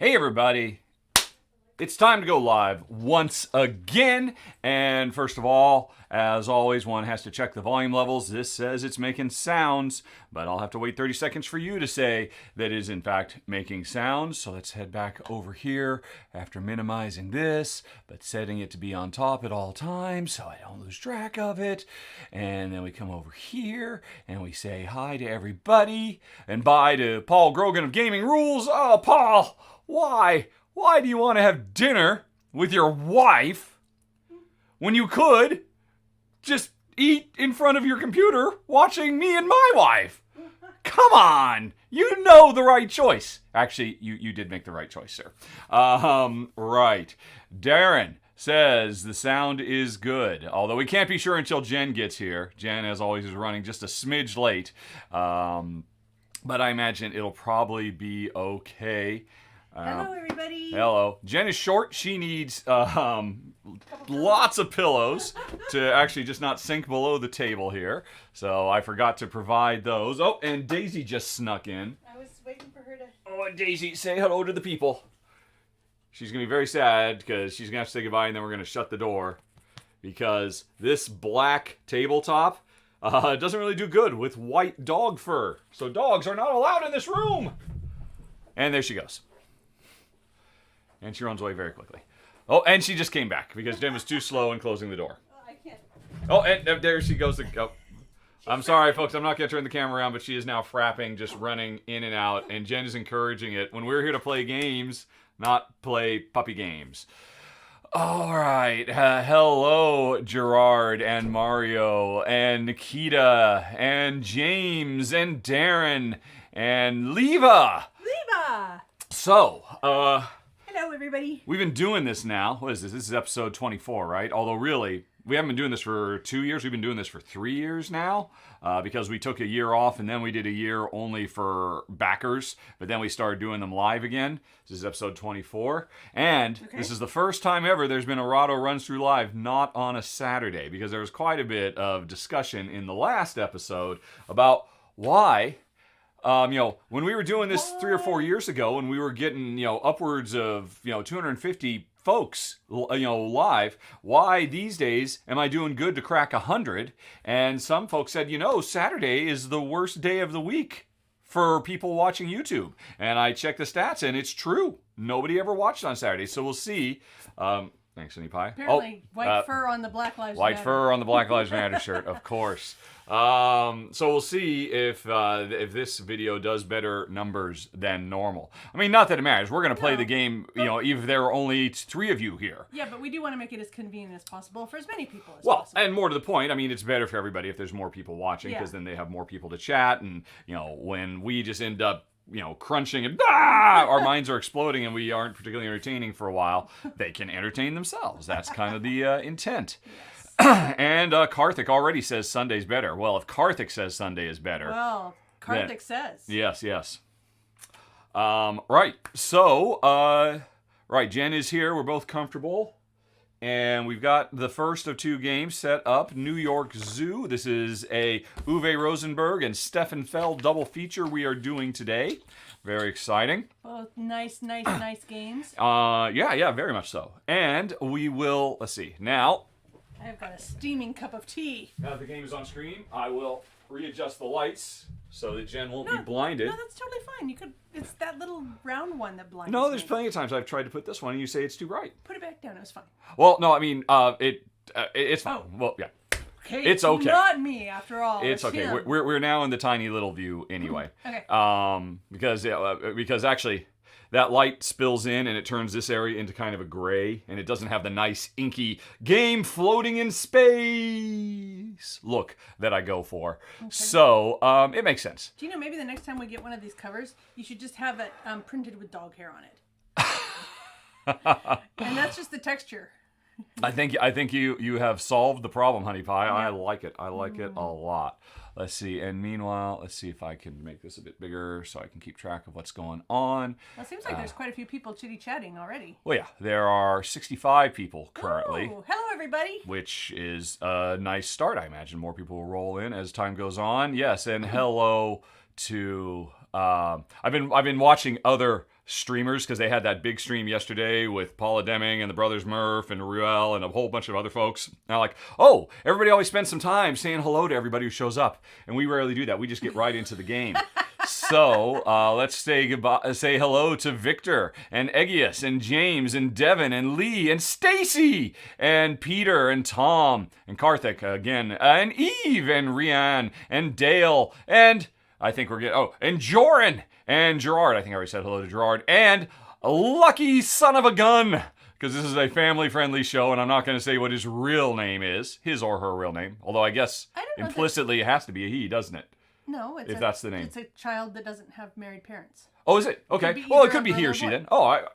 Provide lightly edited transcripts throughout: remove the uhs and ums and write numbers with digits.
Hey everybody, it's time to go live once again. And first of all, as always, one has to check the volume levels. This says it's making sounds, but I'll have to wait 30 seconds for you to say that it is in fact making sounds. So let's head back over here after minimizing this, but setting it to be on top at all times so I don't lose track of it. And then we come over here and we say hi to everybody and bye to Paul Grogan of Gaming Rules. Oh, Paul! Why? Why do you want to have dinner with your wife when you could just eat in front of your computer watching me and my wife? Come on! You know the right choice. Actually, you did make the right choice, sir. Right. Darren says the sound is good, although we can't be sure until Jen gets here. Jen, as always, is running just a smidge late, but I imagine it'll probably be okay. Hello, everybody. Hello. Jen is short. She needs lots of pillows to actually just not sink below the table here. So I forgot to provide those. Oh, and Daisy just snuck in. I was waiting for her to... Oh, and Daisy, say hello to the people. She's going to be very sad because she's going to have to say goodbye and then we're going to shut the door. Because this black tabletop doesn't really do good with white dog fur. So dogs are not allowed in this room. And there she goes. And she runs away very quickly. Oh, and she just came back because Jen was too slow in closing the door. Oh, I can't. Oh, and there she goes. I'm sorry, folks. I'm not going to turn the camera around, but she is now frapping, just running in and out. And Jen is encouraging it. When we're here to play games, not play puppy games. All right. Hello, Gerard and Mario and Nikita and James and Darren and Leva. Leva! So, Hello, everybody. we've been doing this now. What is this? This is episode 24, right? Although really, we haven't been doing this for 2 years. We've been doing this for 3 years now because we took a year off and then we did a year only for backers. But then we started doing them live again. This is episode 24. And This is the first time ever there's been a Rahdo Runs Through Live not on a Saturday because there was quite a bit of discussion in the last episode about why... when we were doing this 3 or 4 years ago and we were getting, upwards of, 250 folks, live, why these days am I doing good to crack 100? And some folks said, Saturday is the worst day of the week for people watching YouTube. And I checked the stats and it's true. Nobody ever watched on Saturday. So we'll see. Thanks, Honey Pie. Apparently, white fur on the Black Lives Matter. White fur on the Black Lives Matter shirt, of course. So we'll see if this video does better numbers than normal. I mean, not that it matters. We're going to play the game, even if there are only 3 of you here. Yeah, but we do want to make it as convenient as possible for as many people as Well, possible. and more to the point, I mean, it's better for everybody if there's more people watching because then they have more people to chat. And, when we just end up crunching and our minds are exploding and we aren't particularly entertaining for a while, they can entertain themselves. That's kind of the intent. Yes. And Karthik already says Sunday's better. Well, if Karthik says Sunday is better. Well, Karthik says. Yes. Right. So, right, Jen is here. We're both comfortable. And we've got the first of 2 games set up. New York Zoo. This is a Uwe Rosenberg and Stefan Feld double feature we are doing today. Very exciting. Both nice games. Yeah, very much so. And we will, let's see, now. I've got a steaming cup of tea. Now that the game is on screen, I will readjust the lights so that Jen won't be blinded. No, that's totally fine. It's that little round one that blinds No, there's me. plenty of times I've tried to put this one and you say it's too bright. Put it back down. It was fine. Well, no, I mean, it's fine. Oh. Well, yeah. Okay, It's okay. Not me, after all. It's okay. him. We're now in the tiny little view anyway. Okay. Because actually that light spills in and it turns this area into kind of a gray and it doesn't have the nice inky game floating in space look that I go for. Okay. So it makes sense. Do you know maybe the next time we get one of these covers, you should just have it printed with dog hair on it. And that's just the texture. I think you have solved the problem, Honey Pie. Yeah. I like it. I like it a lot. Let's see. And meanwhile, let's see if I can make this a bit bigger so I can keep track of what's going on. Well, it seems like there's quite a few people chitty-chatting already. Well, yeah. There are 65 people currently. Oh, hello, everybody. Which is a nice start, I imagine. More people will roll in as time goes on. Yes, and hello to... I've been watching other streamers, because they had that big stream yesterday with Paula Deming and the brothers Murph and Ruel and a whole bunch of other folks. And I'm like, oh, everybody always spends some time saying hello to everybody who shows up. And we rarely do that. We just get right into the game. So let's say hello to Victor and Eggius and James and Devin and Lee and Stacy and Peter and Tom and Karthik again and Eve and Rianne and Dale and I think we're getting and Joran and Gerard. I think I already said hello to Gerard and Lucky Son of a Gun, because this is a family-friendly show and I'm not going to say what his real name is, his or her real name. Although I guess implicitly it has to be a he, doesn't it? No, if that's the name. It's a child that doesn't have married parents. Oh, is it? Okay. Well, it could be he or she then. Oh,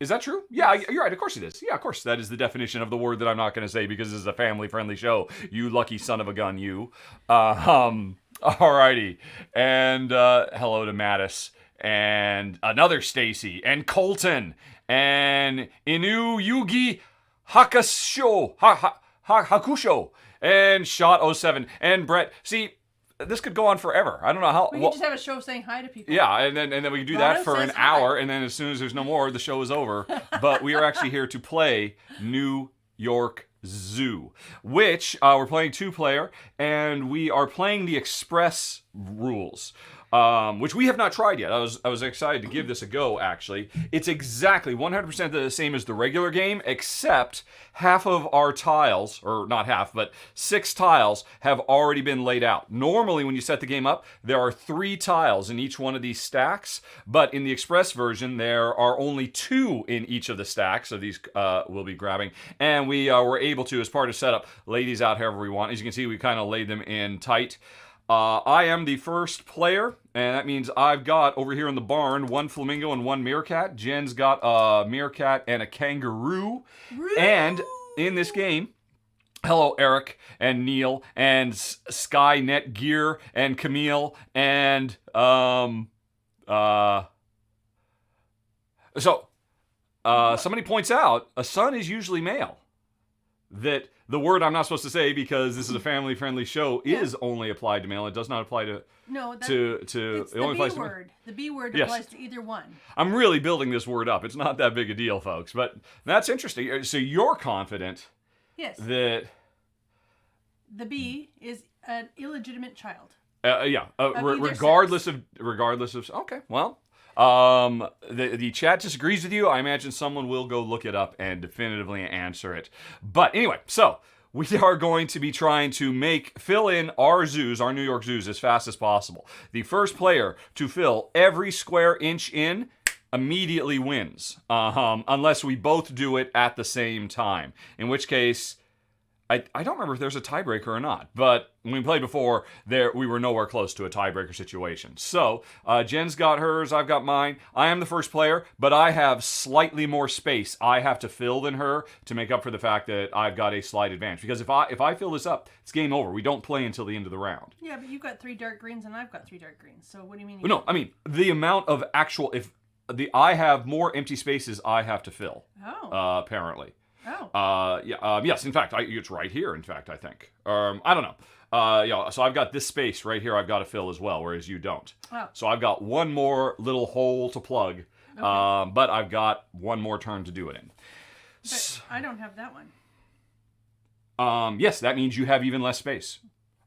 is that true? Yeah, you're right. Of course it is. Yeah, of course. That is the definition of the word that I'm not going to say because this is a family-friendly show. You lucky son of a gun, you. Alrighty. And hello to Mattis. And another Stacy. And Colton. And Inu Yugi Hakusho. And Shot07. And Brett. See, this could go on forever. I don't know how. We could just have a show saying hi to people. Yeah, and then we could do that for an hour, and then as soon as there's no more, the show is over. But we are actually here to play New York Zoo, which we're playing 2-player, and we are playing the Express rules. Which we have not tried yet. I was excited to give this a go, actually. It's exactly 100% the same as the regular game, except half of our tiles, or not half, but 6 tiles have already been laid out. Normally, when you set the game up, there are 3 tiles in each one of these stacks, but in the Express version, there are only 2 in each of the stacks of these we'll be grabbing, and we were able to, as part of setup, lay these out however we want. As you can see, we kind of laid them in tight. I am the first player, and that means I've got, over here in the barn, 1 flamingo and 1 meerkat. Jen's got a meerkat and a kangaroo. And in this game, hello Eric and Neil and Skynet Gear and Camille and, somebody points out, a son is usually male. That the word I'm not supposed to say because this is a family-friendly show is only applied to male. It does not apply to it's it only applies to word. The B word applies to either one. I'm really building this word up. It's not that big a deal, folks. But that's interesting. So you're confident that the B is an illegitimate child. Regardless of okay, well. The chat disagrees with you. I imagine someone will go look it up and definitively answer it. But anyway, so we are going to be trying to fill in our zoos, our New York zoos, as fast as possible. The first player to fill every square inch in immediately wins, unless we both do it at the same time. In which case, I don't remember if there's a tiebreaker or not, but when we played before, we were nowhere close to a tiebreaker situation. So, Jen's got hers, I've got mine. I am the first player, but I have slightly more space I have to fill than her to make up for the fact that I've got a slight advantage. Because if I fill this up, it's game over. We don't play until the end of the round. Yeah, but you've got 3 dark greens and I've got 3 dark greens. So what do you mean? No, I mean, the amount of actual... I have more empty spaces I have to fill. Oh. Apparently. Oh. Yes, in fact, it's right here, in fact, I think. I don't know. So I've got this space right here I've got to fill as well, whereas you don't. Oh. So I've got one more little hole to plug, but I've got one more turn to do it in. But I don't have that one. Yes, that means you have even less space.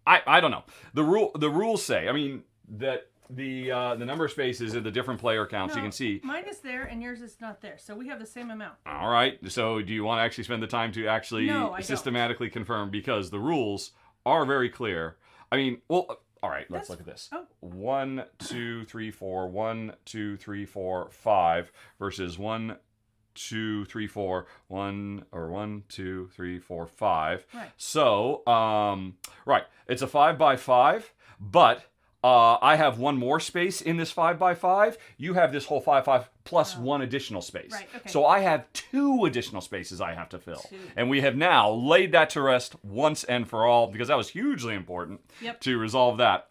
I don't know. The rules say, I mean, that the number of spaces in the different player counts, you can see. Mine is there and yours is not there, so we have the same amount. All right. So do you want to actually spend the time to actually systematically confirm? Because the rules are very clear. I mean, well, all right. Let's look at this. 1, 2, 3, 4. 1, 2, 3, 4, 5 versus 1, 2, 3, 4. 1, 2, 3, 4, 5. Right. So, right. It's a 5x5, but. I have one more space in this 5x5. You have this whole 5x5 plus one additional space. Right, okay. So I have 2 additional spaces I have to fill. 2. And we have now laid that to rest once and for all, because that was hugely important to resolve that.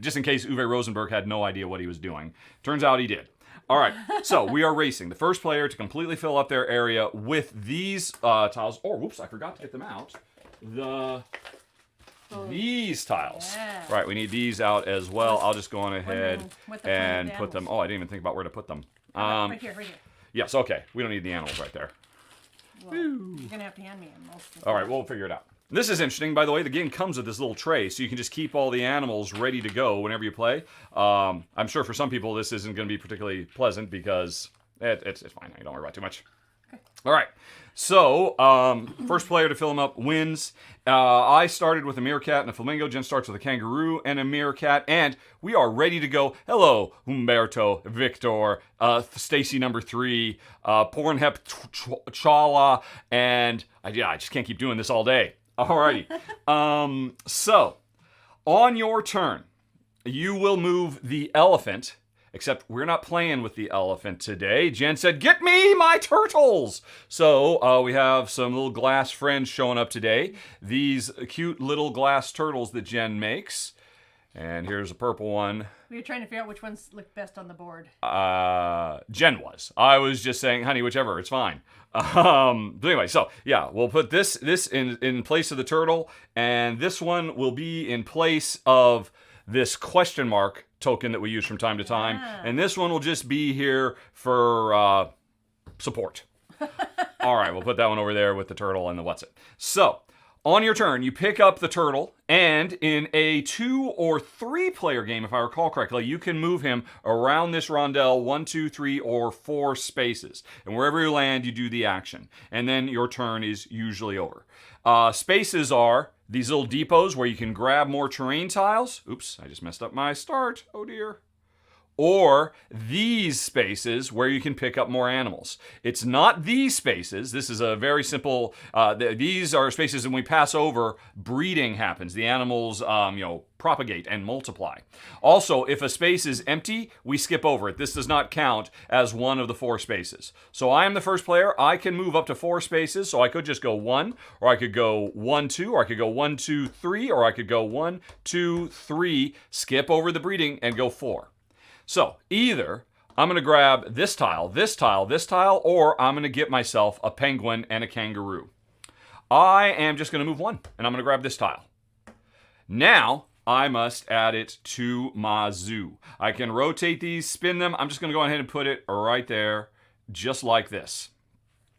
Just in case Uwe Rosenberg had no idea what he was doing. Turns out he did. All right, so we are racing. The first player to completely fill up their area with these tiles. Oh, whoops, I forgot to get them out. These tiles. Yeah. Right, we need these out as well. I'll just go on ahead and put them. Oh, I didn't even think about where to put them. Right here, right here. Yes, okay. We don't need the animals right there. Well, you're going to have to hand me animals. All right, we'll figure it out. This is interesting, by the way. The game comes with this little tray, so you can just keep all the animals ready to go whenever you play. I'm sure for some people this isn't going to be particularly pleasant because it's fine. I don't worry about it too much. Okay. All right. So, first player to fill them up wins. I started with a meerkat and a flamingo. Jen starts with a kangaroo and a meerkat. And we are ready to go. Hello, Humberto, Victor, Stacy number 3, Pornhep Chala, and I just can't keep doing this all day. Alrighty. So, on your turn, you will move the elephant. Except we're not playing with the elephant today. Jen said, "Get me my turtles!" So we have some little glass friends showing up today. These cute little glass turtles that Jen makes. And here's a purple one. We were trying to figure out which ones look best on the board. Jen was. I was just saying, honey, whichever, it's fine. But anyway, so yeah, we'll put this in place of the turtle. And this one will be in place of this question mark token that we use from time to time. And this one will just be here for support. All right, we'll put that one over there with the turtle and the what's it. So, on your turn, you pick up the turtle, and in a 2 or 3 player game, if I recall correctly, you can move him around this rondel 1, 2, 3, or 4 spaces. And wherever you land, you do the action. And then your turn is usually over. Spaces are these little depots where you can grab more terrain tiles. Oops, I just messed up my start. Oh dear. Or these spaces where you can pick up more animals. It's not these spaces. This is a very simple, these are spaces when we pass over, breeding happens. The animals, propagate and multiply. Also, if a space is empty, we skip over it. This does not count as one of the 4 spaces. So I am the first player. I can move up to 4 spaces. So I could just go 1, or I could go 1, 2, or I could go 1, 2, 3, or I could go 1, 2, 3, skip over the breeding and go 4. So, either I'm going to grab this tile, this tile, this tile, or I'm going to get myself a penguin and a kangaroo. I am just going to move 1, and I'm going to grab this tile. Now, I must add it to my zoo. I can rotate these, spin them. I'm just going to go ahead and put it right there, just like this.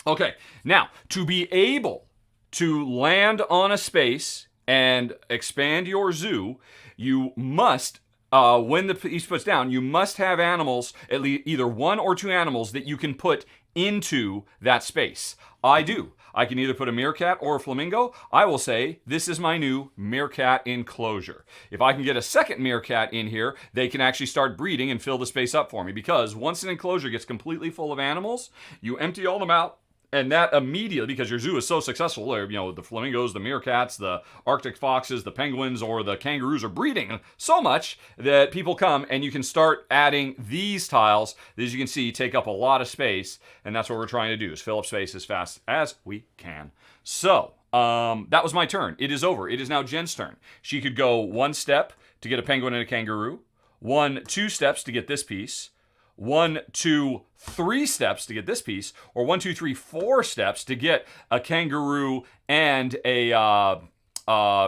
Okay, now, to be able to land on a space and expand your zoo, you must when the piece puts down, you must have animals, at least either 1 or 2 animals that you can put into that space. I do. I can either put a meerkat or a flamingo. I will say, this is my new meerkat enclosure. If I can get a second meerkat in here, they can actually start breeding and fill the space up for me. Because once an enclosure gets completely full of animals, you empty all them out. And that immediately, because your zoo is so successful, the flamingos, the meerkats, the Arctic foxes, the penguins, or the kangaroos are breeding so much that people come and you can start adding these tiles that, as you can see, take up a lot of space. And that's what we're trying to do, is fill up space as fast as we can. So, that was my turn. It is over. It is now Jen's turn. She could go 1 step to get a penguin and a kangaroo, 1, 2 steps to get this piece, 1, 2, 3 steps to get this piece, or 1, 2, 3, 4 steps to get a kangaroo and a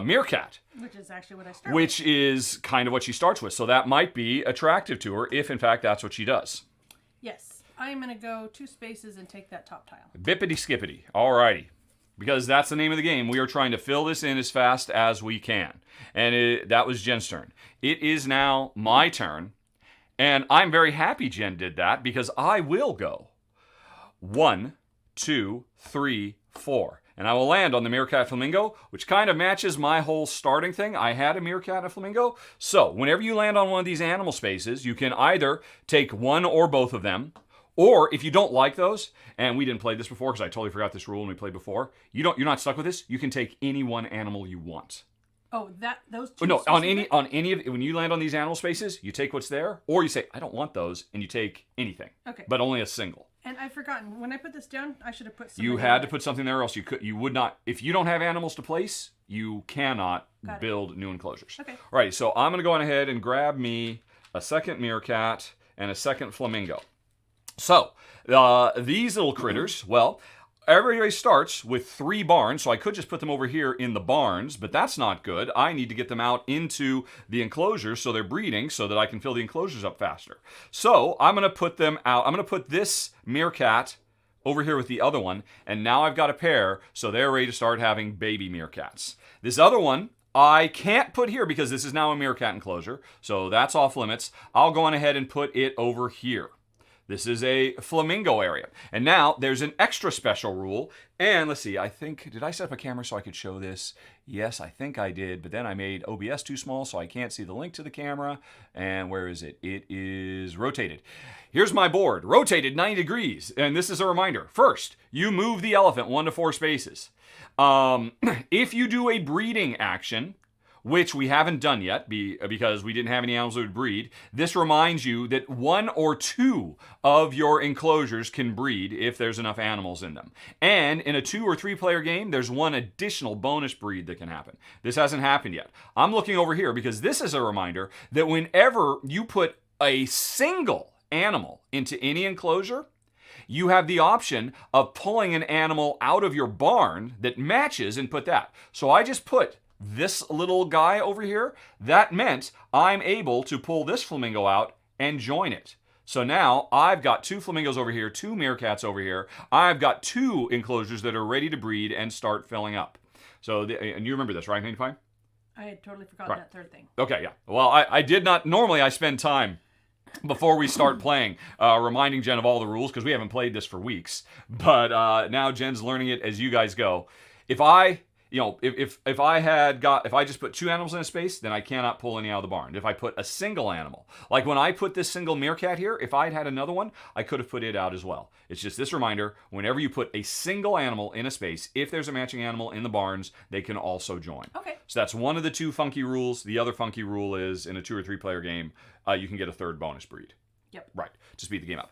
meerkat. Which is actually what I started Which is kind of what she starts with. So that might be attractive to her if, in fact, that's what she does. Yes. I'm going to go 2 spaces and take that top tile. Bippity skippity. Alrighty. Because that's the name of the game. We are trying to fill this in as fast as we can. And that was Jen's turn. It is now my turn. And I'm very happy Jen did that because I will go 1, 2, 3, 4. And I will land on the meerkat flamingo, which kind of matches my whole starting thing. I had a meerkat and a flamingo. So whenever you land on one of these animal spaces, you can either take 1 or both of them. Or if you don't like those, and we didn't play this before because I totally forgot this rule when we played before, you're not stuck with this. You can take any one animal you want. Oh, those 2. No, on any of when you land on these animal spaces, you take what's there, or you say I don't want those, and you take anything. Okay. But only a single. And I've forgotten when I put this down, I should have put something. You had to put something there, else you would not. If you don't have animals to place, you cannot build new enclosures. Okay. All right. So I'm gonna go on ahead and grab me a second meerkat and a second flamingo. So these little critters, well, everybody starts with 3 barns, so I could just put them over here in the barns, but that's not good. I need to get them out into the enclosures so they're breeding so that I can fill the enclosures up faster. So I'm going to put them out. I'm going to put this meerkat over here with the other one, and now I've got a pair, so they're ready to start having baby meerkats. This other one, I can't put here because this is now a meerkat enclosure, so that's off limits. I'll go on ahead and put it over here. This is a flamingo area. And now there's an extra special rule. And let's see, did I set up a camera so I could show this? Yes, I think I did, but then I made OBS too small so I can't see the link to the camera. And where is it? It is rotated. Here's my board, rotated 90 degrees. And this is a reminder. First, you move the elephant 1 to 4 spaces. If you do a breeding action, which we haven't done yet because we didn't have any animals that would breed, this reminds you that 1 or 2 of your enclosures can breed if there's enough animals in them. And in a 2 or 3 player game, there's 1 additional bonus breed that can happen. This hasn't happened yet. I'm looking over here because this is a reminder that whenever you put a single animal into any enclosure, you have the option of pulling an animal out of your barn that matches and put that. So I just put this little guy over here. That meant I'm able to pull this flamingo out and join it. So now I've got 2 flamingos over here, 2 meerkats over here. I've got 2 enclosures that are ready to breed and start filling up. So, and you remember this, right, Handy Pie? I had totally forgotten that third thing. Okay, yeah. Well, I did not. Normally I spend time before we start playing, reminding Jen of all the rules because we haven't played this for weeks. But now Jen's learning it as you guys go. If I just put 2 animals in a space, then I cannot pull any out of the barn. If I put a single animal, like when I put this single meerkat here, if I had another one, I could have put it out as well. It's just this reminder, whenever you put a single animal in a space, if there's a matching animal in the barns, they can also join. Okay. So that's one of the 2 funky rules. The other funky rule is in a 2 or 3 player game, you can get a 3rd bonus breed. Yep. Right, to speed the game up.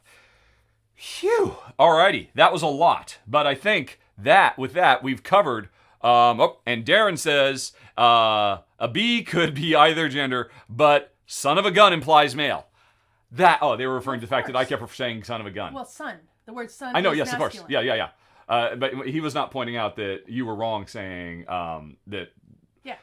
Phew. Alrighty, that was a lot. But I think that with that, we've covered. And Darren says, a bee could be either gender, but son of a gun implies male. They were referring to the fact that I kept saying son of a gun. Well, son. The word son I know, is yes, masculine. of course. Yeah. But he was not pointing out that you were wrong saying that. Yeah,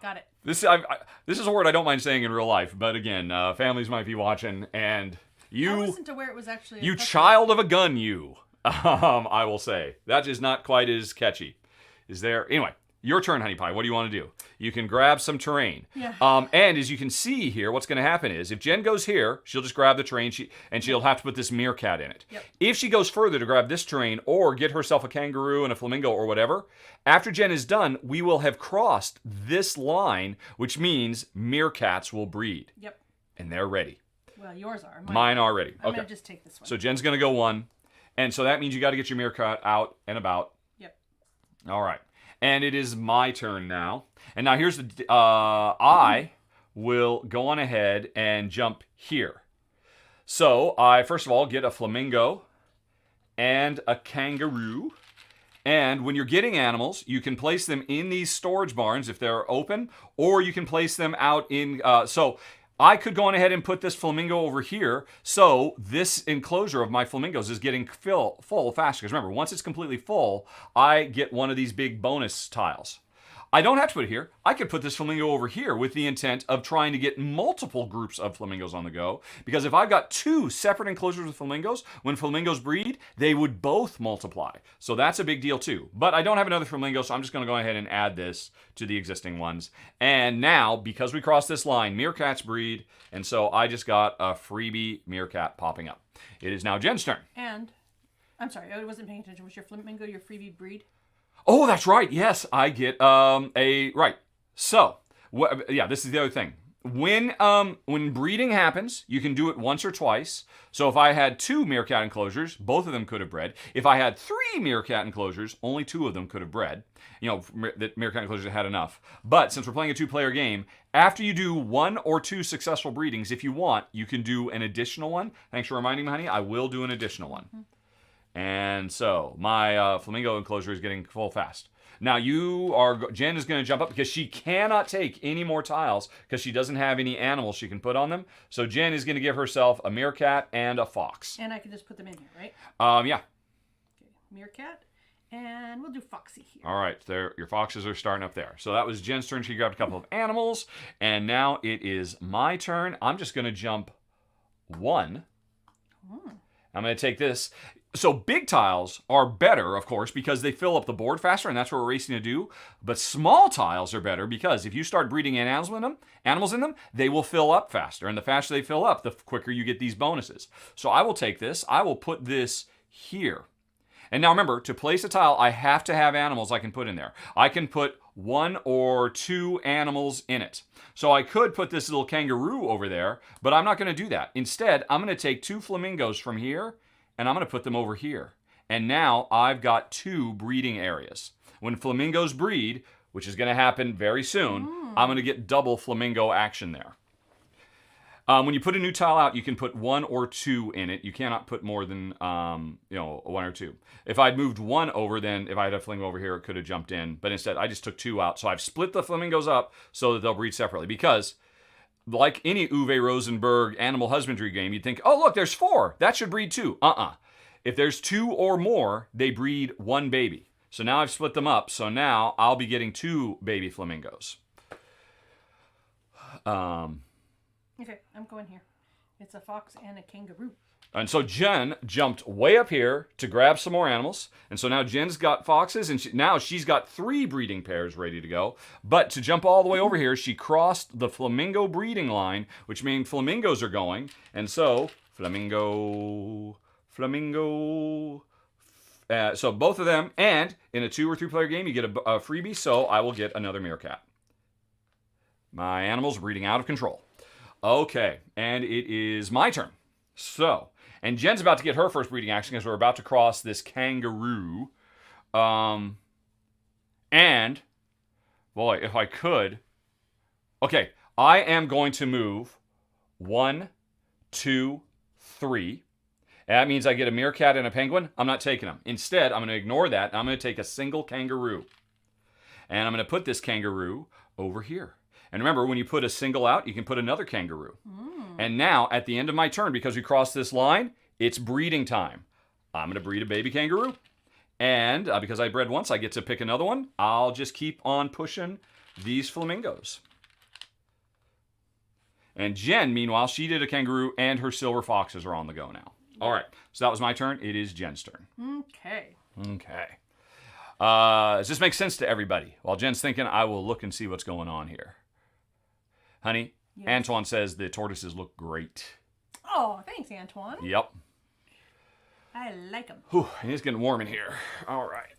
got it. This is a word I don't mind saying in real life, but again, families might be watching, and you... I wasn't aware it was actually... You child of a gun, you. I will say. That is not quite as catchy. Is there... Anyway, your turn, Honey Pie. What do you want to do? You can grab some terrain. Yeah. And as you can see here, what's going to happen is, if Jen goes here, she'll just grab the terrain, and she'll have to put this meerkat in it. Yep. If she goes further to grab this terrain, or get herself a kangaroo and a flamingo or whatever, after Jen is done, we will have crossed this line, which means meerkats will breed. Yep. And they're ready. Well, yours are. Mine are ready. I'm going to just take this one. So Jen's going to go 1. And so that means you got to get your meerkat out and about. Yep. All right. And it is my turn now. And now here's the... I will go on ahead and jump here. So I, first of all, get a flamingo and a kangaroo. And when you're getting animals, you can place them in these storage barns if they're open, or you can place them out in... So I could go on ahead and put this flamingo over here, so this enclosure of my flamingos is getting full faster. Because remember, once it's completely full, I get one of these big bonus tiles. I don't have to put it here. I could put this flamingo over here with the intent of trying to get multiple groups of flamingos on the go. Because if I've got 2 separate enclosures with flamingos, when flamingos breed, they would both multiply. So that's a big deal too. But I don't have another flamingo, so I'm just going to go ahead and add this to the existing ones. And now, because we crossed this line, meerkats breed. And so I just got a freebie meerkat popping up. It is now Jen's turn. And, I'm sorry, I wasn't paying attention. Was your flamingo your freebie breed? Oh, that's right. Yes, I get right. So, this is the other thing. When breeding happens, you can do it once or twice. So if I had 2 meerkat enclosures, both of them could have bred. If I had 3 meerkat enclosures, only 2 of them could have bred. The meerkat enclosures had enough. But since we're playing a 2-player game, after you do 1 or 2 successful breedings, if you want, you can do an additional one. Thanks for reminding me, honey. I will do an additional one. Mm-hmm. And so my flamingo enclosure is getting full fast. Now Jen is going to jump up because she cannot take any more tiles because she doesn't have any animals she can put on them. So Jen is going to give herself a meerkat and a fox. And I can just put them in here, right? Yeah. Okay. Meerkat. And we'll do Foxy here. All right, there, your foxes are starting up there. So that was Jen's turn. She grabbed a couple of animals, and now it is my turn. I'm just going to jump 1. I'm going to take this. So big tiles are better, of course, because they fill up the board faster, and that's what we're racing to do. But small tiles are better because if you start breeding animals in them, they will fill up faster. And the faster they fill up, the quicker you get these bonuses. So I will take this. I will put this here. And now remember, to place a tile, I have to have animals I can put in there. I can put 1 or 2 animals in it. So I could put this little kangaroo over there, but I'm not going to do that. Instead, I'm going to take 2 flamingos from here, and I'm going to put them over here. And now I've got 2 breeding areas. When flamingos breed, which is going to happen very soon, I'm going to get double flamingo action there. When you put a new tile out, you can put 1 or 2 in it. You cannot put more than 1 or 2. If I'd moved 1 over, then if I had a flamingo over here, it could have jumped in. But instead, I just took 2 out. So I've split the flamingos up so that they'll breed separately. Because, like any Uwe Rosenberg animal husbandry game, you'd think, oh, look, there's 4. That should breed 2. If there's 2 or more, they breed 1 baby. So now I've split them up. So now I'll be getting 2 baby flamingos. Okay, I'm going here. It's a fox and a kangaroo. And so Jen jumped way up here to grab some more animals. And so now Jen's got foxes, and now she's got 3 breeding pairs ready to go. But to jump all the way over here, she crossed the flamingo breeding line, which means flamingos are going. And so, flamingo. So both of them, and in a 2 or 3 player game, you get a freebie, so I will get another meerkat. My animals are breeding out of control. Okay, and it is my turn. So, and Jen's about to get her first breeding action because we're about to cross this kangaroo. And, boy, if I could. Okay, I am going to move 1, 2, 3. That means I get a meerkat and a penguin. I'm not taking them. Instead, I'm going to ignore that, and I'm going to take a single kangaroo. And I'm going to put this kangaroo over here. And remember, when you put a single out, you can put another kangaroo. And now, at the end of my turn, because we crossed this line, it's breeding time. I'm going to breed a baby kangaroo. And because I bred once, I get to pick another one. I'll just keep on pushing these flamingos. And Jen, meanwhile, she did a kangaroo, and her silver foxes are on the go now. All right, so that was my turn. It is Jen's turn. Okay. Does this make sense to everybody? While Jen's thinking, I will look and see what's going on here. Honey, yes. Antoine says the tortoises look great. Oh, thanks, Antoine. Yep. I like them. Whew, it's getting warm in here. All right.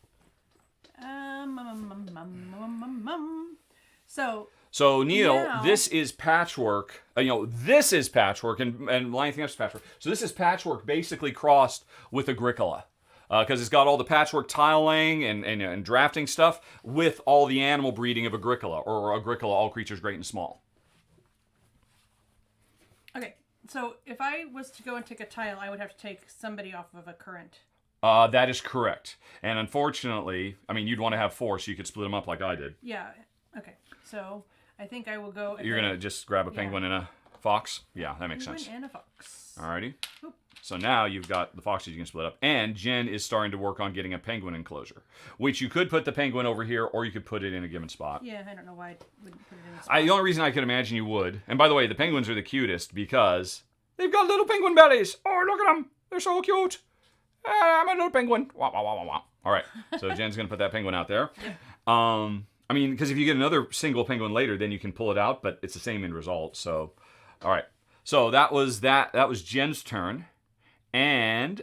So Neil, now, this is patchwork. This is patchwork, and Lion thinks patchwork. So this is patchwork basically crossed with Agricola. Because it's got all the patchwork tile laying and drafting stuff with all the animal breeding of Agricola, or Agricola, all creatures great and small. Okay, so if I was to go and take a tile, I would have to take somebody off of a current. That is correct. And unfortunately, you'd want to have 4 so you could split them up like I did. Yeah, okay. So I think I will go... You're going to just grab a penguin and a fox? Yeah, that makes sense. Penguin and a fox. Alrighty. Oop. So now you've got the foxes you can split up. And Jen is starting to work on getting a penguin enclosure, which you could put the penguin over here, or you could put it in a given spot. Yeah, I don't know why I wouldn't put it in a spot. The only reason I could imagine you would, and by the way, the penguins are the cutest because they've got little penguin bellies. Oh, look at them. They're so cute. I'm a little penguin. Wah, wah, wah, wah, wah. All right, so Jen's going to put that penguin out there. Because if you get another single penguin later, then you can pull it out, but it's the same end result. So, all right. So that was that. That was Jen's turn. And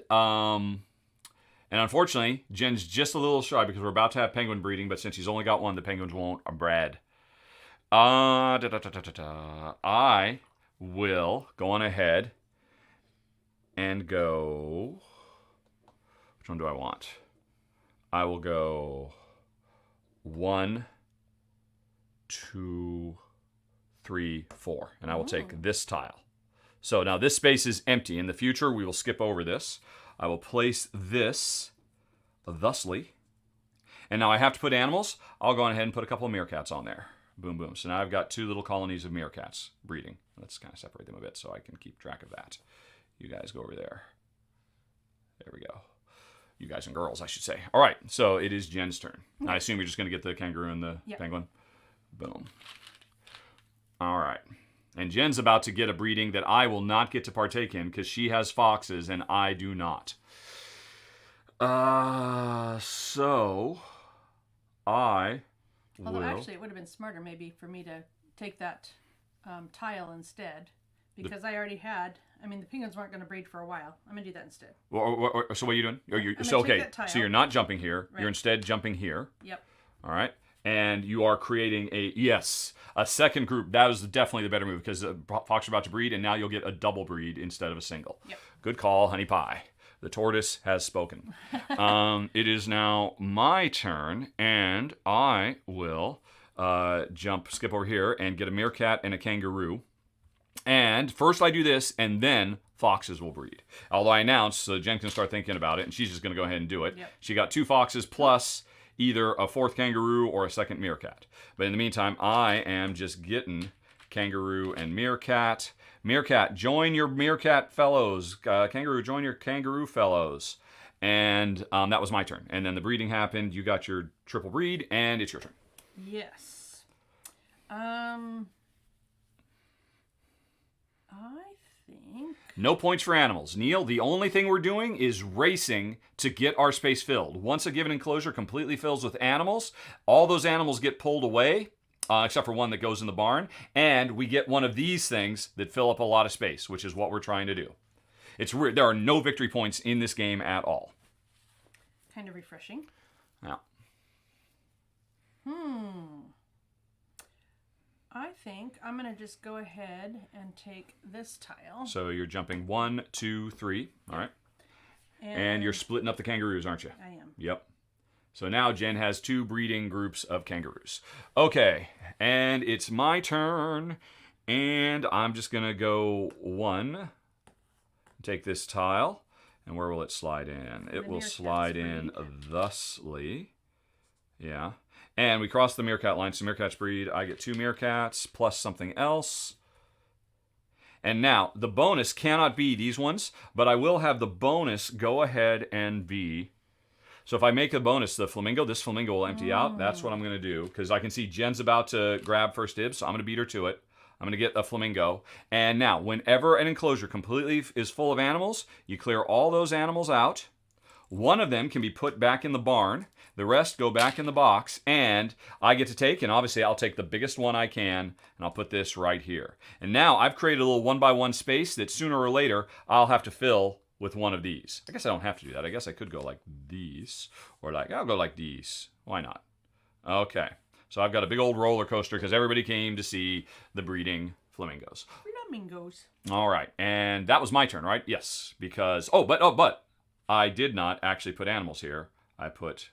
unfortunately, Jen's just a little shy because we're about to have penguin breeding, but since she's only got 1, the penguins won't bred. I will go on ahead and go... Which one do I want? I will go 1, 2, 3, 4. And I will take this tile. So now this space is empty. In the future, we will skip over this. I will place this thusly. And now I have to put animals. I'll go on ahead and put a couple of meerkats on there. Boom, boom. So now I've got 2 little colonies of meerkats breeding. Let's kind of separate them a bit so I can keep track of that. You guys go over there. There we go. You guys and girls, I should say. All right, so it is Jen's turn. I assume you're just going to get the kangaroo and the penguin. Boom. All right. And Jen's about to get a breeding that I will not get to partake in because she has foxes and I do not. So I Although will... actually, it would have been smarter maybe for me to take that tile instead, because I already had. I mean, the penguins weren't going to breed for a while. I'm going to do that instead. So what are you doing? I'm So gonna take okay. that tile. So you're not jumping here. Right. You're instead jumping here. Yep. All right. And you are creating a second group. That is definitely the better move because fox are about to breed, and now you'll get a double breed instead of a single. Yep. Good call, honey pie. The tortoise has spoken. It is now my turn, and I will skip over here, and get a meerkat and a kangaroo. And first I do this, and then foxes will breed. Although I announced, so Jen can start thinking about it, and she's just going to go ahead and do it. Yep. She got 2 foxes plus either a 4th kangaroo or a 2nd meerkat. But in the meantime, I am just getting kangaroo and meerkat. Meerkat, join your meerkat fellows. Kangaroo, join your kangaroo fellows. And that was my turn. And then the breeding happened. You got your triple breed, and it's your turn. Yes. I think... No points for animals. Neil, the only thing we're doing is racing to get our space filled. Once a given enclosure completely fills with animals, all those animals get pulled away, except for one that goes in the barn, and we get one of these things that fill up a lot of space, which is what we're trying to do. It's weird. There are no victory points in this game at all. Kind of refreshing. Yeah. I think I'm going to just go ahead and take this tile. So you're jumping 1, 2, 3. All right. And you're splitting up the kangaroos, aren't you? I am. Yep. So now Jen has 2 breeding groups of kangaroos. Okay. And it's my turn. And I'm just going to go 1. Take this tile. And where will it slide in? It will slide in thusly. Yeah. And we cross the meerkat line, so meerkats breed. I get 2 meerkats plus something else. And now, the bonus cannot be these ones, but I will have the bonus go ahead and be... So if I make the bonus the flamingo, this flamingo will empty out. That's what I'm going to do, because I can see Jen's about to grab first dibs, so I'm going to beat her to it. I'm going to get a flamingo. And now, whenever an enclosure completely is full of animals, you clear all those animals out. One of them can be put back in the barn. The rest go back in the box, and I get to take, and obviously I'll take the biggest one I can, and I'll put this right here. And now I've created a little 1x1 space that sooner or later I'll have to fill with one of these. I guess I don't have to do that. I guess I could go like these, or I'll go like these. Why not? Okay. So I've got a big old roller coaster because everybody came to see the breeding flamingos. Flamingos. All right, and that was my turn, right? Yes, because but I did not actually put animals here. I put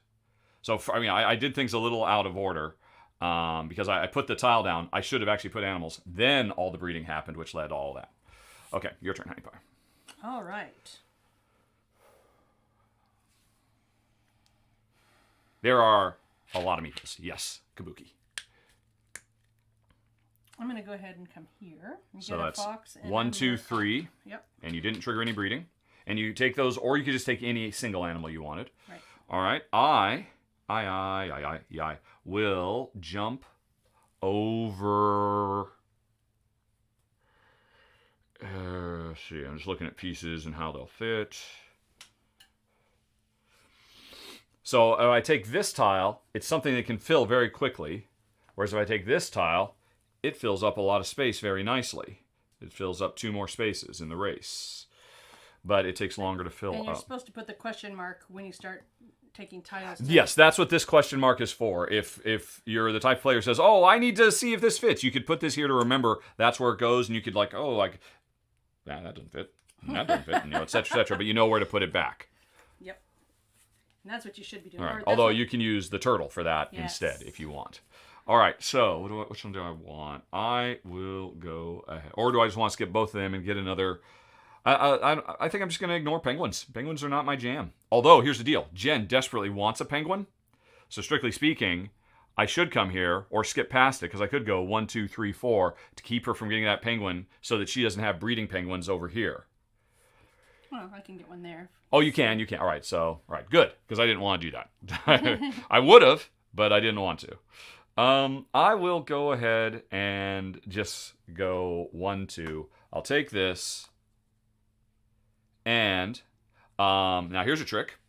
I did things a little out of order because I put the tile down. I should have actually put animals. Then all the breeding happened, which led to all that. Okay, your turn, honey pie. All right. There are a lot of meeples. Yes, kabuki. I'm going to go ahead and come here and So get a that's fox. And 1, 2, 3. Yep. And you didn't trigger any breeding. And you take those, or you could just take any single animal you wanted. Right. All right. I will jump over. Let's see. I'm just looking at pieces and how they'll fit. So if I take this tile, it's something that can fill very quickly. Whereas if I take this tile, it fills up a lot of space very nicely. It fills up 2 more spaces in the race. But it takes longer to fill up. And you're supposed to put the question mark when you start taking tiles. Yes, that's what this question mark is for. If you're the type of player who says, oh, I need to see if this fits, you could put this here to remember that's where it goes, and you could that doesn't fit, and that doesn't fit, and, et cetera, et cetera, but you know where to put it back. Yep. And that's what you should be doing. All right. Although you can use the turtle for that instead if you want. All right, so which one do I want? I will go ahead. Or do I just want to skip both of them and get another... I think I'm just going to ignore penguins. Penguins are not my jam. Although, here's the deal. Jen desperately wants a penguin. So strictly speaking, I should come here or skip past it because I could go 1, 2, 3, 4 to keep her from getting that penguin so that she doesn't have breeding penguins over here. Well, I can get one there. Oh, you can. All right, so, all right, good, because I didn't want to do that. I would have, but I didn't want to. I will go ahead and just go 1, 2. I'll take this, and now here's a trick.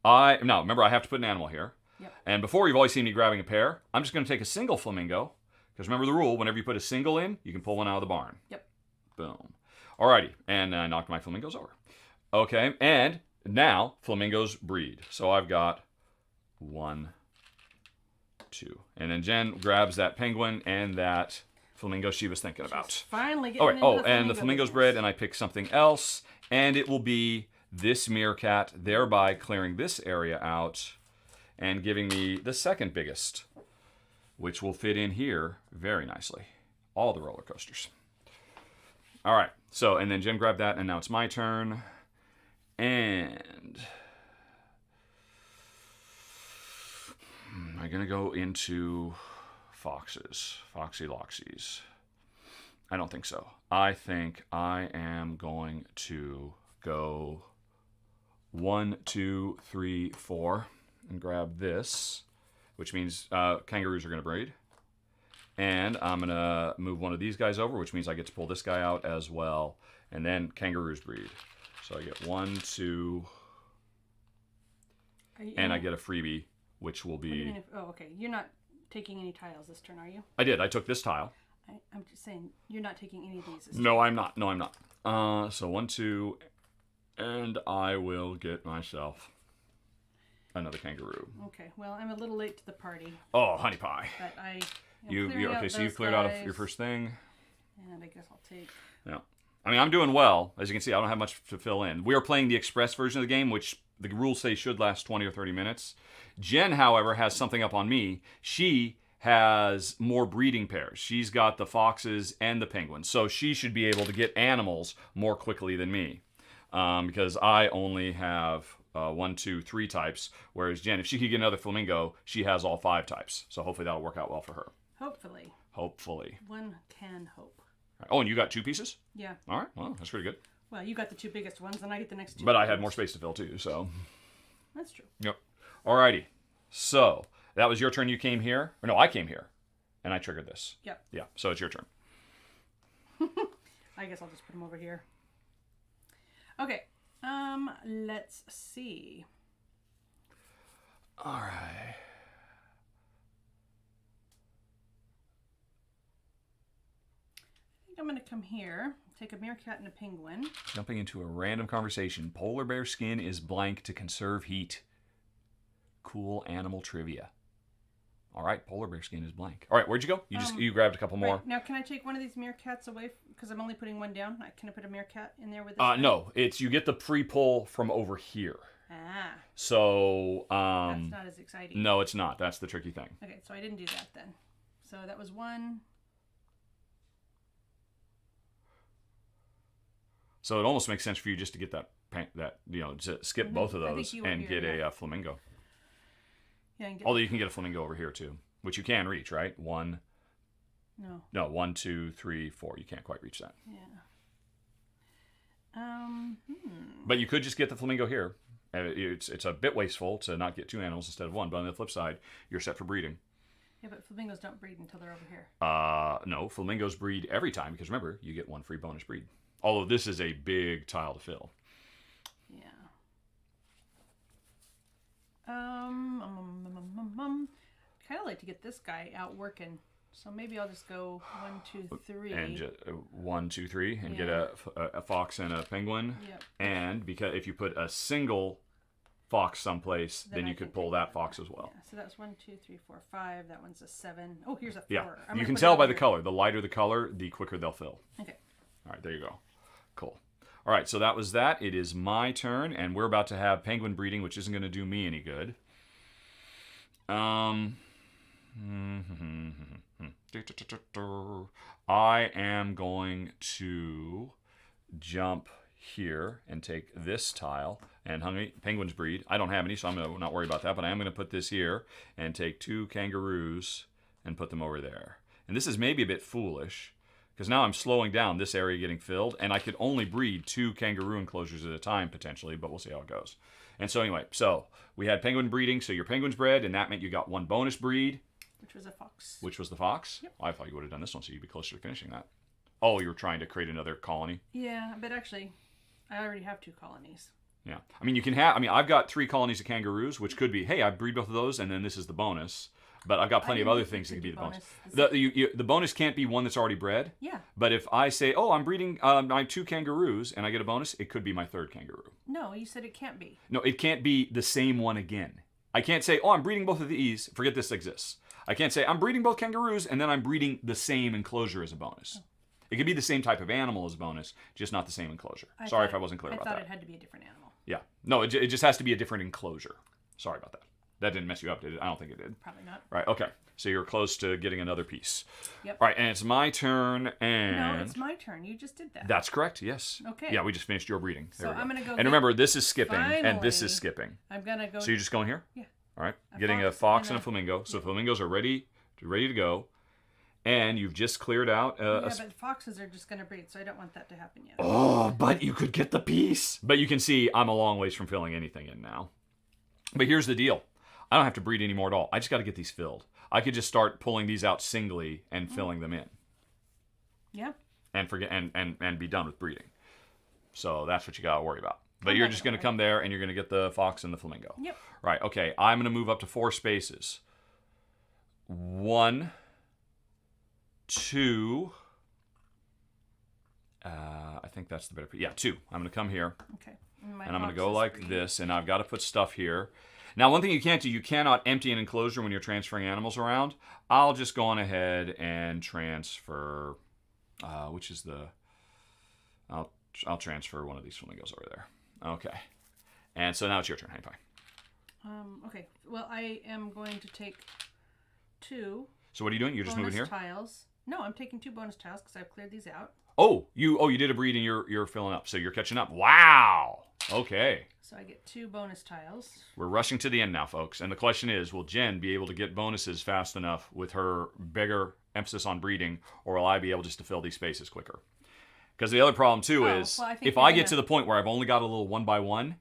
Now, remember, I have to put an animal here. Yep. And before, you've always seen me grabbing a pair. I'm just going to take a single flamingo, because remember the rule, whenever you put a single in, you can pull one out of the barn. Yep. Boom. Alrighty, and I knocked my flamingos over. Okay, and now flamingos breed. So I've got 1, 2. And then Jen grabs that penguin and that flamingo she was thinking about. Finally getting All right. into And the flamingo's bred, and I pick something else, and it will be this meerkat, thereby clearing this area out and giving me the second biggest, which will fit in here very nicely. All the roller coasters. All right. So, and then Jen grabbed that, and now it's my turn. And I'm going to go into foxes. Foxy Loxies. I don't think so. I think I am going to go 1, 2, 3, 4 and grab this, which means kangaroos are going to breed. And I'm going to move one of these guys over, which means I get to pull this guy out as well. And then kangaroos breed. So I get 1, 2, and I get a freebie, which will be... oh, okay. You're not taking any tiles this turn, are you? I did. I took this tile. I'm just saying, you're not taking any of these this No, I'm not. No, I'm not. So 1, 2, and I will get myself another kangaroo. Okay. Well, I'm a little late to the party. Oh, honey pie. But I... Okay, so you've cleared out of your first thing. And I guess I'll take... Yeah. I mean, I'm doing well. As you can see, I don't have much to fill in. We are playing the express version of the game, which the rules say should last 20 or 30 minutes. Jen, however, has something up on me. She has more breeding pairs. She's got the foxes and the penguins. So she should be able to get animals more quickly than me. Because I only have 1, 2, 3 types. Whereas Jen, if she could get another flamingo, she has all 5 types. So hopefully that'll work out well for her. Hopefully. Hopefully. One can hope. Oh, and you got 2 pieces? Yeah. All right. Well, that's pretty good. Well, you got the 2 biggest ones, and I get the next 2. But I had more space to fill too, so. That's true. Yep. Alrighty. So, that was your turn. You came here. Or no, I came here. And I triggered this. Yep. Yeah, so it's your turn. I guess I'll just put them over here. Okay. Let's see. Alright. I'm going to come here, take a meerkat and a penguin. Jumping into a random conversation. Polar bear skin is blank to conserve heat. Cool animal trivia. All right, polar bear skin is blank. All right, where'd you go? You grabbed a couple more. Right. Now, can I take one of these meerkats away? Because I'm only putting one down. Can I put a meerkat in there with this? No, it's you get the pre-pull from over here. Ah. So, that's not as exciting. No, it's not. That's the tricky thing. Okay, so I didn't do that then. So that was 1. So it almost makes sense for you just to get that to skip both of those and get a flamingo. Yeah, although you can get a flamingo over here too, which you can reach, right? 1. No, 1, 2, 3, 4. You can't quite reach that. Yeah. But you could just get the flamingo here. It's a bit wasteful to not get 2 animals instead of 1. But on the flip side, you're set for breeding. Yeah, but flamingos don't breed until they're over here. No, flamingos breed every time because remember, you get 1 free bonus breed. Although this is a big tile to fill. Yeah. Kind of like to get this guy out working, so maybe I'll just go 1, 2, 3. And 1, 2, 3, and get a fox and a penguin. Yep. And because if you put a single fox someplace, then you could pull that fox as well. Yeah, so that's 1, 2, 3, 4, 5. That one's a 7. Oh, here's a 4. Yeah, you can tell by the color. The lighter the color, the quicker they'll fill. Okay. All right, there you go. Cool. All right, so that was that. It is my turn, and we're about to have penguin breeding, which isn't going to do me any good. I am going to jump here and take this tile, and penguins breed. I don't have any, so I'm going to not worry about that, but I am going to put this here and take 2 kangaroos and put them over there. And this is maybe a bit foolish, Because now I'm slowing down this area getting filled, and I could only breed 2 kangaroo enclosures at a time potentially, but we'll see how it goes. And so anyway, so we had penguin breeding, so your penguins bred, and that meant you got 1 bonus breed. Which was a fox. Which was the fox? Yep. I thought you would have done this one so you'd be closer to finishing that. Oh, you were trying to create another colony? Yeah, but actually, I already have 2 colonies. Yeah. I mean, you can have, I've got 3 colonies of kangaroos, which could be, hey, I breed both of those, and then this is the bonus. But I've got plenty of other things that could be the bonus. The bonus can't be one that's already bred. Yeah. But if I say, oh, I'm breeding my 2 kangaroos, and I get a bonus, it could be my 3rd kangaroo. No, you said it can't be. No, it can't be the same one again. I can't say, oh, I'm breeding both of these. Forget this exists. I can't say, I'm breeding both kangaroos, and then I'm breeding the same enclosure as a bonus. Oh. It could be the same type of animal as a bonus, just not the same enclosure. Sorry if I wasn't clear about that. I thought it had to be a different animal. Yeah. No, it just has to be a different enclosure. Sorry about that. That didn't mess you up, did it? I don't think it did. Probably not. Right, okay. So you're close to getting another piece. Yep. All right, and it's my turn, and... No, it's my turn. You just did that. That's correct, yes. Okay. Yeah, we just finished your breeding. So I'm going to go... And remember, this is skipping, Finally, and this is skipping. I'm going to go... So you're just going here? Yeah. All right. Getting a fox and a flamingo. So flamingos are ready to go. And you've just cleared out... yeah, but foxes are just going to breed, so I don't want that to happen yet. Oh, but you could get the piece. But you can see I'm a long ways from filling anything in now. But here's the deal. I don't have to breed anymore at all. I just got to get these filled. I could just start pulling these out singly and filling them in. Yeah. And forget and be done with breeding. So that's what you got to worry about. But you're just going to come there and you're going to get the fox and the flamingo. Yep. Right. Okay. I'm going to move up to 4 spaces. 1, 2. I think that's the better. Yeah, 2. I'm going to come here. Okay. And I'm going to go like this, and I've got to put stuff here. Now, one thing you can't do, you cannot empty an enclosure when you're transferring animals around. I'll just go on ahead and transfer, which is the, I'll transfer one of these flamingos over there. Okay. And so now it's your turn. Hang fine. Okay. Well, I am going to take 2. So what are you doing? You're just moving here? Tiles. No, I'm taking 2 bonus tiles because I've cleared these out. Oh, you did a breed and you're filling up. So you're catching up. Wow. Okay. So I get 2 bonus tiles. We're rushing to the end now, folks. And the question is, will Jen be able to get bonuses fast enough with her bigger emphasis on breeding, or will I be able just to fill these spaces quicker? Because the other problem, too, is if I get to the point where I've only got a little 1x1,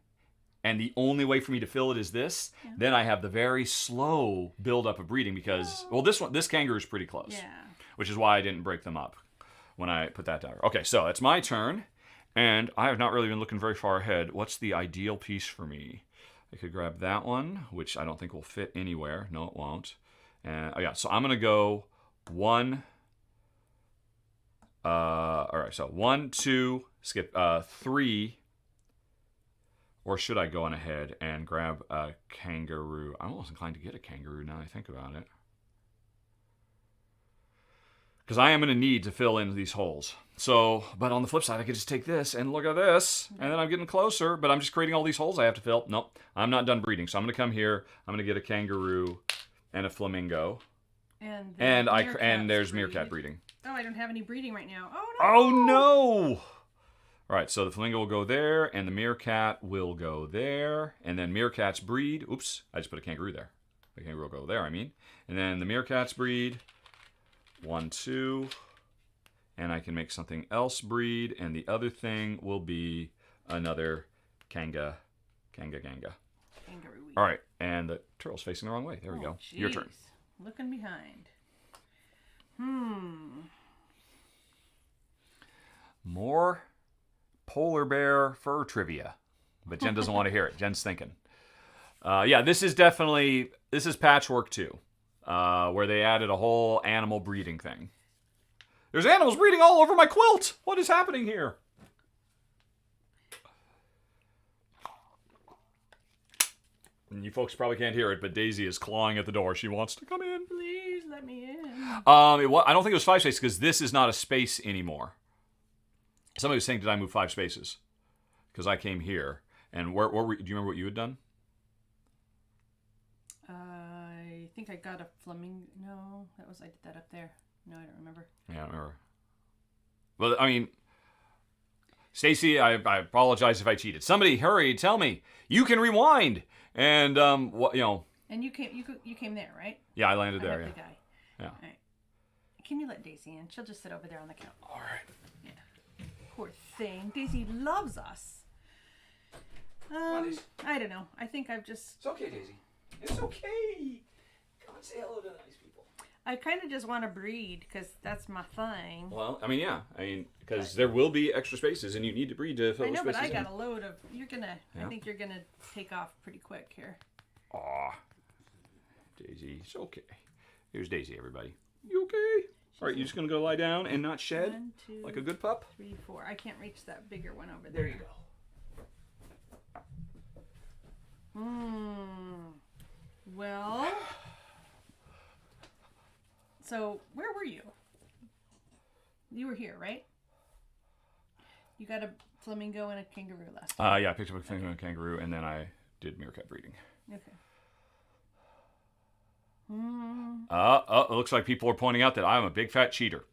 and the only way for me to fill it is this, then I have the very slow buildup of breeding because, well, this kangaroo is pretty close. Yeah. Which is why I didn't break them up when I put that down. Okay, so it's my turn. And I have not really been looking very far ahead. What's the ideal piece for me? I could grab that one, which I don't think will fit anywhere. No, it won't. And oh yeah, so I'm gonna go 1. All right, so 1, 2, skip 3. Or should I go on ahead and grab a kangaroo? I'm almost inclined to get a kangaroo now I think about it. Because I am going to need to fill in these holes. So, but on the flip side, I could just take this and look at this, and then I'm getting closer, but I'm just creating all these holes I have to fill. Nope, I'm not done breeding. So I'm going to come here, I'm going to get a kangaroo and a flamingo. And there's meerkat breeding. Oh, I don't have any breeding right now. Oh, no! Oh, no! All right, so the flamingo will go there, and the meerkat will go there, and then meerkats breed. Oops, I just put a kangaroo there. The kangaroo will go there, I mean. And then the meerkats breed. 1, 2, and I can make something else breed, and the other thing will be another kanga. Kangaroo. All right, and the turtle's facing the wrong way. There we go. Geez. Your turn. Looking behind. More polar bear fur trivia, but Jen doesn't want to hear it. Jen's thinking. Yeah, this is patchwork too. Where they added a whole animal breeding thing. There's animals breeding all over my quilt! What is happening here? And you folks probably can't hear it, but Daisy is clawing at the door. She wants to come in. Please let me in. I don't think it was 5 spaces because this is not a space anymore. Somebody was saying, did I move 5 spaces? Because I came here. And do you remember what you had done? I think I got a flamingo. No, I did that up there. No, I don't remember. Yeah, I don't remember. Well, I mean, Stacy, I apologize if I cheated. Somebody, hurry, tell me. You can rewind. And, And you came there, right? Yeah, I landed there, The yeah. guy. Yeah. All right. can you let Daisy in? She'll just sit over there on the couch. All right. Yeah. Poor thing. Daisy loves us. on, Daisy. I don't know. I think I've just... It's okay, Daisy. It's okay. Come and say hello to the nice people. I kind of just want to breed because that's my thing. Well, I mean, yeah. I mean, because there will be extra spaces, and you need to breed to fill I know, those but spaces I got a load of... You're going to... Yeah. I think you're going to take off pretty quick here. Aw. Daisy, it's okay. Here's Daisy, everybody. You okay? All right, you just going to go lie down and not shed 1, 2, like a good pup? 3, 4. I can't reach that bigger one over there. There you go. Well... So, where were you? You were here, right? You got a flamingo and a kangaroo last time. Yeah, I picked up a flamingo and a kangaroo, and then I did meerkat breeding. Okay. It looks like people are pointing out that I'm a big fat cheater.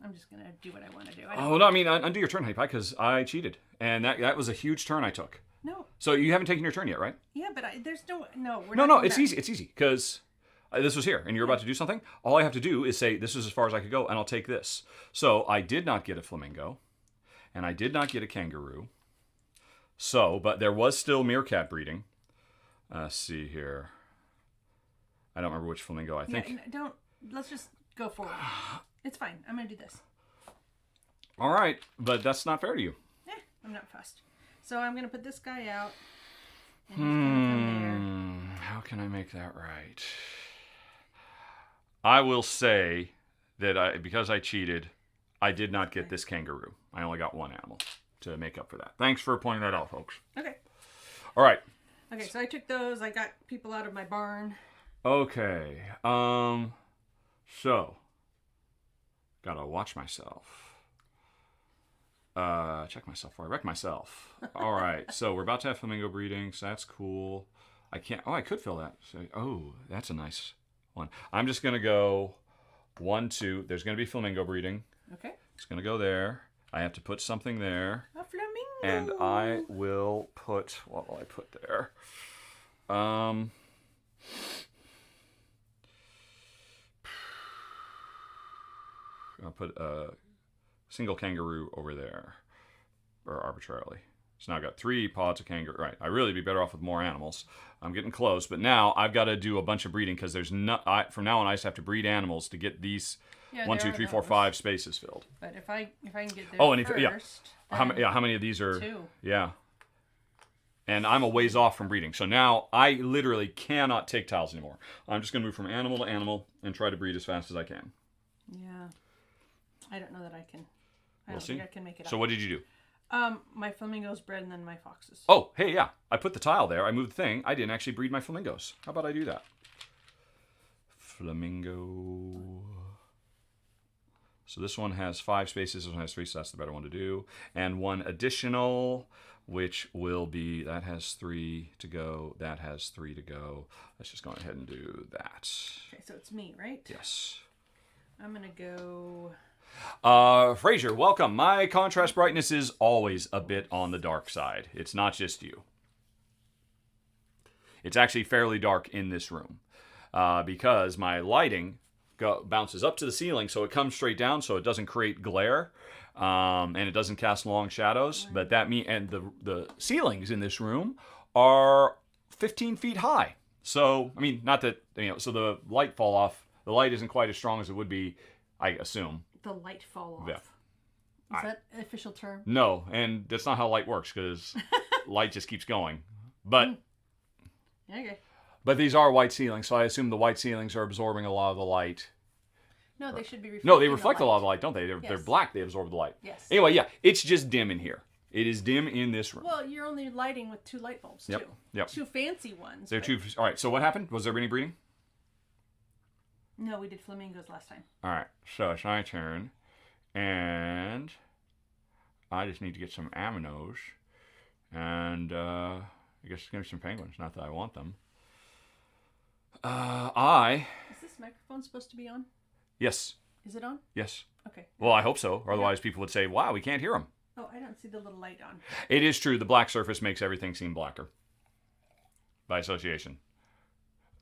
I'm just going to do what I want to do. Oh, no, I mean, undo your turn, Honey Pie, because I cheated. And that was a huge turn I took. No. So you haven't taken your turn yet, right? Yeah, but there's no... No, we're No, not it's easy. It's easy, because... this was here, and you're about to do something. All I have to do is say, this is as far as I could go, and I'll take this. So I did not get a flamingo, and I did not get a kangaroo. So, but there was still meerkat breeding. Let's see here. I don't remember which flamingo. I think. Yeah, let's just go forward. It's fine. I'm going to do this. All right, but that's not fair to you. I'm not fussed. So I'm going to put this guy out. And he's going to come there. How can I make that right? I will say that because I cheated, I did not get this kangaroo. I only got one animal to make up for that. Thanks for pointing that out, folks. Okay. All right. Okay, so I took those. I got people out of my barn. Okay. So, gotta watch myself. Check myself before I wreck myself. All right. So we're about to have flamingo breeding, so that's cool. I can't. Oh, I could fill that. So, that's a nice one. I'm just gonna go 1, 2. There's gonna be flamingo breeding. Okay. It's gonna go there. I have to put something there. A flamingo. And I will put. What will I put there? I'll put a single kangaroo over there, or arbitrarily. So now I've got 3 pods of kangaroo. Right, I'd really be better off with more animals. I'm getting close, but now I've got to do a bunch of breeding because there's from now on I just have to breed animals to get these 1, 2, 3, 4, 5 spaces filled. But if I can get there first. How many of these are? 2. Yeah. And I'm a ways off from breeding. So now I literally cannot take tiles anymore. I'm just going to move from animal to animal and try to breed as fast as I can. Yeah. I don't know that I can. I don't see. think I can make it up. So what did you do? My flamingos bred and then my foxes. Oh, hey, yeah. I put the tile there. I moved the thing. I didn't actually breed my flamingos. How about I do that? Flamingo. So this one has 5 spaces. This one has 3, so that's the better one to do. And 1 additional, which will be, that has 3 to go. That has 3 to go. Let's just go ahead and do that. Okay, so it's me, right? Yes. I'm going to go... Fraser, welcome. My contrast brightness is always a bit on the dark side. It's not just you. It's actually fairly dark in this room because my lighting bounces up to the ceiling, so it comes straight down, so it doesn't create glare and it doesn't cast long shadows. Right. But the ceilings in this room are 15 feet high. So I mean, not that so the light fall off. The light isn't quite as strong as it would be, I assume. The light fall off. Yeah. Is that an official term? No, and that's not how light works because light just keeps going. But okay. But these are white ceilings, so I assume the white ceilings are absorbing a lot of the light. No, they should be reflecting. No, they reflect a lot of the light, don't they? They're black. They absorb the light. Yes. Anyway, yeah, it's just dim in here. It is dim in this room. Well, you're only lighting with 2 light bulbs too. Yep. 2 fancy ones. They're 2. All right. So what happened? Was there any breeding? No, we did flamingos last time. All right. So it's my turn, and I just need to get some aminos, and I guess it's gonna be some penguins. Not that I want them. Is this microphone supposed to be on? Yes. Is it on? Yes. Okay. Well, I hope so. Otherwise, people would say, "Wow, we can't hear them." Oh, I don't see the little light on. It is true. The black surface makes everything seem blacker by association.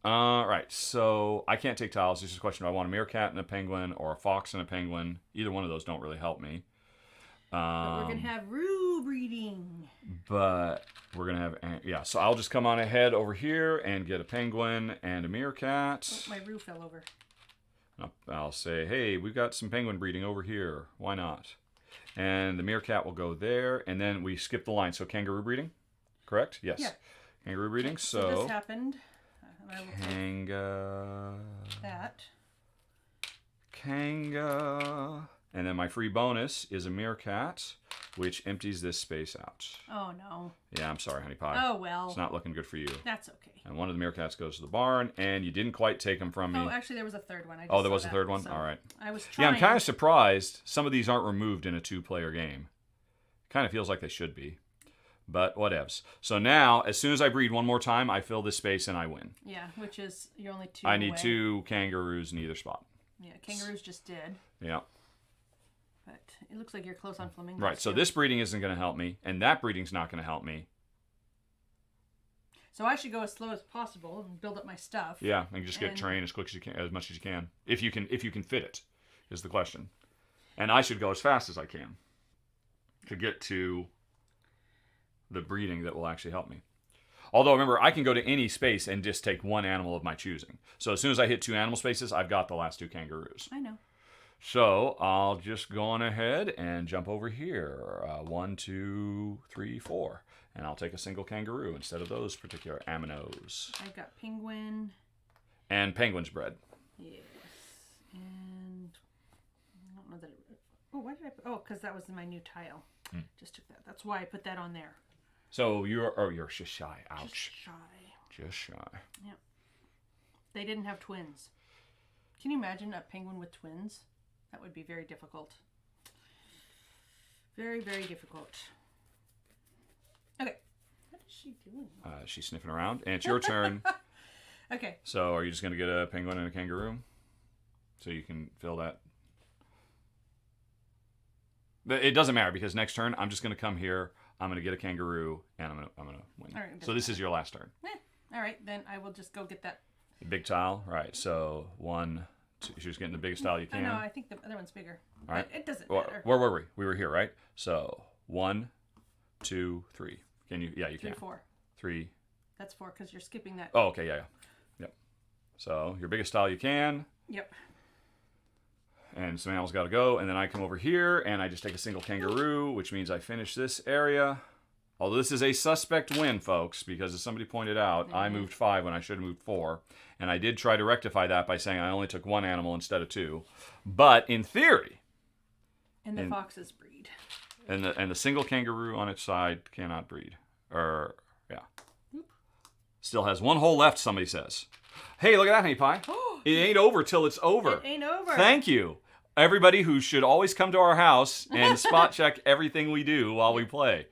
Right, so I can't take tiles. It's just a question: do I want a meerkat and a penguin, or a fox and a penguin? Either one of those don't really help me. But we're gonna have roo breeding. But we're gonna have, yeah. So I'll just come on ahead over here and get a penguin and a meerkat. Oh, my roo fell over. I'll say, hey, we've got some penguin breeding over here. Why not? And the meerkat will go there, and then we skip the line. So kangaroo breeding, correct? Yes. Yeah. Kangaroo breeding. Okay, So this happened. And I will take that. Kanga. And then my free bonus is a meerkat, which empties this space out. Oh no. Yeah, I'm sorry, honey pie. Oh well. It's not looking good for you. That's okay. And one of the meerkats goes to the barn, and you didn't quite take them from me. Oh, actually, there was a third one. Oh, there was a third one? All right. I was Yeah, trying. I'm kind of surprised some of these aren't removed in a two-player game. Kind of feels like they should be. But whatevs. So now, as soon as I breed one more time, I fill this space and I win. Yeah, which is, you're only two I need away. 2 kangaroos in either spot. Yeah, kangaroos just did. Yeah. But it looks like you're close on flamingos. Right, so too. this breeding isn't going to help me, and that breeding's not going to help me. So I should go as slow as possible and build up my stuff. Yeah, and just get train as quick as you can, as much as you can. If you can fit it, is the question. And I should go as fast as I can to get to the breeding that will actually help me. Although, remember, I can go to any space and just take one animal of my choosing. So as soon as I hit 2 animal spaces, I've got the last 2 kangaroos. I know. So I'll just go on ahead and jump over here. 1, 2, 3, 4. And I'll take a single kangaroo instead of those particular aminos. I got penguin. And penguin's bred. Yes. And I don't know that it... Oh, why did I... Oh, because that was my new tile. Just took that. That's why I put that on there. So you're just shy. Ouch. Just shy. Just shy. Yep. They didn't have twins. Can you imagine a penguin with twins? That would be very difficult. Very, very difficult. Okay. What is she doing? She's sniffing around. And it's your turn. Okay. So are you just going to get a penguin and a kangaroo? So you can fill that. But it doesn't matter because next turn I'm just going to come here. I'm going to get a kangaroo and I'm going to win. All right, so this is your last turn. All right, then I will just go get that. The big tile. Right. So 1, 2. She's getting the biggest tile you can. I know. I think the other one's bigger. All right. But it doesn't matter. Where were we? We were here, right? So 1, 2, 3. Can you? Yeah, you 3, can. 4. 3. That's 4 because you're skipping that. Oh, okay. Yeah. Yep. So your biggest tile you can. Yep. And some animals got to go. And then I come over here and I just take a single kangaroo, which means I finish this area. Although this is a suspect win, folks, because as somebody pointed out, I moved 5 when I should have moved 4. And I did try to rectify that by saying I only took 1 animal instead of 2. But in theory... And the foxes breed. And the single kangaroo on its side cannot breed. Or, yeah. Still has 1 hole left, somebody says. Hey, look at that, honey pie. It ain't over till it's over. It ain't over. Thank you. Everybody who should always come to our house and spot check everything we do while we play.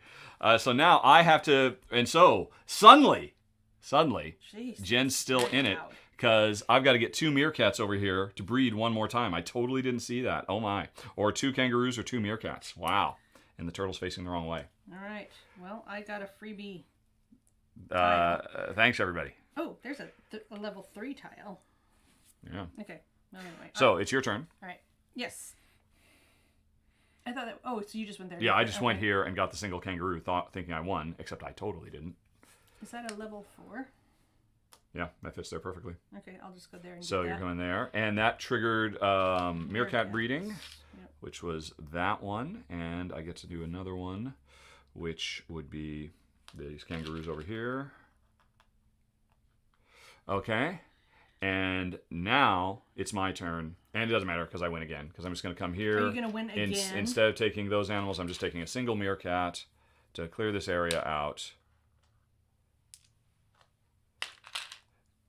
So now I have to, and so suddenly, Jeez, Jen's still in it because I've got to get 2 meerkats over here to breed one more time. I totally didn't see that. Oh my. Or 2 kangaroos or 2 meerkats. Wow. And the turtle's facing the wrong way. All right. Well, I got a freebie. Thanks, everybody. Oh, there's a level 3 tile. Yeah. Okay. Well, anyway. So it's your turn. All right. Yes. I thought that. Oh, so you just went there. Yeah, I just went here and got the single kangaroo, thinking I won, except I totally didn't. Is that a level 4? Yeah, that fits there perfectly. Okay, I'll just go there and So get you're that. going there, and that triggered meerkat breeding, Yep. which was that one, and I get to do another one, which would be these kangaroos over here. Okay, and now it's my turn, and it doesn't matter because I win again, because I'm just going to come here. Are you going to win again? Instead of taking those animals, I'm just taking a single meerkat to clear this area out.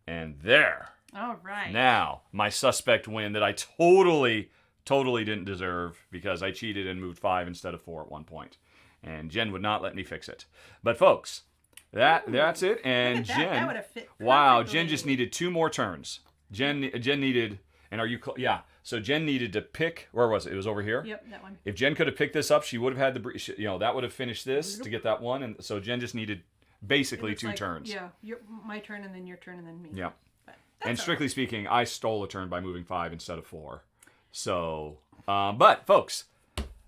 And there. All right. Now, my suspect win that I totally didn't deserve because I cheated and moved 5 instead of 4 at one point. And Jen would not let me fix it. But folks, that's it. And Look at that. Jen, That would have fit wow, perfectly. Jen just needed 2 more turns. Jen needed, and are you, yeah. So Jen needed to pick, where was it? It was over here? Yep, that one. If Jen could have picked this up, she would have had that would have finished this to get that one. And so Jen just needed basically 2 like, turns. Yeah, my turn and then your turn and then me. Yeah. But And strictly speaking, I stole a turn by moving 5 instead of 4. So, but folks,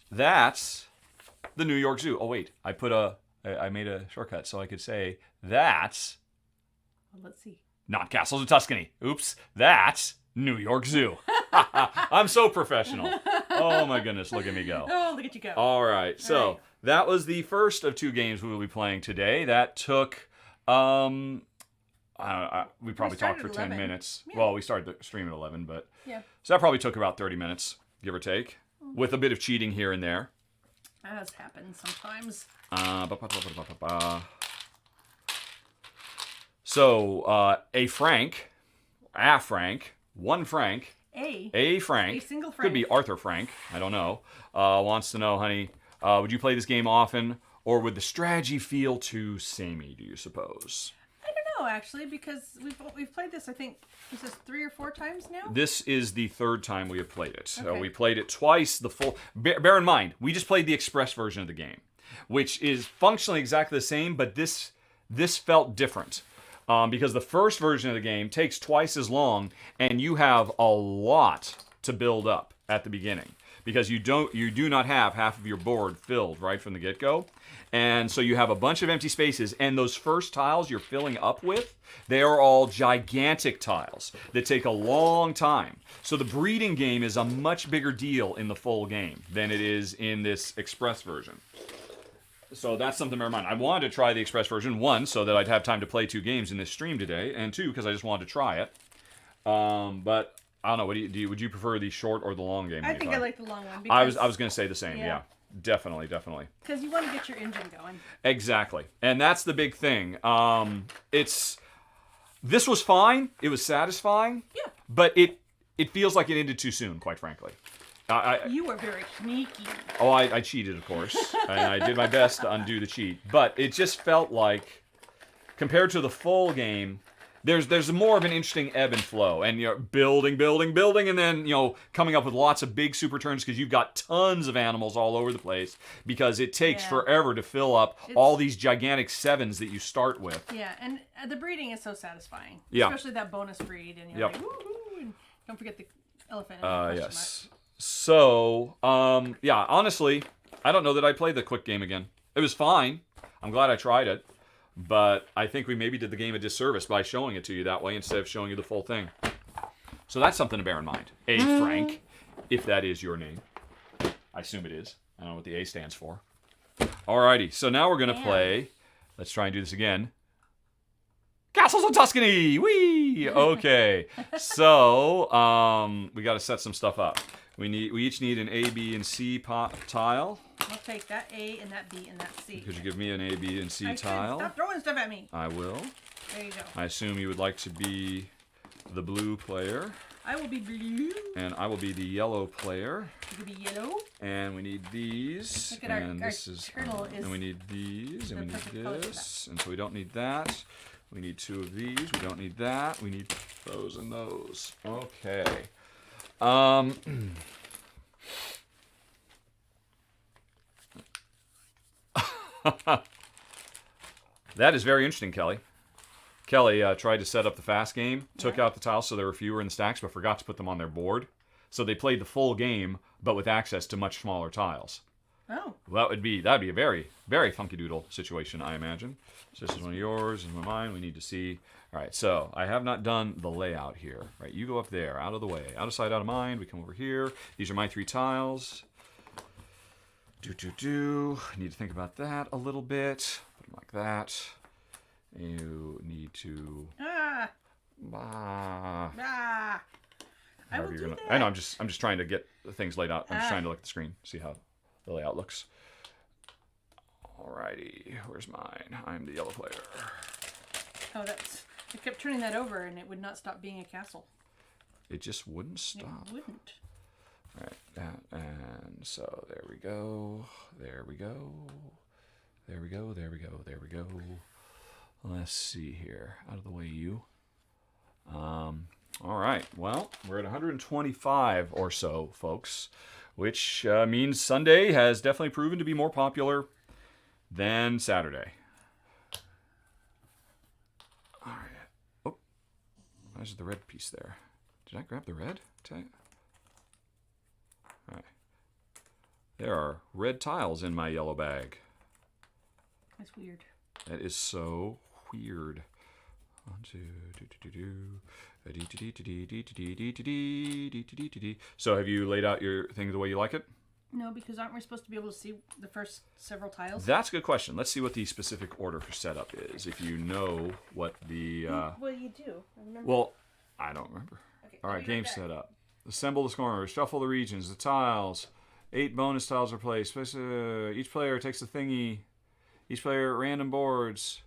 that's the New York Zoo. Oh wait, I made a shortcut so I could say that's Well, let's see. not Castles of Tuscany. Oops, that's New York Zoo. I'm so professional. Oh my goodness, look at me go. Oh, look at you go. All right, so that was the first of 2 games we will be playing today. That took, we probably talked for 10 minutes. Yeah. Well, we started the stream at 11, but yeah. So that probably took about 30 minutes, give or take, with a bit of cheating here and there. As happens sometimes. So, a Frank, one Frank, a single Frank, could be Arthur Frank, I don't know, wants to know, honey, would you play this game often, or would the strategy feel too samey, do you suppose? I don't know, actually, because we've played this, I think, is this 3 or 4 times now? This is the 3rd time we have played it. Okay. We played it twice, the full... Bear in mind, we just played the express version of the game, which is functionally exactly the same, but this felt different. Because the first version of the game takes twice as long, and you have a lot to build up at the beginning. Because you do not have half of your board filled right from the get-go. And so you have a bunch of empty spaces, and those first tiles you're filling up with, they are all gigantic tiles that take a long time. So the breeding game is a much bigger deal in the full game than it is in this express version. So that's something to bear in mind. I wanted to try the express version, 1, so that I'd have time to play 2 games in this stream today, and 2, because I just wanted to try it. But I don't know. What would you prefer the short or the long game? I think I like the long one. I was going to say the same. Yeah, definitely. Because you want to get your engine going. Exactly, and that's the big thing. This was fine. It was satisfying. Yeah. But it feels like it ended too soon, quite frankly. You were very sneaky. Oh, I cheated, of course, and I did my best to undo the cheat. But it just felt like, compared to the full game, there's more of an interesting ebb and flow, and you're building, and then coming up with lots of big super turns because you've got tons of animals all over the place because it takes forever to fill up all these gigantic 7s that you start with. Yeah, and the breeding is so satisfying. Yeah, especially that bonus breed, and you're like, woohoo! And don't forget the elephant. Yes. So, honestly, I don't know that I'd play the quick game again. It was fine. I'm glad I tried it. But I think we maybe did the game a disservice by showing it to you that way instead of showing you the full thing. So that's something to bear in mind. A. Frank, if that is your name. I assume it is. I don't know what the A stands for. Alrighty, so now we're going to play. Let's try and do this again. Castles of Tuscany! Whee! Okay. So, we got to set some stuff up. We each need an A, B, and C tile. I'll take that A and that B and that C. Could you give me an A, B, and C tile? Stop throwing stuff at me. I will. There you go. I assume you would like to be the blue player. I will be blue. And I will be the yellow player. You could be yellow. And we need these. Look at and this is. And we need these. And we need this. And so we don't need that. We need 2 of these. We don't need that. We need those and those. Okay. That is very interesting, Kelly. Kelly tried to set up the fast game, took out the tiles so there were fewer in the stacks, but forgot to put them on their board. So they played the full game, but with access to much smaller tiles. Oh. Well, that'd be a very, very funky doodle situation, I imagine. So this is one of yours, and one of mine. We need to see. All right, so I have not done the layout here. Right, you go up there, out of the way. Out of sight, out of mind. We come over here. These are my 3 tiles. Need to think about that a little bit. Put them like that. You need to. I will do that. I know. I'm just trying to get things laid out. I'm just trying to look at the screen, see how the layout looks. Alrighty, where's mine? I'm the yellow player. Oh, I kept turning that over, and it would not stop being a castle. It just wouldn't stop. It wouldn't. All right, and so there we go. There we go. There we go. There we go. There we go. Let's see here. Out of the way, you. All right. Well, we're at 125 or so, folks, which means Sunday has definitely proven to be more popular than Saturday. All right. Oh, Where's the red piece there? Did I grab the red? All right. There are red tiles in my yellow bag. That's weird. That is so weird. So have you laid out your thing the way you like it? No, because aren't we supposed to be able to see the first several tiles? That's a good question. Let's see what the specific order for setup is. If you know what the... Well, you do. I remember. Well, I don't remember. Okay, All right, I'll be game right back. setup. Assemble the corners, shuffle the regions, the tiles. 8 bonus tiles are placed. Each player takes a thingy. Each player random boards.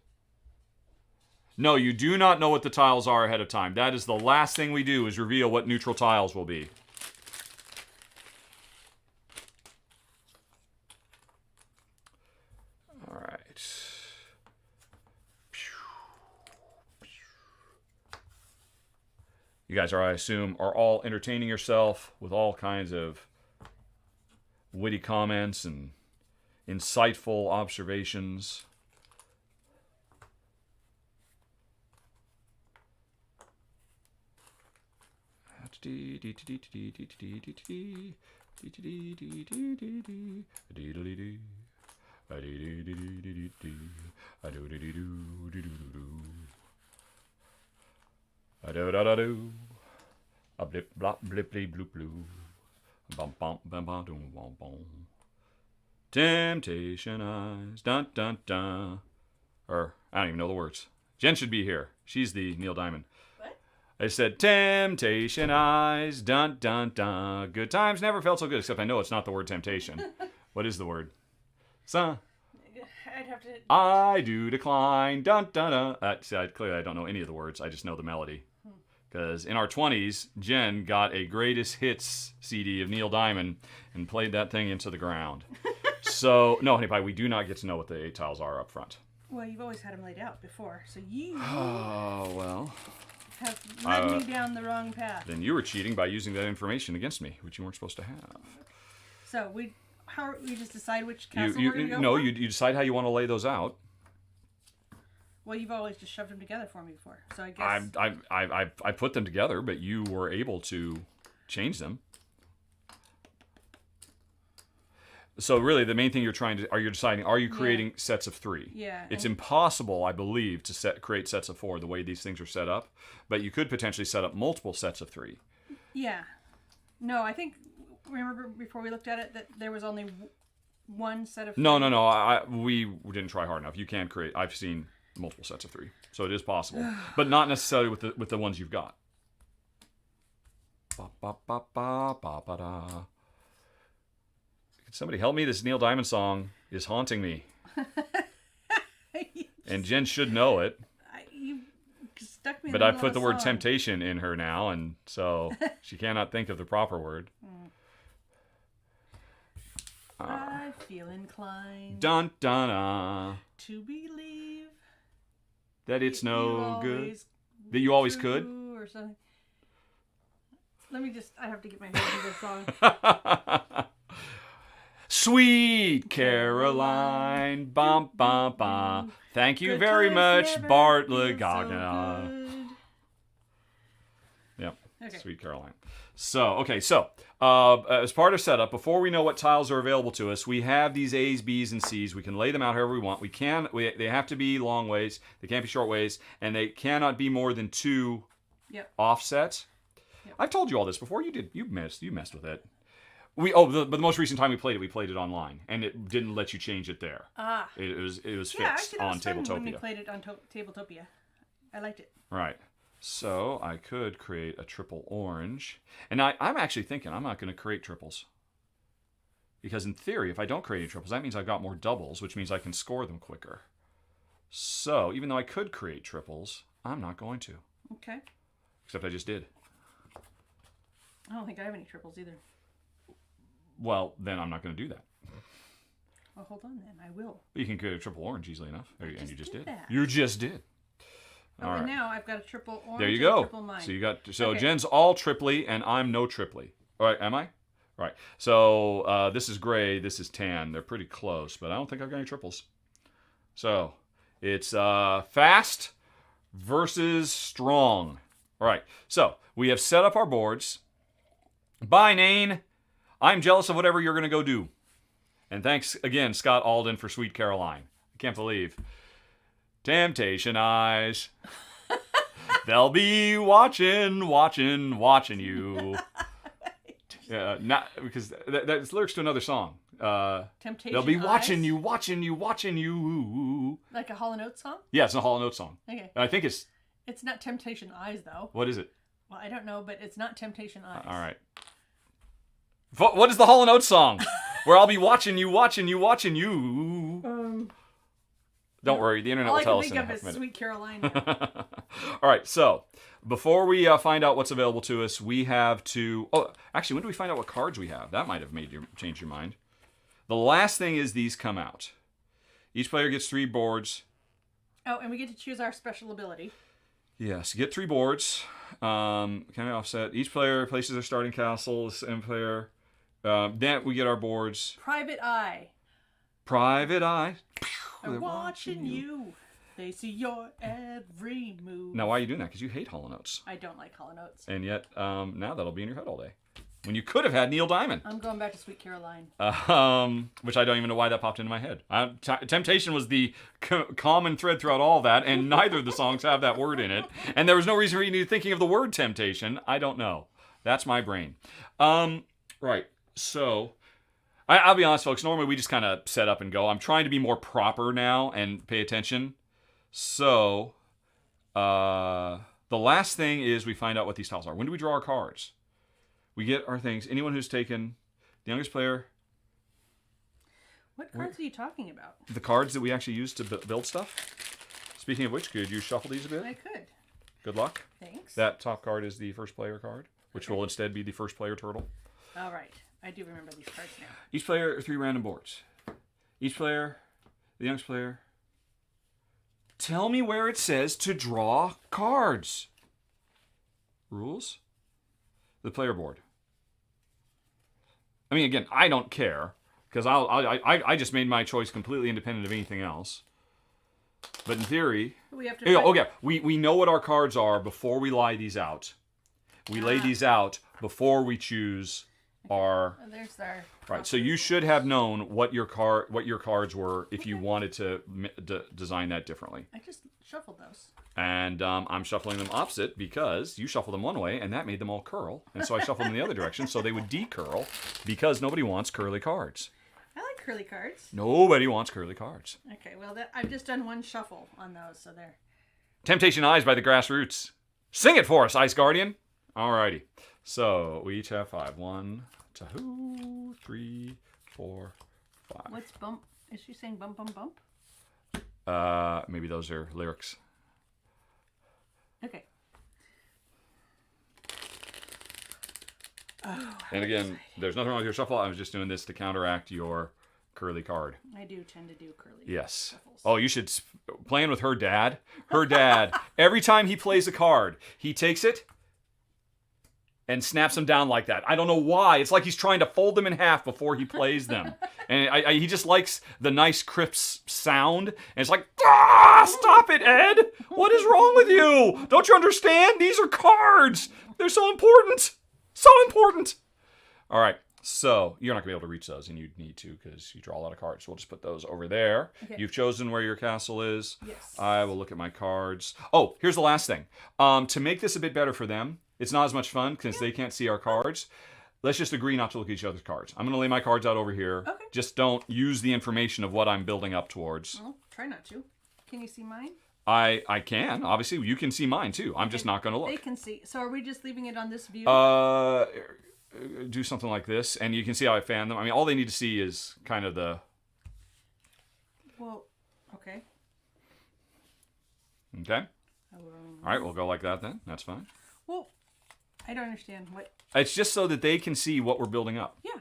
No, you do not know what the tiles are ahead of time. That is the last thing we do, is reveal what neutral tiles will be. All right. You guys are, I assume, are all entertaining yourself with all kinds of witty comments and insightful observations. A blip blop blipply bloop blue. Bum bum bum bum dum bum bum. Temptation eyes. Dun dun dun. Or I don't even know the words. Jen should be here. She's the Neil Diamond. What? I said temptation eyes. Dun dun dun. Good times never felt so good, except I know it's not the word temptation. What is the word? So, I'd have to. I do decline. Dun dun dun. Clearly I don't know any of the words. I just know the melody. Because in our 20s, Jen got a greatest hits CD of Neil Diamond and played that thing into the ground. So, no, honey pie, we do not get to know what the 8 tiles are up front. Well, you've always had them laid out before, so you Oh, well. have led me down the wrong path. Then you were cheating by using that information against me, which you weren't supposed to have. So we just decide which castle we're going to go No, for? you decide how you want to lay those out. Well, you've always just shoved them together for me before, so I guess. I put them together, but you were able to change them. So really, the main thing you're deciding, are you creating sets of 3? Yeah. It's impossible, I believe, to create sets of 4 the way these things are set up, but you could potentially set up multiple sets of 3. Yeah. No, I think, remember before we looked at it, that there was only one set of 3? No. We didn't try hard enough. You can create. I've seen multiple sets of 3, so it is possible, but not necessarily with the ones you've got. Ba, ba, ba, ba, ba, ba, da. Can somebody help me? This Neil Diamond song is haunting me, and Jen should know it. You stuck me. But I've put the word temptation in her now, and so she cannot think of the proper word. I feel inclined Dun dun dun. to believe That it's no good. always That you always could. or something. Let me just. I have to get my head into this song. Sweet Caroline, bum bum bum. Thank you Good very times much, never Bart feel Lagagna. so good. Yep. Okay. Sweet Caroline. So as part of setup, before we know what tiles are available to us, we have these A's, B's, and C's. We can lay them out however we want. They have to be long ways. They can't be short ways, and they cannot be more than 2 offsets. Yep. I've told you all this before. You did. You messed with it. But the most recent time we played it online, and it didn't let you change it there. Ah. It was fixed Actually, that on was fun when we Tabletopia. played it on Tabletopia. I liked it. Right. So I could create a triple orange. And I'm actually thinking I'm not going to create triples. Because in theory, if I don't create any triples, that means I've got more doubles, which means I can score them quicker. So even though I could create triples, I'm not going to. Okay. Except I just did. I don't think I have any triples either. Well, then I'm not going to do that. Well, hold on then. I will. You can create a triple orange easily enough. And you just did. That. You just did. Oh, and now I've got a triple orange. There you and a go. triple mine. So Okay. Jen's all triply and I'm no triply. All right, am I? All right. So this is gray, this is tan. They're pretty close, but I don't think I've got any triples. So it's fast versus strong. All right. So we have set up our boards. Bye, Nain. I'm jealous of whatever you're going to go do. And thanks again, Scott Alden, for Sweet Caroline. I can't believe. Temptation eyes. They'll be watching you. Yeah, not because that's lyrics to another song. Temptation They'll be watching Eyes? you, watching you. Like a Hall & Oates song? Yeah, it's a Hall & Oates song. Okay. I think it's, It's not Temptation Eyes, though. what is it? Well, I don't know, but it's not Temptation Eyes. All right. What is the Hall & Oates song? Where I'll be watching you. Don't worry, the internet All will I tell can us in think a of half is minute. Sweet Caroline now. All right, so before we find out what's available to us, we have to. Oh, actually, when do we find out what cards we have? That might have made you change your mind. The last thing is these come out. Each player gets 3 boards. Oh, and we get to choose our special ability. Yes, get 3 boards. Kind of offset. Each player places their starting castle. And player. Then we get our boards. Private Eye. Private Eye. They're watching you. They see your every move. Now, why are you doing that? Because you hate Hall & Oates. I don't like Hall & Oates. And yet, now that'll be in your head all day. When you could have had Neil Diamond. I'm going back to Sweet Caroline. Which I don't even know why that popped into my head. Temptation was the common thread throughout all that, and neither of the songs have that word in it. And there was no reason for you to be thinking of the word temptation. I don't know. That's my brain. Right. So, I'll be honest, folks. Normally we just kind of set up and go. I'm trying to be more proper now and pay attention. So, the last thing is we find out what these tiles are. When do we draw our cards? We get our things. Anyone who's taken the youngest player. What cards are you talking about? The cards that we actually use to build stuff. Speaking of which, could you shuffle these a bit? I could. Good luck. Thanks. That top card is the first player card, which will instead be the first player turtle. All right. I do remember these cards now. Each player, 3 random boards. Each player, the youngest player. Tell me where it says to draw cards. Rules? The player board. I mean, again, I don't care because I just made my choice completely independent of anything else. But in theory, We have to. okay, we know what our cards are before we lay these out. We lay these out before we choose our. There's our. Right, so you should have known what your cards were if you wanted to design that differently. I just shuffled those. And I'm shuffling them opposite because you shuffled them one way and that made them all curl. And so I shuffled them the other direction so they would decurl because nobody wants curly cards. I like curly cards. Nobody wants curly cards. Okay, well, I've just done one shuffle on those, so there. Temptation Eyes by the Grassroots. Sing it for us, Ice Guardian. Alrighty. So we each have 5. 1, 2, 3, 4, 5. What's bump? Is she saying bump, bump, bump? Maybe those are lyrics. Okay. And again, there's nothing wrong with your shuffle. I was just doing this to counteract your curly card. I do tend to do curly. Yes. Shuffles. Oh, you should playing with her dad. Her dad. Every time he plays a card, he takes it and snaps them down like that. I don't know why. It's like he's trying to fold them in half before he plays them. And he just likes the nice crisp sound. And it's like, stop it, Ed. What is wrong with you? Don't you understand? These are cards. They're so important. So important. All right. So you're not going to be able to reach those, and you need to because you draw a lot of cards. So we'll just put those over there. Okay. You've chosen where your castle is. Yes. I will look at my cards. Oh, here's the last thing. To make this a bit better for them, it's not as much fun because they can't see our cards. Let's just agree not to look at each other's cards. I'm going to lay my cards out over here. Okay. Just don't use the information of what I'm building up towards. Well, try not to. Can you see mine? I can. Obviously, you can see mine too. I'm just not going to look. They can see. So are we just leaving it on this view? Do something like this, and you can see how I fan them. I mean, all they need to see is kind of the... Well, okay. Okay? All right, we'll go like that then. That's fine. Well, I don't understand what... It's just so that they can see what we're building up. Yeah.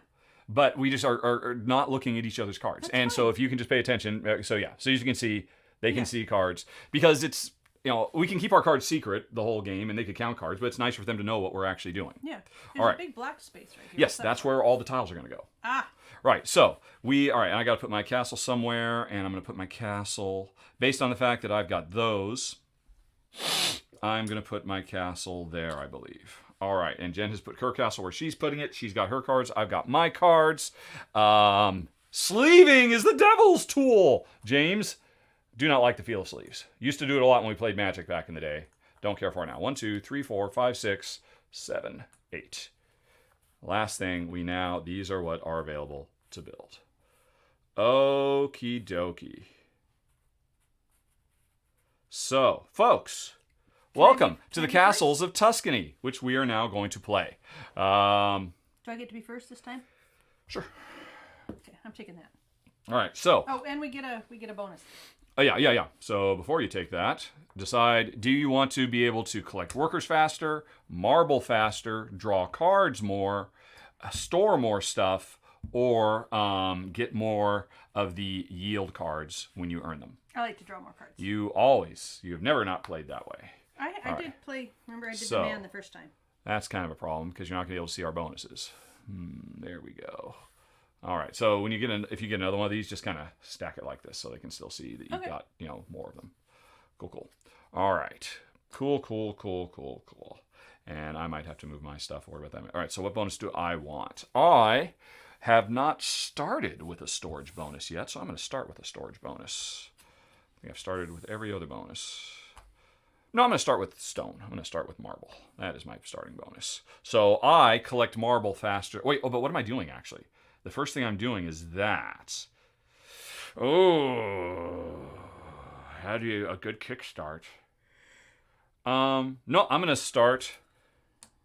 But we just are not looking at each other's cards. That's and fine. so if you can just pay attention... So yeah, so as you can see, they can see cards. Because it's... we can keep our cards secret the whole game, and they could count cards, but it's nice for them to know what we're actually doing. Yeah. There's All right. a big black space right here. Yes, What's that that's for? where all the tiles are going to go. Ah. Right, so all right, and I got to put my castle somewhere, and I'm going to put my castle, based on the fact that I've got those, I'm going to put my castle there, I believe. All right, and Jen has put her castle where she's putting it. She's got her cards. I've got my cards. Sleeving is the devil's tool. James, do not like the feel of sleeves. Used to do it a lot when we played Magic back in the day. Don't care for it now. 1, 2, 3, 4, 5, 6, 7, 8. Last thing, these are what are available to build. Okie dokie. So, folks, welcome to the Castles of Tuscany, which we are now going to play. Do I get to be first this time? Sure. Okay, I'm taking that. All right, so. Oh, and we get a bonus. Oh, yeah. So before you take that, decide, do you want to be able to collect workers faster, marble faster, draw cards more, store more stuff, or get more of the yield cards when you earn them? I like to draw more cards. You have never not played that way. I did play, remember I did the man the first time. That's kind of a problem because you're not going to be able to see our bonuses. There we go. All right, so when you if you get another one of these, just kind of stack it like this so they can still see that you've got, more of them. Cool. All right, cool. And I might have to move my stuff. Worry about that. All right, so what bonus do I want? I have not started with a storage bonus yet, so I'm going to start with a storage bonus. I think I've started with every other bonus. No, I'm going to start with stone. I'm going to start with marble. That is my starting bonus. So I collect marble faster. Wait, but what am I doing, actually? The first thing I'm doing is that. Oh, how do you a good kickstart? No, I'm going to start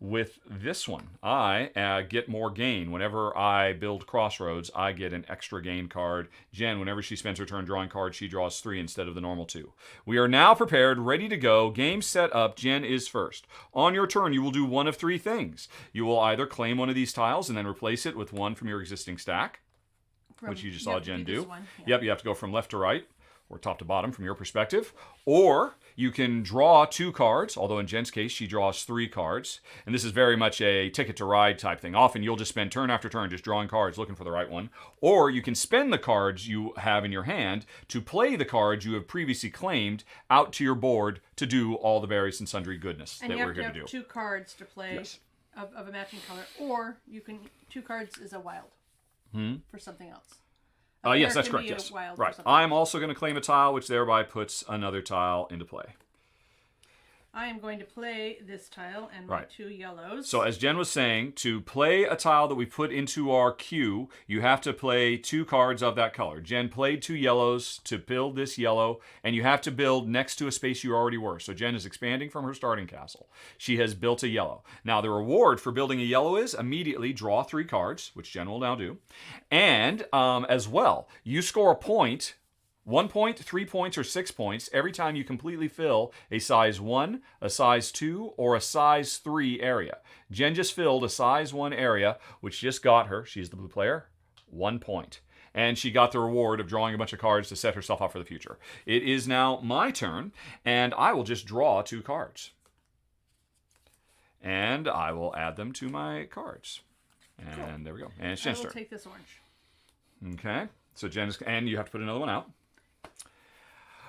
with this one. I get more gain. Whenever I build Crossroads, I get an extra gain card. Jen, whenever she spends her turn drawing cards, she draws 3 instead of the normal 2. We are now prepared, ready to go. Game set up. Jen is first. On your turn, you will do one of 3 things. You will either claim one of these tiles and then replace it with one from your existing stack, which you just saw Jen do. Yep, you have to go from left to right, or top to bottom from your perspective. Or you can draw 2 cards, although in Jen's case, she draws 3 cards. And this is very much a ticket to ride type thing. Often you'll just spend turn after turn just drawing cards, looking for the right one. Or you can spend the cards you have in your hand to play the cards you have previously claimed out to your board to do all the various and sundry goodness that we're here to do. And you have 2 cards to play of a matching color. Or you can 2 cards is a wild for something else. Yes, that's correct. Yes, right. I'm also going to claim a tile, which thereby puts another tile into play. I am going to play this tile and my 2 yellows. So as Jen was saying, to play a tile that we put into our queue, you have to play 2 cards of that color. Jen played 2 yellows to build this yellow, and you have to build next to a space you already were. So Jen is expanding from her starting castle. She has built a yellow. Now the reward for building a yellow is immediately draw 3 cards, which Jen will now do. And as well, you score a point, 1 point, 3 points, or 6 points every time you completely fill a size 1, a size 2, or a size 3 area. Jen just filled a size 1 area, which just got her, she's the blue player, 1 point. And she got the reward of drawing a bunch of cards to set herself up for the future. It is now my turn, and I will just draw 2 cards. And I will add them to my cards. And there we go. And it's Jen's turn. I will take this orange. Okay. So Jen and you have to put another one out.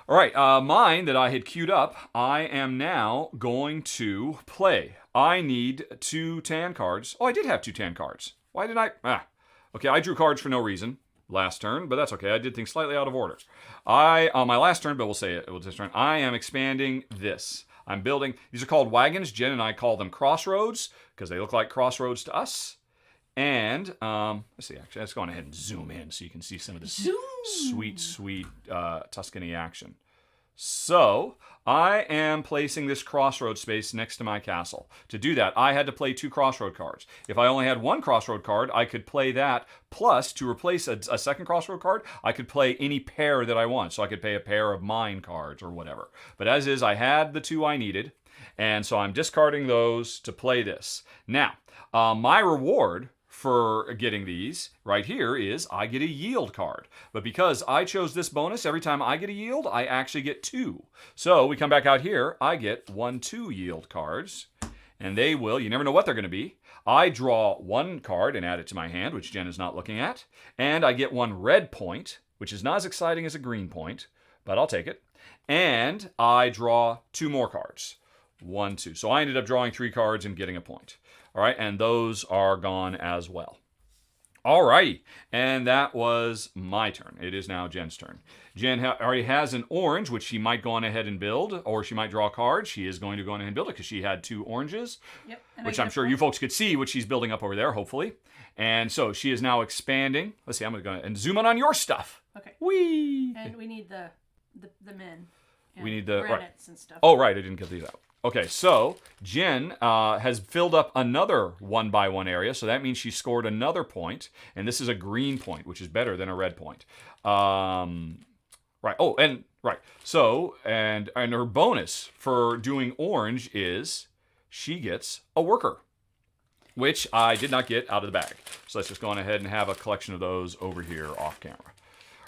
All right, mine that I had queued up, I am now going to play. I need 2 tan cards. Oh, I did have 2 tan cards. Why did I? Okay, I drew cards for no reason last turn, but that's okay. I did things slightly out of order. On my last turn, but we'll say it this turn, I am expanding this. I'm building, these are called wagons. Jen and I call them crossroads because they look like crossroads to us. And let's see, actually, let's go on ahead and zoom in so you can see some of this sweet Tuscany action. So I am placing this crossroad space next to my castle. To do that, I had to play 2 crossroad cards. If I only had 1 crossroad card, I could play that. Plus, to replace a second crossroad card, I could play any pair that I want. So I could play a pair of mine cards or whatever. But as is, I had the 2 I needed. And so I'm discarding those to play this. Now, my reward for getting these right here is I get a yield card. But because I chose this bonus, every time I get a yield, I actually get 2. So we come back out here, I get 1, 2 yield cards. And they will, you never know what they're going to be. I draw 1 card and add it to my hand, which Jen is not looking at. And I get 1 red point, which is not as exciting as a green point, but I'll take it. And I draw 2 more cards. 1, 2. So I ended up drawing 3 cards and getting a point. All right, and those are gone as well. All righty, and that was my turn. It is now Jen's turn. Jen already has an orange, which she might go on ahead and build, or she might draw a card. She is going to go on ahead and build it because she had 2 oranges, Yep. which I'm sure you folks could see what she's building up over there, hopefully. And so she is now expanding. Let's see, I'm going to go and zoom in on your stuff. Okay. Whee! And we need the men. And We need the granites and stuff. Oh, right, I didn't get these out. Okay, so Jen has filled up another 1-by-1 area, so that means she scored another point, and this is a green point, which is better than a red point. Right. Oh, and right. So, and her bonus for doing orange is she gets a worker, which I did not get out of the bag. So let's just go on ahead and have a collection of those over here off camera.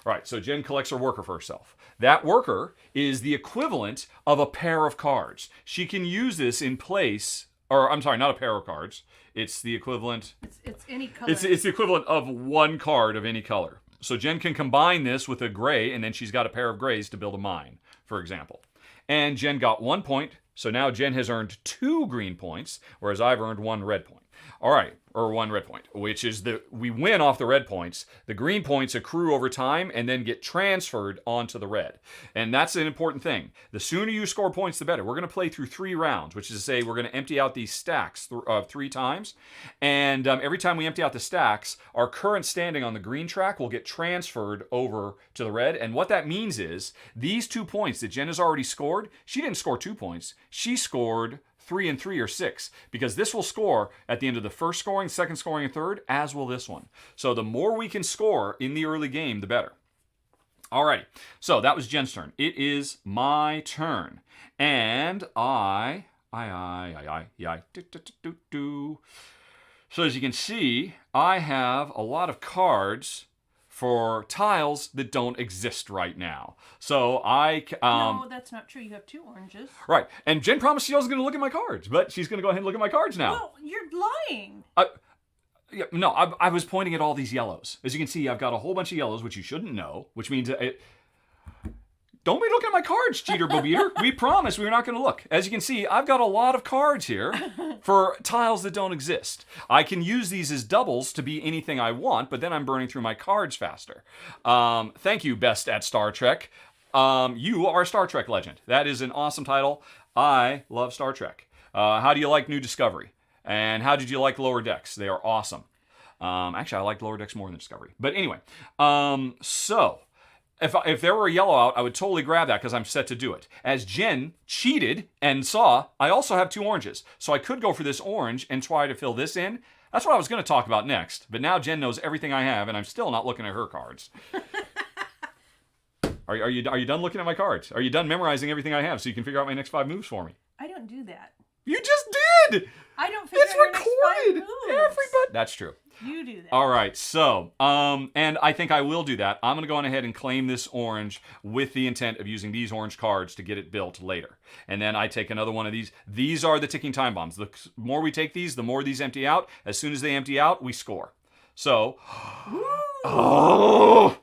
All right, so Jen collects her worker for herself. That worker is the equivalent of a pair of cards. She can use this in place, or I'm sorry, not a pair of cards. It's the equivalent. It's any color. It's the equivalent of 1 card of any color. So Jen can combine this with a gray, and then she's got a pair of grays to build a mine, for example. And Jen got 1 point, so now Jen has earned 2 green points, whereas I've earned 1 red point. All right, or 1 red point, which is we win off the red points. The green points accrue over time and then get transferred onto the red. And that's an important thing. The sooner you score points, the better. We're going to play through 3 rounds, which is to say we're going to empty out these stacks 3 times. And every time we empty out the stacks, our current standing on the green track will get transferred over to the red. And what that means is these 2 points that Jen has already scored, she didn't score 2 points. She scored 3 and 3 or 6, because this will score at the end of the first scoring, second scoring, and third, as will this one. So the more we can score in the early game, the better. Alrighty, so that was Jen's turn. It is my turn, and So as you can see, I have a lot of cards for tiles that don't exist right now. So no, that's not true. You have 2 oranges. Right. And Jen promised she wasn't going to look at my cards, but she's going to go ahead and look at my cards now. Well, you're lying. No, I was pointing at all these yellows. As you can see, I've got a whole bunch of yellows, which you shouldn't know, which means don't be looking at my cards, cheater bobeater. We promised we were not going to look. As you can see, I've got a lot of cards here for tiles that don't exist. I can use these as doubles to be anything I want, but then I'm burning through my cards faster. Thank you, Best at Star Trek. You are a Star Trek legend. That is an awesome title. I love Star Trek. How do you like New Discovery? And how did you like Lower Decks? They are awesome. Actually, I liked Lower Decks more than Discovery. But anyway, so if there were a yellow out, I would totally grab that because I'm set to do it. As Jen cheated and saw, I also have 2 oranges. So I could go for this orange and try to fill this in. That's what I was going to talk about next. But now Jen knows everything I have, and I'm still not looking at her cards. Are you done looking at my cards? Are you done memorizing everything I have so you can figure out my next 5 moves for me? I don't do that. You just did! I don't figure It's out your next 5 recorded! moves. Everybody. That's true. You do that. All right, so, and I think I will do that. I'm going to go on ahead and claim this orange with the intent of using these orange cards to get it built later. And then I take another one of these. These are the ticking time bombs. The more we take these, the more these empty out. As soon as they empty out, we score. So, oh!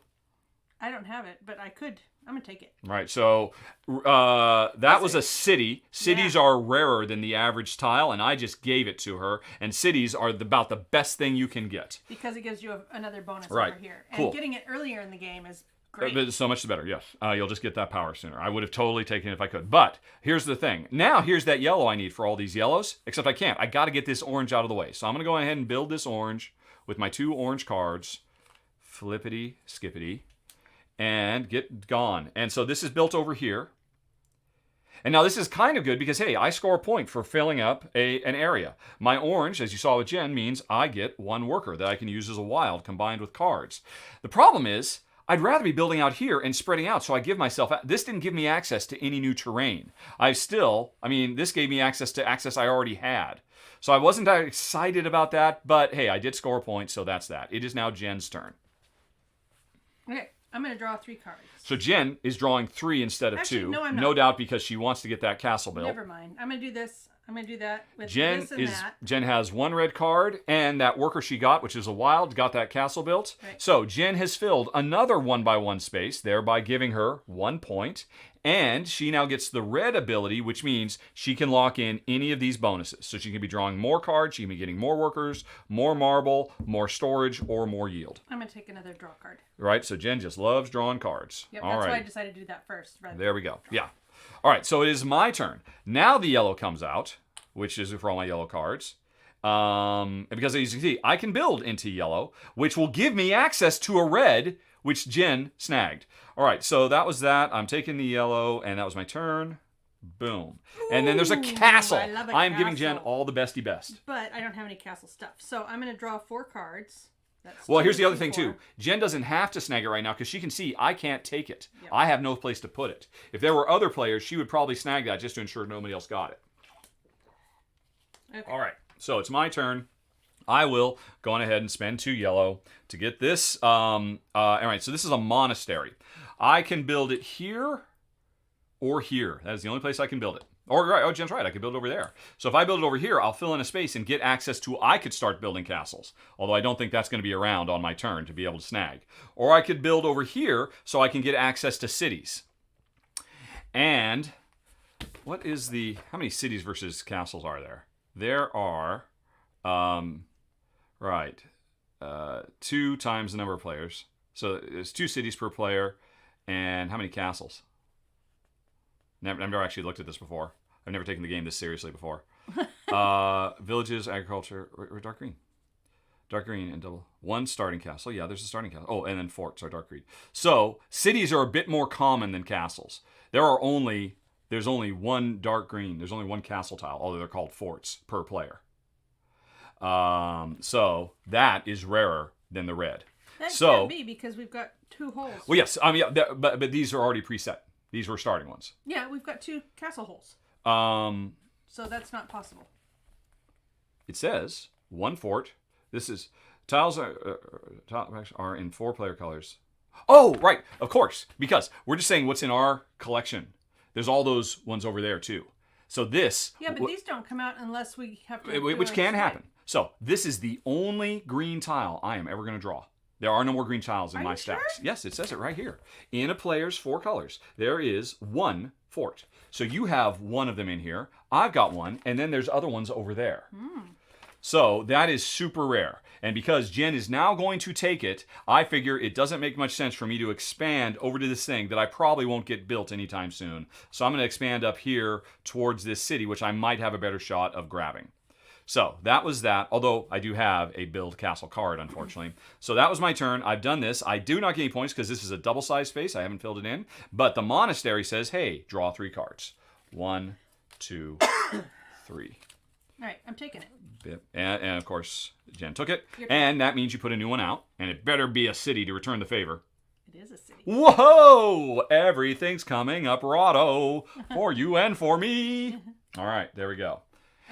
I don't have it, but I could. I'm going to take it. Right, so that was a city. Cities are rarer than the average tile, and I just gave it to her. And cities are about the best thing you can get. Because it gives you another bonus right. over here. Cool. And getting it earlier in the game is great. But so much the better, yes. You'll just get that power sooner. I would have totally taken it if I could. But here's the thing. Now here's that yellow I need for all these yellows, except I can't. I got to get this orange out of the way. So I'm going to go ahead and build this orange with my 2 orange cards. Flippity, skippity. And get gone. And so this is built over here. And now this is kind of good because, hey, I score a point for filling up an area. My orange, as you saw with Jen, means I get 1 worker that I can use as a wild combined with cards. The problem is, I'd rather be building out here and spreading out, so I give myself... This didn't give me access to any new terrain. This gave me access to access I already had. So I wasn't that excited about that, but hey, I did score a point, so that's that. It is now Jen's turn. Okay. I'm going to draw 3 cards. So Jen is drawing 3 instead of 2. No, I'm not. No doubt because she wants to get that castle built. Never mind. I'm going to do this. I'm going to do that with Jen this and that. Jen has 1 red card, and that worker she got, which is a wild, got that castle built. Right. So Jen has filled another 1-by-1 space, thereby giving her 1 point. And she now gets the red ability, which means she can lock in any of these bonuses. So she can be drawing more cards, she can be getting more workers, more marble, more storage, or more yield. I'm going to take another draw card. Right, so Jen just loves drawing cards. Yep, All that's right. why I decided to do that first. There we go. Yeah. All right, so it is my turn. Now the yellow comes out, which is for all my yellow cards. And because as you can see, I can build into yellow, which will give me access to a red, which Jen snagged. All right, so that was that. I'm taking the yellow, and that was my turn. Boom. And then there's a castle. I love a I'm giving Jen castle. all the bestie best. But I don't have any castle stuff. So I'm going to draw 4 cards. That's Well, 2 here's the other and thing, 4. too. Jen doesn't have to snag it right now because she can see I can't take it. Yep. I have no place to put it. If there were other players, she would probably snag that just to ensure nobody else got it. Okay. All right, so it's my turn. I will go on ahead and spend 2 yellow to get this. All right, so this is a monastery. I can build it here or here. That is the only place I can build it. Or, right, oh, Jen's right, I could build it over there. So if I build it over here, I'll fill in a space and get access to, I could start building castles. Although I don't think that's going to be around on my turn to be able to snag. Or I could build over here so I can get access to cities. And what is the, how many cities versus castles are there? There are, 2 times the number of players. So there's 2 cities per player. And how many castles? I've never actually looked at this before. I've never taken the game this seriously before. Villages, agriculture, or dark green. Dark green and double. 1 starting castle. Yeah, there's a starting castle. Oh, and then forts are dark green. So cities are a bit more common than castles. There's only 1 dark green. There's only 1 castle tile, although they're called forts per player. So that is rarer than the red. That can't be because we've got 2 holes. Well, yes. But these are already preset. These were starting ones. Yeah, we've got 2 castle holes. So that's not possible. It says 1 fort. This is tiles are in 4 player colors. Oh, right, of course, because we're just saying what's in our collection. There's all those ones over there too. So this. Yeah, but these don't come out unless we have to. Which can happen. So this is the only green tile I am ever going to draw. There are no more green tiles in my stacks. Sure? Yes, it says it right here. In a player's 4 colors, there is 1 fort. So you have 1 of them in here. I've got 1, and then there's other ones over there. So that is super rare. And because Jen is now going to take it, I figure it doesn't make much sense for me to expand over to this thing that I probably won't get built anytime soon. So I'm going to expand up here towards this city, which I might have a better shot of grabbing. So that was that, although I do have a build castle card, unfortunately. So that was my turn. I've done this. I do not get any points because this is a double-sized space. I haven't filled it in. But the monastery says, hey, draw 3 cards. 1, 2, 3. All right, I'm taking it. And of course, Jen took it. And that means you put a new one out. And it better be a city to return the favor. It is a city. Whoa! Everything's coming up Rotto for you and for me. All right, there we go.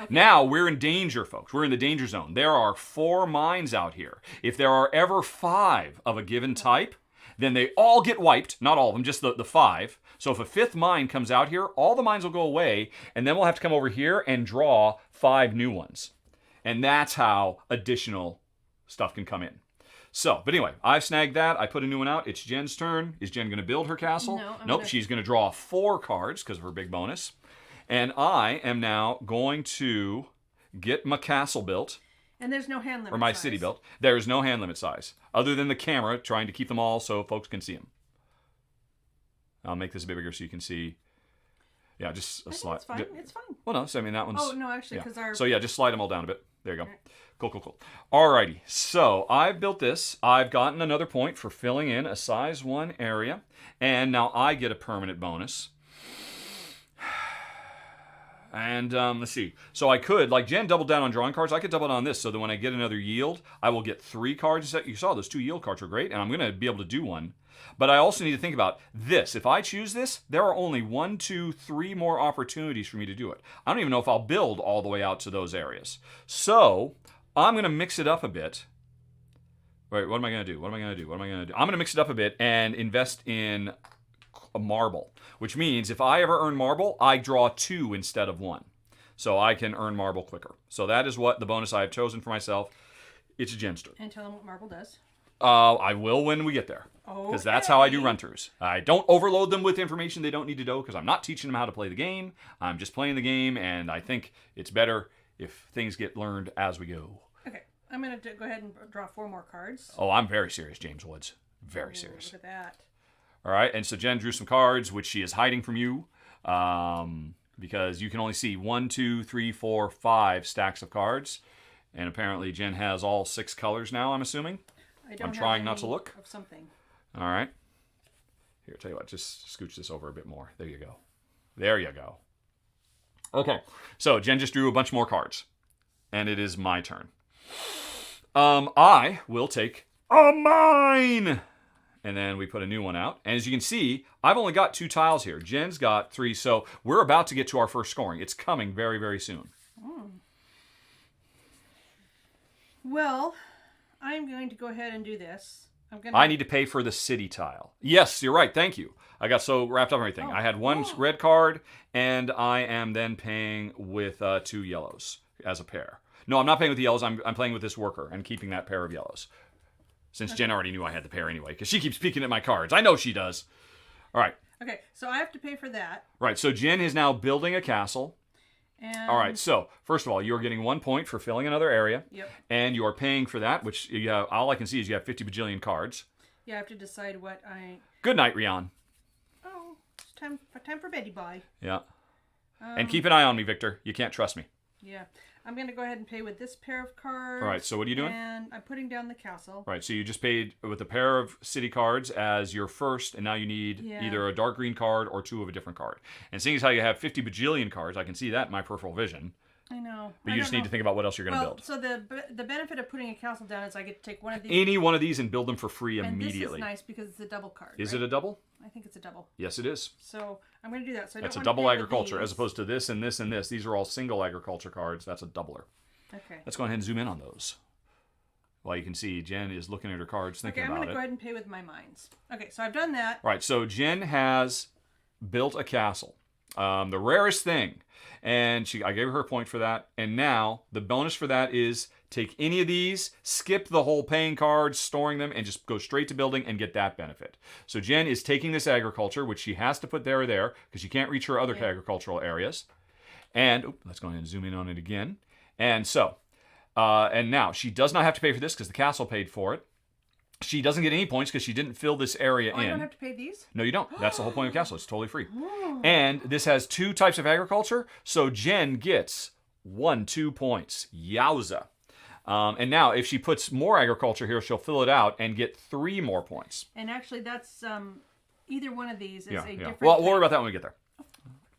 Okay. Now we're in danger, folks. We're in the danger zone. There are 4 mines out here. If there are ever 5 of a given type, then they all get wiped. Not all of them, just the 5. So if a 5th mine comes out here, all the mines will go away, and then we'll have to come over here and draw 5 new ones. And that's how additional stuff can come in. So, but anyway, I've snagged that. I put a new one out. It's Jen's turn. Is Jen going to build her castle? No, She's going to draw 4 cards because of her big bonus. And I am now going to get my castle built. And there's no hand limit or my size. city built. There is no hand limit size, other than the camera trying to keep them all so folks can see them. I'll make this a bit bigger so you can see. Yeah, just a slide. It's fine. It's fine. Well, no, so I mean that one's. Oh no, actually, because our. So yeah, just slide them all down a bit. There you go. Cool. Alrighty, so I've built this. I've gotten another point for filling in a size 1 area, and now I get a permanent bonus. And let's see. So I could, like Jen doubled down on drawing cards, I could double down on this so that when I get another yield, I will get 3 cards. You saw those 2 yield cards were great, and I'm going to be able to do 1. But I also need to think about this. If I choose this, there are only 1, 2, 3 more opportunities for me to do it. I don't even know if I'll build all the way out to those areas. So I'm going to mix it up a bit. Wait, what am I going to do? I'm going to mix it up a bit and invest in a marble, which means if I ever earn marble, I draw 2 instead of 1. So I can earn marble quicker. So that is what the bonus I have chosen for myself. It's Jen's turn. And tell them what marble does. I will when we get there. Because that's how I do run-throughs. I don't overload them with information they don't need to know because I'm not teaching them how to play the game. I'm just playing the game, and I think it's better if things get learned as we go. Okay, I'm going to go ahead and draw 4 more cards. Oh, I'm very serious, James Woods. Very serious. Look at that. All right, and so Jen drew some cards, which she is hiding from you because you can only see 1, 2, 3, 4, 5 stacks of cards. And apparently Jen has all 6 colors now, I'm assuming. I'm trying not to look. Of something. All right. Here, tell you what, just scooch this over a bit more. There you go. There you go. Okay, so Jen just drew a bunch more cards, and it is my turn. I will take a mine, and then we put a new one out. And as you can see, I've only got 2 tiles here. Jen's got 3, so we're about to get to our first scoring. It's coming very, very soon. Well, I'm going to go ahead and do this. I need to pay for the city tile. Yes, you're right. Thank you. I got so wrapped up in everything. I had 1 red card, and I am then paying with 2 yellows as a pair. No, I'm not paying with the yellows. I'm playing with this worker and keeping that pair of yellows. Since Jen already knew I had the pair anyway, because she keeps peeking at my cards. I know she does. All right. Okay, so I have to pay for that. Right, so Jen is now building a castle. And all right, so first of all, you're getting 1 point for filling another area. Yep. And you are paying for that, which you have, all I can see is you have 50 bajillion cards. Yeah, I have to decide what I... Good night, Rian. Oh, it's time for Betty Bye. Yeah. And keep an eye on me, Victor. You can't trust me. Yeah. I'm going to go ahead and pay with this pair of cards. All right, so what are you doing? And I'm putting down the castle. Right, so you just paid with a pair of city cards as your first, and now you need either a dark green card or 2 of a different card. And seeing as how you have 50 bajillion cards, I can see that in my peripheral vision. I know. But you just need to think about what else you're going to build. So the benefit of putting a castle down is I get to take one of these. Any one of these and build them for free and immediately. This is nice because it's a double card. Is it a double? I think it's a double. Yes, it is. So I'm going to do that. So that's a double agriculture as opposed to this and this and this. These are all single agriculture cards. That's a doubler. Okay. Let's go ahead and zoom in on those. Well, you can see Jen is looking at her cards, thinking about it. Okay, I'm going to go ahead and pay with my mines. Okay, so I've done that. Right, so Jen has built a castle. The rarest thing. And I gave her a point for that. And now the bonus for that is take any of these, skip the whole paying cards, storing them, and just go straight to building and get that benefit. So Jen is taking this agriculture, which she has to put there or there because she can't reach her other agricultural areas. And let's go ahead and zoom in on it again. And so, and now she does not have to pay for this because the castle paid for it. She doesn't get any points because she didn't fill this area in. I don't have to pay these? No, you don't. That's the whole point of castle. It's totally free. And this has 2 types of agriculture. So Jen gets 2 points. Yowza. And now if she puts more agriculture here, she'll fill it out and get 3 more points. And actually that's, either one of these is a different... Well, we'll worry about that when we get there.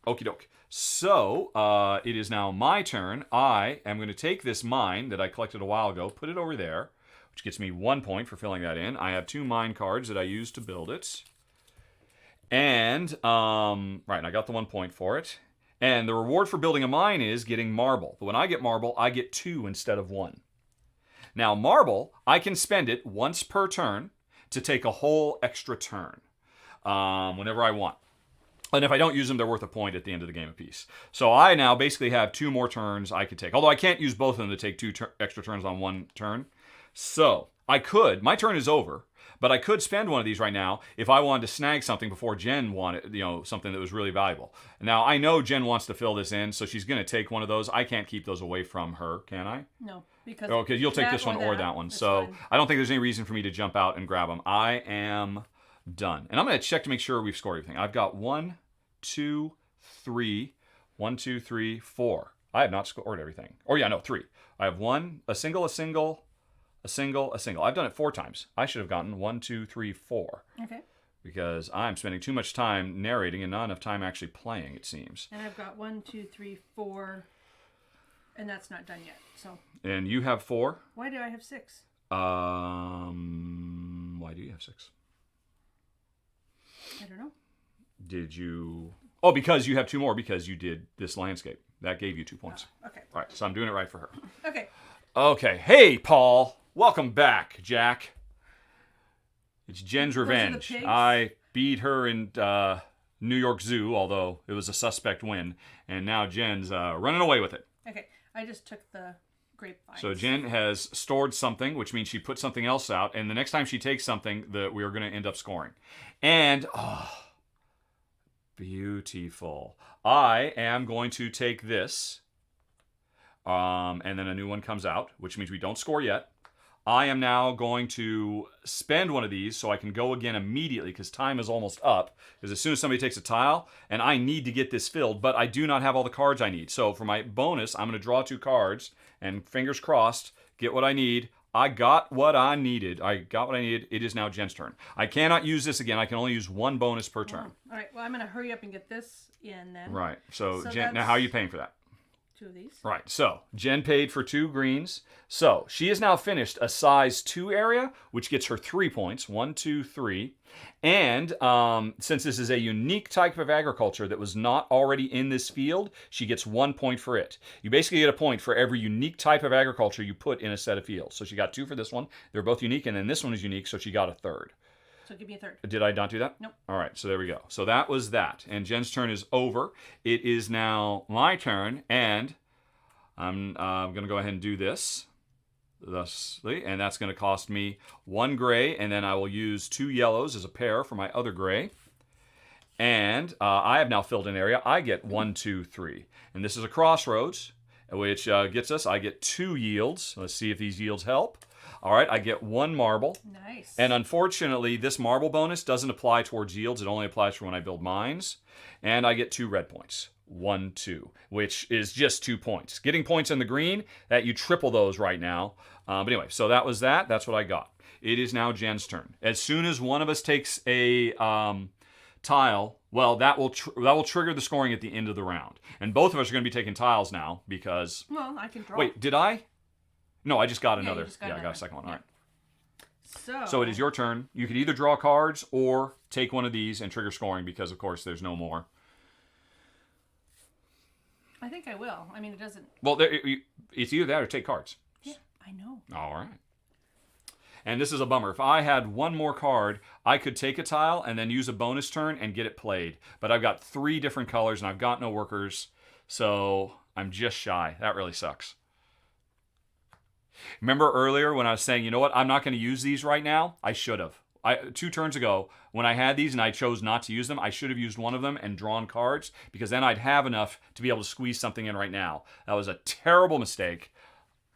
Okie doke. So, it is now my turn. I am going to take this mine that I collected a while ago, put it over there, which gets me 1 point for filling that in. I have 2 mine cards that I used to build it. And, right, I got the 1 point for it. And the reward for building a mine is getting marble. But when I get marble, I get 2 instead of 1. Now, marble, I can spend it once per turn to take a whole extra turn whenever I want. And if I don't use them, they're worth a point at the end of the game apiece. So I now basically have 2 more turns I could take. Although I can't use both of them to take 2 extra turns on 1 turn. So I could. My turn is over. But I could spend one of these right now if I wanted to snag something before Jen wanted, something that was really valuable. Now, I know Jen wants to fill this in, so she's going to take one of those. I can't keep those away from her, can I? No, because... Okay, you'll take this one or that one. So fine. I don't think there's any reason for me to jump out and grab them. I am done. And I'm going to check to make sure we've scored everything. I've got 1, 2, 3, 1, 2, 3, 4. I have not scored everything. Or yeah, no, 3. I have 1, a single, a single, a single, a single. I've done it 4 times. I should have gotten 1, 2, 3, 4. Okay. Because I'm spending too much time narrating and not enough time actually playing, it seems. And I've got 1, 2, 3, 4, and that's not done yet. So. And you have 4. Why do I have 6? Why do you have 6? I don't know. Did you? Oh, because you have 2 more because you did this landscape. That gave you 2 points. Okay. All right, so I'm doing it right for her. Okay. Okay. Hey, Paul. Welcome back, Jack. It's Jen's revenge. I beat her in New York Zoo, although it was a suspect win, and now Jen's running away with it. Okay. I just took the grapevines. So Jen has stored something, which means she put something else out, and the next time she takes something, we are going to end up scoring. And, beautiful. I am going to take this, and then a new one comes out, which means we don't score yet. I am now going to spend one of these so I can go again immediately because time is almost up. Because as soon as somebody takes a tile, and I need to get this filled, but I do not have all the cards I need. So for my bonus, I'm going to draw 2 cards, and fingers crossed, get what I need. I got what I needed. It is now Jen's turn. I cannot use this again. I can only use 1 bonus per turn. All right, well, I'm going to hurry up and get this in then. Right. So Jen, now how are you paying for that? 2 of these. Right, so Jen paid for 2 greens. So she has now finished a size 2 area, which gets her 3 points. 1, 2, 3. And since this is a unique type of agriculture that was not already in this field, she gets 1 point for it. You basically get a point for every unique type of agriculture you put in a set of fields. So she got 2 for this one. They're both unique, and then this one is unique, so she got a 3rd. So give me a 3rd. Did I not do that? Nope. All right, so there we go. So that was that. And Jen's turn is over. It is now my turn, and I'm going to go ahead and do this. Thusly, and that's going to cost me 1 gray, and then I will use 2 yellows as a pair for my other gray. And I have now filled an area. I get 1, 2, 3. And this is a crossroads, which gets us, I get 2 yields. Let's see if these yields help. All right, I get 1 marble. Nice. And unfortunately, this marble bonus doesn't apply towards yields. It only applies for when I build mines. And I get 2 red points. 1, 2, which is just 2 points. Getting points in the green, that you triple those right now. But anyway, so that was that. That's what I got. It is now Jen's turn. As soon as one of us takes a tile, well, that will trigger the scoring at the end of the round. And both of us are going to be taking tiles now because... Well, I can draw. Wait, did I? No, I just got another. You just got I got a second one. All right. So So it is your turn. You can either draw cards or take one of these and trigger scoring because, of course, there's no more. I think I will. I mean, it doesn't... Well, it's either that or take cards. Yeah, I know. All right. And this is a bummer. If I had 1 more card, I could take a tile and then use a bonus turn and get it played. But I've got 3 different colors and I've got no workers, so I'm just shy. That really sucks. Remember earlier when I was saying, you know what, I'm not going to use these right now? I should have. 2 turns ago, when I had these and I chose not to use them, I should have used one of them and drawn cards because then I'd have enough to be able to squeeze something in right now. That was a terrible mistake.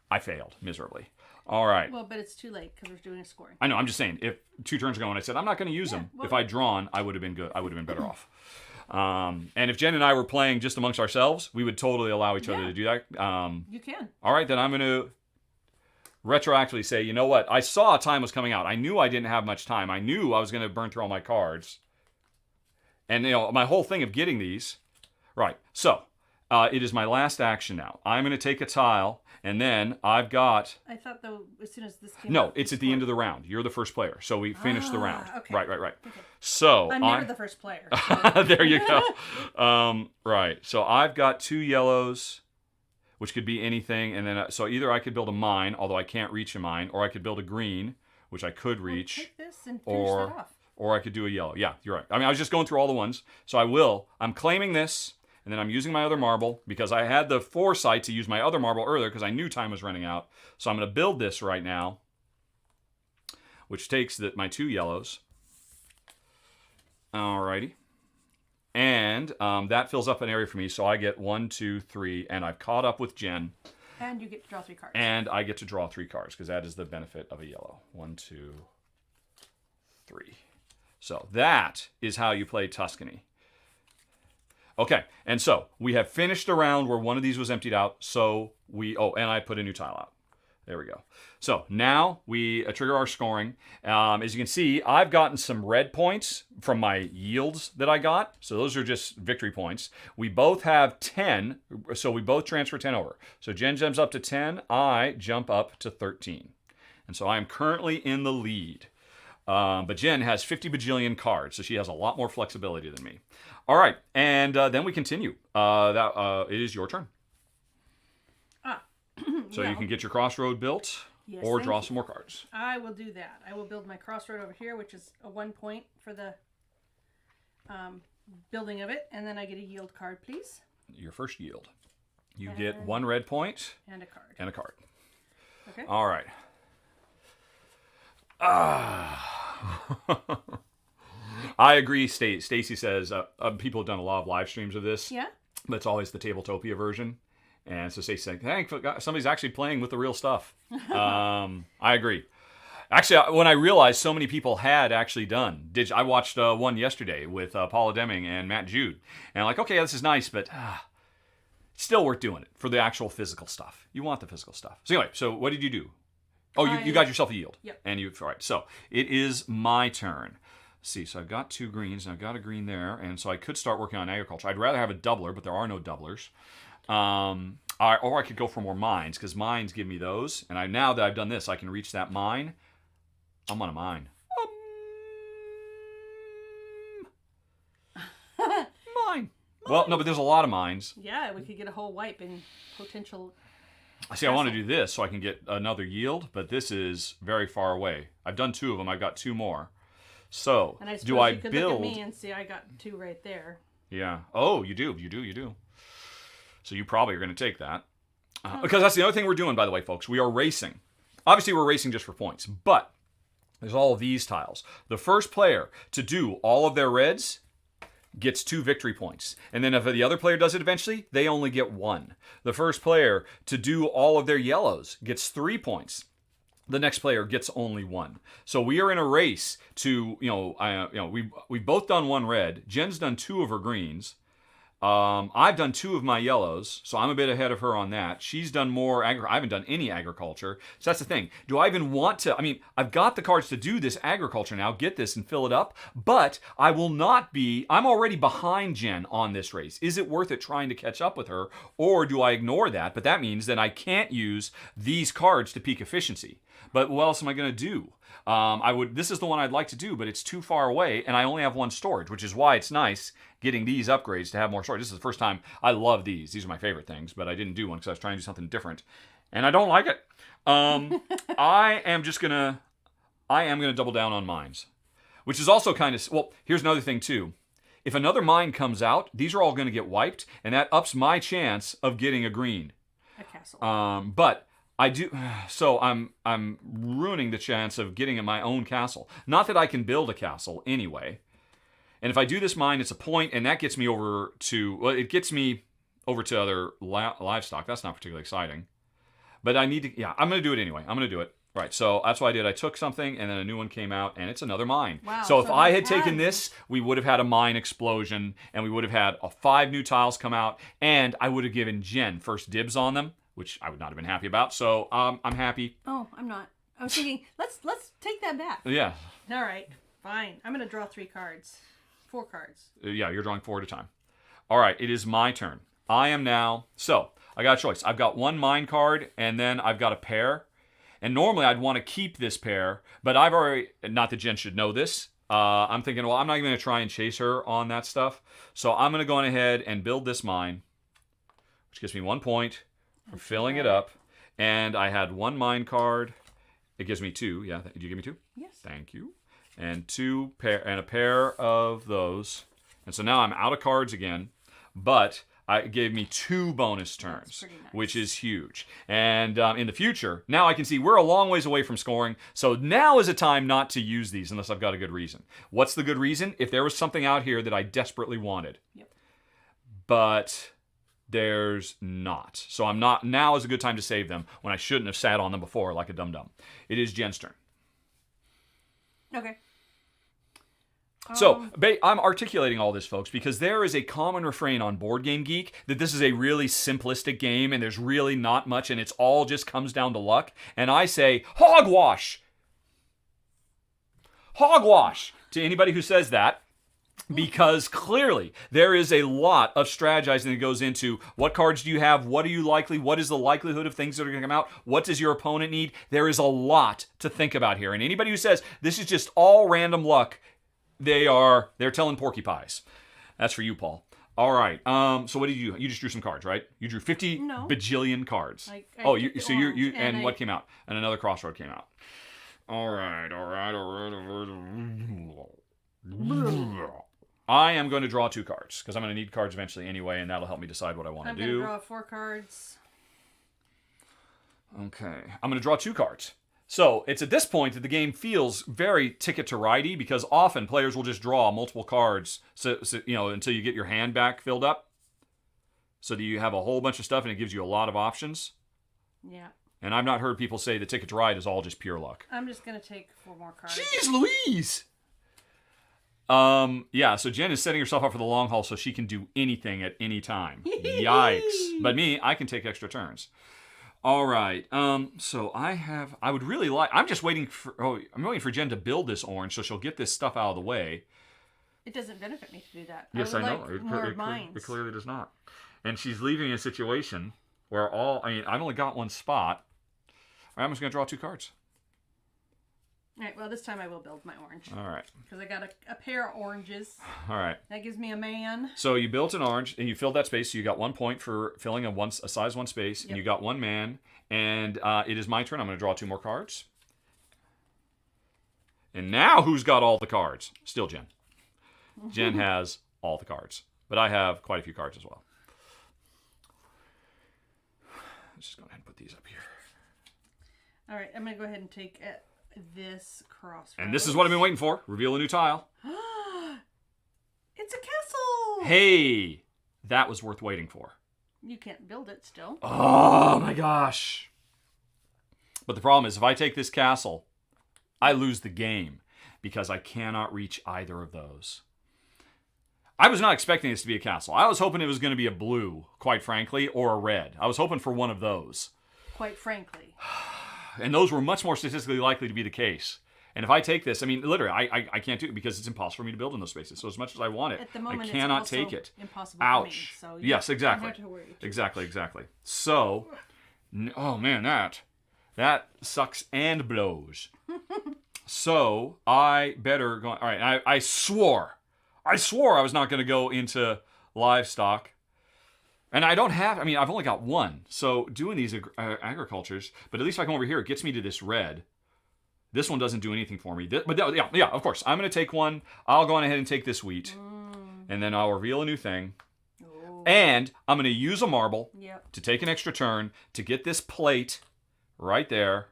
I failed miserably. All right. Well, but it's too late because we're doing a scoring. I know, I'm just saying, if 2 turns ago when I said, I'm not going to use them, well, if I'd drawn, I would have been good. I would have been better off. And if Jen and I were playing just amongst ourselves, we would totally allow each other to do that. You can. All right, then I'm going to retroactively say, you know what? I saw time was coming out. I knew I didn't have much time. I knew I was going to burn through all my cards. And, you know, my whole thing of getting these. Right. So, it is my last action now. I'm going to take a tile, and then I've got... I thought, though, as soon as this came No, out, it's at the end of the round. You're the first player. So we finish the round. Okay. Right. Okay. So I'm never the first player. So. There you go. Right. So I've got 2 yellows, which could be anything. And then, so either I could build a mine, although I can't reach a mine, or I could build a green, which I could reach. Take this and finish that off. Or I could do a yellow. Yeah, you're right. I mean, I was just going through all the ones. So I'm claiming this, and then I'm using my other marble because I had the foresight to use my other marble earlier because I knew time was running out. So I'm going to build this right now, which takes my 2 yellows. Alrighty. And that fills up an area for me, so I get 1, 2, 3, and I've caught up with Jen. And you get to draw 3 cards. And I get to draw 3 cards, because that is the benefit of a yellow. 1, 2, 3. So that is how you play Tuscany. Okay, and so we have finished a round where one of these was emptied out, so and I put a new tile out. There we go. So now we trigger our scoring. As you can see, I've gotten some red points from my yields that I got. So those are just victory points. We both have 10, so we both transfer 10 over. So Jen jumps up to 10, I jump up to 13. And so I am currently in the lead. But Jen has 50 bajillion cards, so she has a lot more flexibility than me. All right, and then we continue. It is your turn. So you can get your crossroad built, or draw some more cards. I will do that. I will build my crossroad over here, which is a 1 point for the building of it, and then I get a yield card, please. Your first yield. You get 1 red point. And a card. And a card. Okay. All right. I agree. Stacy says people have done a lot of live streams of this. Yeah. But it's always the Tabletopia version. And so Stacy's saying, hey, somebody's actually playing with the real stuff. I agree. Actually, when I realized so many people had actually done, I watched one yesterday with Paula Deming and Matt Jude. And I'm like, okay, this is nice, but it's still worth doing it for the actual physical stuff. You want the physical stuff. So anyway, so what did you do? Oh, you got yourself a yield. Yep. And all right, so it is my turn. Let's see, so I've got 2 greens, and I've got a green there, and so I could start working on agriculture. I'd rather have a doubler, but there are no doublers. Or I could go for more mines, because mines give me those. And now that I've done this, I can reach that mine. I'm on a mine. Mine. Well, no, but there's a lot of mines. Yeah, we could get a whole wipe in potential. See, I want to do this so I can get another yield, but this is very far away. I've done 2 of them. I've got 2 more. So, And I do I you could build? Look at me and see I got 2 right there. Yeah. Oh, you do. So you probably are going to take that. Because that's the other thing we're doing, by the way, folks. We are racing. Obviously, we're racing just for points. But there's all of these tiles. The first player to do all of their reds gets 2 victory points. And then if the other player does it eventually, they only get 1. The first player to do all of their yellows gets 3 points. The next player gets only 1. So we are in a race to, we've both done 1 red. Jen's done 2 of her greens. I've done 2 of my yellows, so I'm a bit ahead of her on that. She's done more I haven't done any agriculture. So that's the thing. Do I even want to? I mean, I've got the cards to do this agriculture now, get this and fill it up, but I will not be, I'm already behind Jen on this race. Is it worth it trying to catch up with her, or do I ignore that? But that means that I can't use these cards to peak efficiency. But what else am I going to do? This is the one I'd like to do, but it's too far away, and I only have 1 storage, which is why it's nice getting these upgrades to have more storage. This is the first time I love these. These are my favorite things, but I didn't do one because I was trying to do something different, and I don't like it. I am gonna double down on mines, which is also kind of, well, here's another thing too. If another mine comes out, these are all going to get wiped, and that ups my chance of getting a green. A castle. But I do, so I'm ruining the chance of getting my own castle. Not that I can build a castle anyway. And if I do this mine, it's a point, and that gets me over to, well, it gets me over to other livestock. That's not particularly exciting. But I need to, yeah, I'm going to do it anyway. I'm going to do it. Right, so that's what I did. I took something, and then a new one came out, and it's another mine. Wow, so if I had taken this, we would have had a mine explosion, and we would have had 5 new tiles come out, and I would have given Jen first dibs on them, which I would not have been happy about. So I'm happy. Oh, I'm not. I was thinking, let's take that back. Yeah. All right, fine. I'm going to draw 3 cards. 4 cards. Yeah, you're drawing 4 at a time. All right, it is my turn. I am now, so I got a choice. I've got 1 mine card, and then I've got a pair. And normally I'd want to keep this pair, but I've already, not that Jen should know this, I'm thinking, well, I'm not even going to try and chase her on that stuff. So I'm going to go on ahead and build this mine, which gives me 1 point for filling it up. And I had 1 mine card. It gives me 2. Yeah, did you give me 2? Yes. Thank you. And a pair of those. And so now I'm out of cards again, but it gave me 2 bonus turns, nice. which is huge. And in the future, now I can see we're a long ways away from scoring, so now is a time not to use these unless I've got a good reason. What's the good reason? If there was something out here that I desperately wanted. Yep. But there's not. So now is a good time to save them when I shouldn't have sat on them before like a dum-dum. It is Jen's turn. Okay. So, I'm articulating all this, folks, because there is a common refrain on Board Game Geek that this is a really simplistic game and there's really not much and it's all just comes down to luck. And I say, hogwash! Hogwash! To anybody who says that, because clearly there is a lot of strategizing that goes into what cards do you have, what are you likely, what is the likelihood of things that are going to come out, what does your opponent need? There is a lot to think about here. And anybody who says this is just all random luck, they're telling porky pies. That's for you, Paul. All right. So what did you do? You just drew some cards, right? You drew 50 bajillion cards. And what came out? And another crossroad came out. All right. I am going to draw 2 cards because I'm going to need cards eventually anyway, and that'll help me decide what I want to do. I'm going to draw 4 cards. Okay. I'm going to draw 2 cards. So it's at this point that the game feels very ticket to ridey because often players will just draw multiple cards until you get your hand back filled up. So that you have a whole bunch of stuff and it gives you a lot of options. Yeah. And I've not heard people say the ticket to ride is all just pure luck. I'm just going to take 4 more cards. Jeez Louise! Yeah, so Jen is setting herself up for the long haul so she can do anything at any time. Yikes. But me, I can take extra turns. All right. So I would really like, I'm waiting for Jen to build this orange so she'll get this stuff out of the way. It doesn't benefit me to do that. Yes, I know. Like more mines. It clearly does not. And she's leaving a situation where I've only got 1 spot. All right, I'm just going to draw 2 cards. All right, well, this time I will build my orange. All right. Because I got a pair of oranges. All right. That gives me a man. So you built an orange, and you filled that space, so you got 1 point for filling a size 1 space, Yep. and you got 1 man. And it is my turn. I'm going to draw 2 more cards. And now who's got all the cards? Still Jen. Jen has all the cards. But I have quite a few cards as well. Let's just go ahead and put these up here. All right, I'm going to go ahead and take this crossroads. And this is what I've been waiting for. Reveal a new tile. It's a castle! Hey! That was worth waiting for. You can't build it still. Oh my gosh. But the problem is, if I take this castle, I lose the game because I cannot reach either of those. I was not expecting this to be a castle. I was hoping it was going to be a blue, quite frankly, or a red. I was hoping for one of those. Quite frankly. And those were much more statistically likely to be the case. And if I take this, I mean, literally, I can't do it because it's impossible for me to build in those spaces. So as much as I want it, At the moment, I cannot it's also take it. Impossible Ouch. for me, so Yes, exactly. Don't have to worry. Exactly. So, oh man, that sucks and blows. So I better go. All right, I swore I was not going to go into livestock. And I don't have, I've only got 1. So doing these agricultures, but at least if I come over here, it gets me to this red. This one doesn't do anything for me. Yeah, of course. I'm going to take 1. I'll go on ahead and take this wheat. And then I'll reveal a new thing. Oh. And I'm going to use a marble Yep. to take an extra turn to get this plate right there.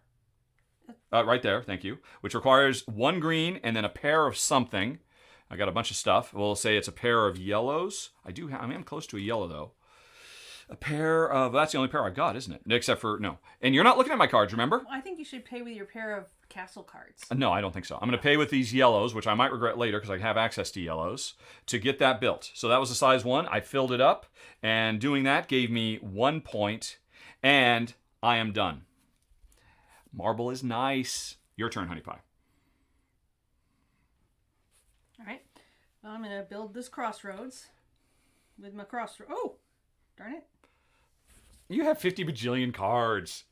Right there, thank you. Which requires 1 green and then a pair of something. I got a bunch of stuff. We'll say it's a pair of yellows. I'm close to a yellow, though. A pair of, that's the only pair I've got, isn't it? Except for, no. And you're not looking at my cards, remember? I think you should pay with your pair of castle cards. No, I don't think so. I'm going to pay with these yellows, which I might regret later because I have access to yellows, to get that built. So that was a size 1. I filled it up, and doing that gave me 1 point, and I am done. Marble is nice. Your turn, Honey Pie. All right. Well, I'm going to build this crossroads with my crossroads. Oh, darn it. You have 50 bajillion cards.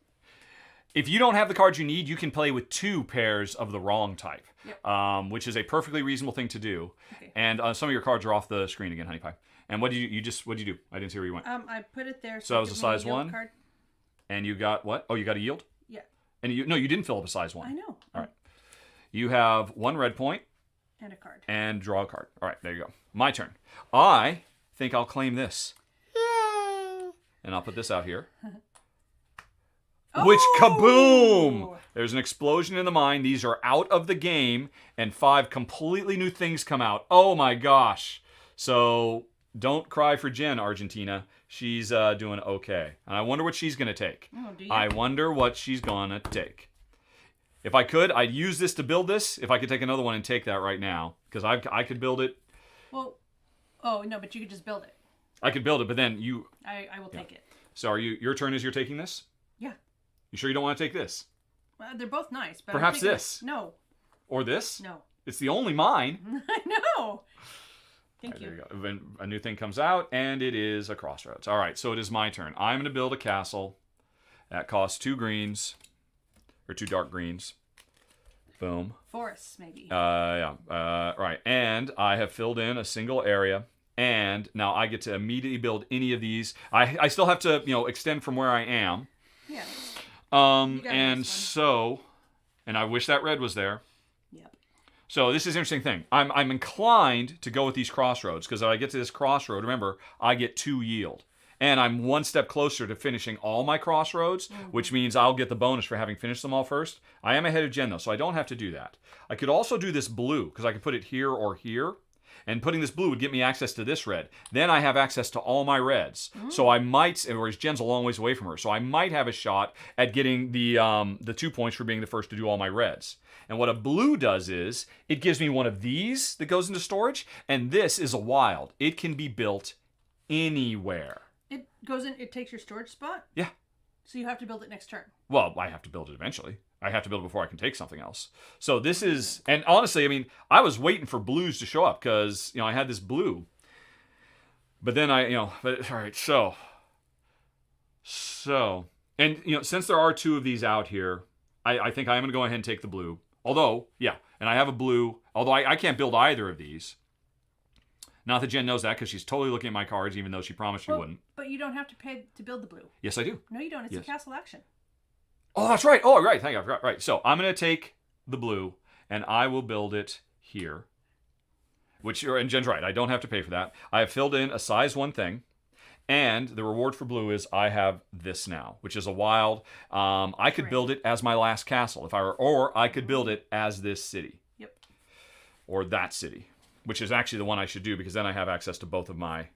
If you don't have the cards you need, you can play with 2 pairs of the wrong type, Yep. which is a perfectly reasonable thing to do. Okay. And some of your cards are off the screen again, Honey Pie. And what did you do? I didn't see where you went. I put it there. So that was it a gives me size yield 1? Card. And you got what? Oh, you got a yield? Yeah. And you didn't fill up a size 1. I know. All right. You have 1 red point And a card. and draw a card. All right, there you go. My turn. I think I'll claim this. Yay! And I'll put this out here. Which, kaboom! There's an explosion in the mine. These are out of the game, and 5 completely new things come out. Oh my gosh. So don't cry for Jen, Argentina. She's doing okay. And I wonder what she's going to take. Oh, do you? I wonder what she's going to take. If I could, I'd use this to build this. If I could take another one and take that right now. Because I could build it. Well, oh, no, but you could just build it. I could build it, but then you... I will take it. So are your turn is you're taking this? Yeah. You sure you don't want to take this? Well, they're both nice, but Perhaps I'm taking this. No. Or this? No. It's the only mine. I know. Thank There you. you go. Then a new thing comes out, and it is a crossroads. All right, so it is my turn. I'm going to build a castle that costs 2 greens, or 2 dark greens. Boom. Forests, maybe. Right. And I have filled in a single area, and now I get to immediately build any of these. I still have to, extend from where I am. Yeah. And nice so, and I wish that red was there. Yep. So this is an interesting thing. I'm inclined to go with these crossroads because if I get to this crossroad, remember, I get 2 yield. And I'm one step closer to finishing all my crossroads, which means I'll get the bonus for having finished them all first. I am ahead of Jen, though, so I don't have to do that. I could also do this blue, because I could put it here or here. And putting this blue would get me access to this red. Then I have access to all my reds. So I might, whereas Jen's a long ways away from her, so I might have a shot at getting the 2 points for being the first to do all my reds. And what a blue does is, it gives me one of these that goes into storage, and this is a wild. It can be built anywhere. It goes in, it takes your storage spot? Yeah. So you have to build it next turn. Well, I have to build it eventually. I have to build it before I can take something else. So this is, and honestly, I mean, I was waiting for blues to show up because, I had this blue. But then all right, so, and, since there are 2 of these out here, I think I'm going to go ahead and take the blue. Although, yeah, and I have a blue, although I can't build either of these. Not that Jen knows that because she's totally looking at my cards, even though she promised she wouldn't. But you don't have to pay to build the blue. Yes, I do. No, you don't. It's Yes. a castle action. Oh, that's right. Oh, right. Thank you. I forgot. Right. So I'm going to take the blue, and I will build it here. And Jen's right. I don't have to pay for that. I have filled in a size 1 thing, and the reward for blue is I have this now, which is a wild. I could build it as my last castle, or I could build it as this city. Yep. Or that city, which is actually the one I should do because then I have access to both of my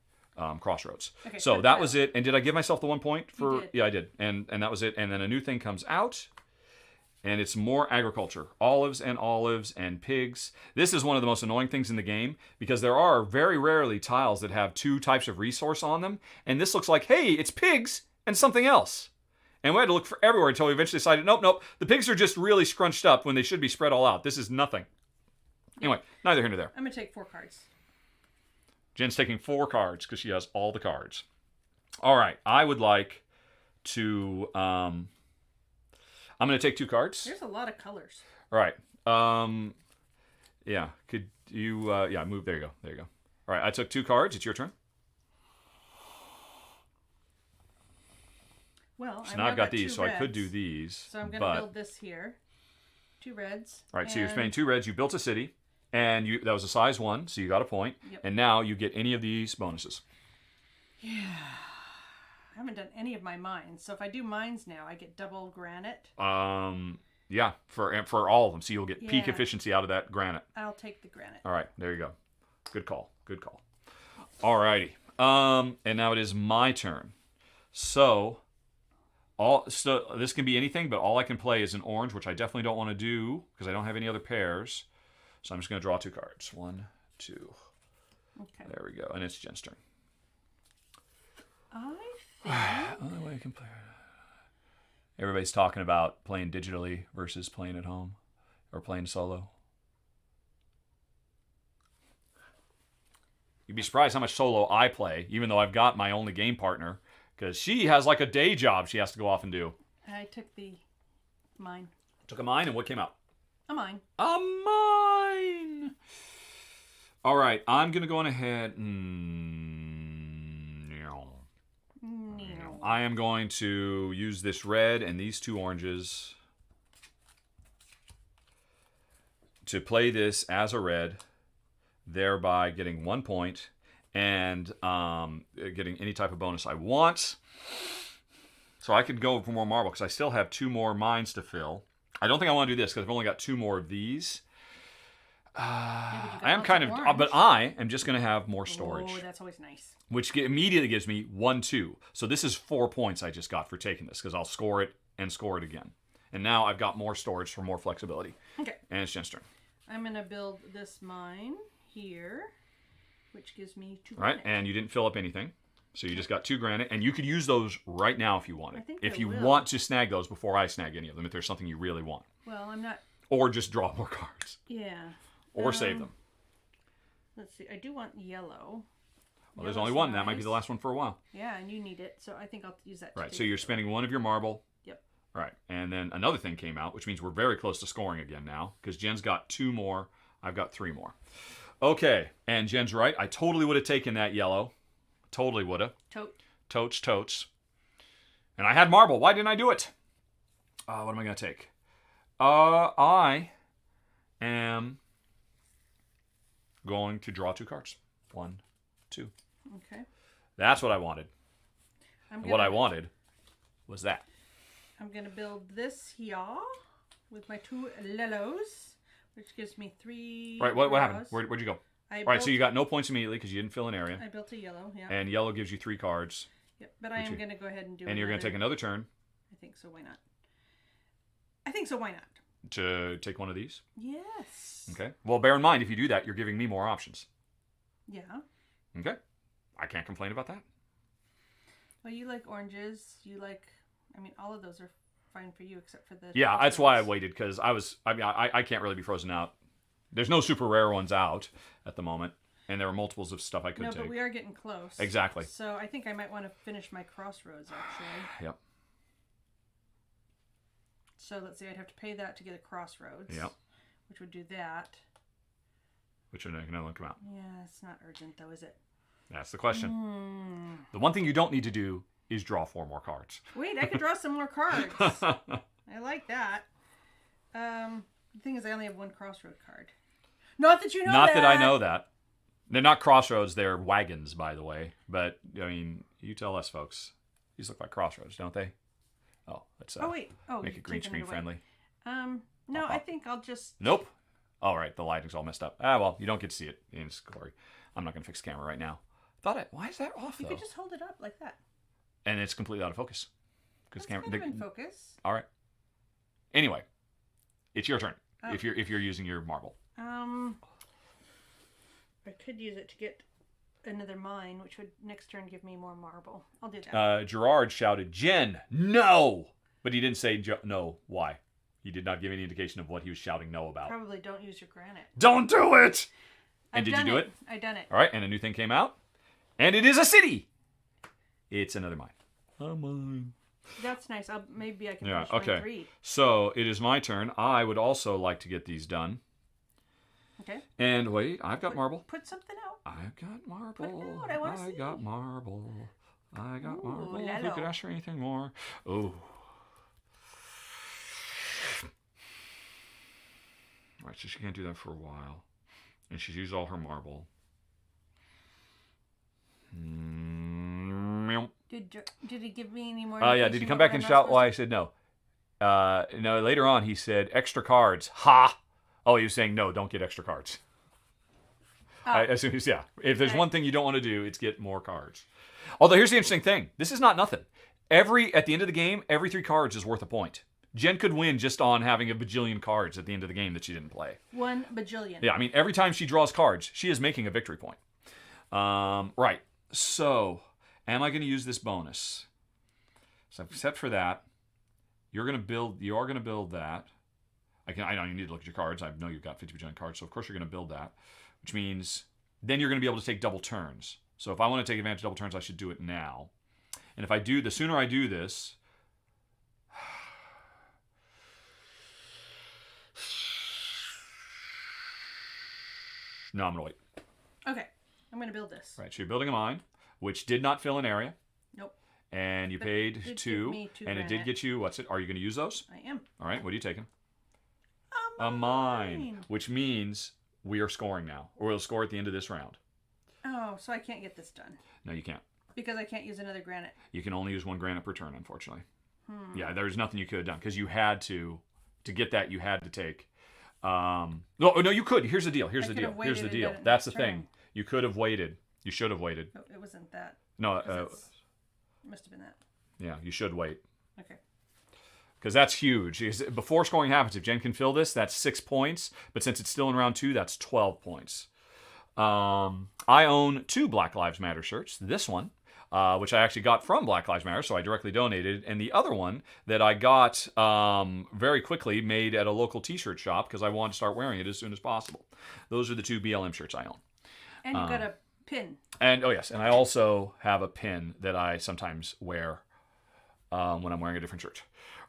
crossroads. Okay, so that was it. And did I give myself the 1 point for? You did. Yeah, I did. And that was it. And then a new thing comes out, and it's more agriculture, olives and pigs. This is one of the most annoying things in the game because there are very rarely tiles that have 2 types of resource on them. And this looks like, hey, it's pigs and something else. And we had to look for everywhere until we eventually decided, nope. The pigs are just really scrunched up when they should be spread all out. This is nothing. Anyway, neither here nor there. I'm going to take 4 cards. Jen's taking 4 cards because she has all the cards. All right, I would like to. I'm going to take 2 cards. There's a lot of colors. All right. Yeah. Could you? Move. There you go. There you go. All right. I took 2 cards. It's your turn. Well, So now I've got these, so I could do these. So I'm going to build this here. 2 reds. All right. So you're spending 2 reds. You built a city. And that was a size 1, so you got a point. Yep. And now you get any of these bonuses. Yeah. I haven't done any of my mines. So if I do mines now, I get double granite. Yeah, for all of them. So you'll get peak efficiency out of that granite. I'll take the granite. All right, there you go. Good call. Good call. All righty. And now it is my turn. So this can be anything, but all I can play is an orange, which I definitely don't want to do because I don't have any other pairs. So I'm just going to draw 2 cards. 1, 2. Okay. There we go. And it's Jen's turn. I think... Only way I can play. Everybody's talking about playing digitally versus playing at home or playing solo. You'd be surprised how much solo I play, even though I've got my only game partner, because she has like a day job she has to go off and do. I took the mine. Took a mine, and what came out? A mine. A mine! All right, I'm going to go on ahead. I am going to use this red and these 2 oranges to play this as a red, thereby getting 1 point and getting any type of bonus I want. So I could go for more marble because I still have 2 more mines to fill. I don't think I want to do this because I've only got 2 more of these. I am kind of, but I am just going to have more storage. Oh, that's always nice. Which immediately gives me 1, 2. So this is 4 points I just got for taking this because I'll score it and score it again. And now I've got more storage for more flexibility. Okay. And it's Jen's turn. I'm going to build this mine here, which gives me 2 All right, granite. and you didn't fill up anything. So you just got 2 granite, and you could use those right now if you wanted. I think if I you will. want to snag those before I snag any of them, if there's something you really want. Well, I'm not... Or just draw more cards. Yeah. Or save them. Let's see. I do want yellow. Well, there's only one. That might be the last one for a while. Yeah, and you need it, so I think I'll use that. Right, so you're spending 1 of your marble. Yep. Right, and then another thing came out, which means we're very close to scoring again now, because Jen's got 2 more. I've got 3 more. Okay, and Jen's right. I totally would have taken that yellow. Totally would have. Totes. And I had marble. Why didn't I do it? What am I going to take? I am going to draw 2 cards. 1, 2. Okay. That's what I wanted. What I wanted was that. I'm going to build this here with my 2 yellows, which gives me 3. Right, what happened? Where'd you go? Right, so you got no points immediately because you didn't fill an area. I built a yellow, yeah. And yellow gives you 3 cards. Yep, but I am going to go ahead and do And you're going to take another turn. I think so, why not? I think so, why not? To take one of these? Yes. Okay. Well, bear in mind, if you do that, you're giving me more options. Yeah. Okay. I can't complain about that. Well, you like oranges. You like, I mean, all of those are fine for you except for the... Yeah, that's why I waited, because I can't really be frozen out. There's no super rare ones out at the moment, and there are multiples of stuff I could take. No, but we are getting close. Exactly. So I think I might want to finish my crossroads, actually. Yep. So let's see, I'd have to pay that to get a crossroads. Yep. Which would do that. Which are not going to come out. Yeah, it's not urgent, though, is it? That's the question. The one thing you don't need to do is draw 4 more cards. Wait, I could draw some more cards. I like that. The thing is, I only have 1 crossroad card. Not that you know Not that. that I know that. They're not crossroads, they're wagons, by the way. But, I mean, you tell us, folks. These look like crossroads, don't they? Oh, let's make it green screen friendly. No, I think I'll just... Nope. All right, the lighting's all messed up. Ah, well, you don't get to see it in its glory. I'm not going to fix the camera right now. Why is that off, though? You could just hold it up like that. And it's completely out of focus. It's kind of in focus. All right. Anyway, it's your turn. If you're using your marble. I could use it to get another mine, which would next turn give me more marble. I'll do that. Gerard shouted, "Jen, no!" But he didn't say no. Why? He did not give any indication of what he was shouting no about. Probably don't use your granite. Don't do it! And did you do it? I done it. All right, and a new thing came out. And it is a city! It's another mine. A mine. That's nice. Maybe I can finish my 3. So it is my turn. I would also like to get these done. Okay. And wait, I've got marble. Put something out. I've got marble. Put it out. I want to see. I got marble. Ooh, Who could ask for anything more? Oh. All right, so she can't do that for a while. And she's used all her marble. Did he give me any more? Yeah. Did he come back and shout why I said no? No. Later on, he said extra cards. Ha! Oh, he was saying no. Don't get extra cards. As soon as if there's one thing you don't want to do, it's get more cards. Although here's the interesting thing: this is not nothing. At the end of the game, every 3 cards is worth a point. Jen could win just on having a bajillion cards at the end of the game that she didn't play. 1 bajillion. Yeah, I mean, every time she draws cards, she is making a victory point. Right. So, am I going to use this bonus? So, except for that, you are going to build that. I know you need to look at your cards. I know you've got 50 bajillion cards, so of course you're going to build that, which means then you're going to be able to take double turns. So, if I want to take advantage of double turns, I should do it now. And if I do, the sooner I do this, no, I'm going to wait. Okay. I'm going to build this. Right. So you're building a mine, which did not fill an area. Nope. And you paid 2. And it did get you, what's it? Are you going to use those? I am. All right. What are you taking? A mine. Which means we are scoring now. Or we'll score at the end of this round. Oh, so I can't get this done. No, you can't. Because I can't use another granite. You can only use 1 granite per turn, unfortunately. Yeah, there's nothing you could have done. Because you had to get that, you had to take... No, you could. Here's the deal. Here's the deal. That's the thing. You could have waited. You should have waited. No, it wasn't that. No, it must have been that. Yeah, you should wait. Okay. Because that's huge. Before scoring happens, if Jen can fill this, that's 6 points. But since it's still in round 2, that's 12 points. I own 2 Black Lives Matter shirts. This one, which I actually got from Black Lives Matter, so I directly donated. And the other one that I got very quickly, made at a local t-shirt shop because I wanted to start wearing it as soon as possible. Those are the 2 BLM shirts I own. And you got a pin. And, oh yes, and I also have a pin that I sometimes wear when I'm wearing a different shirt.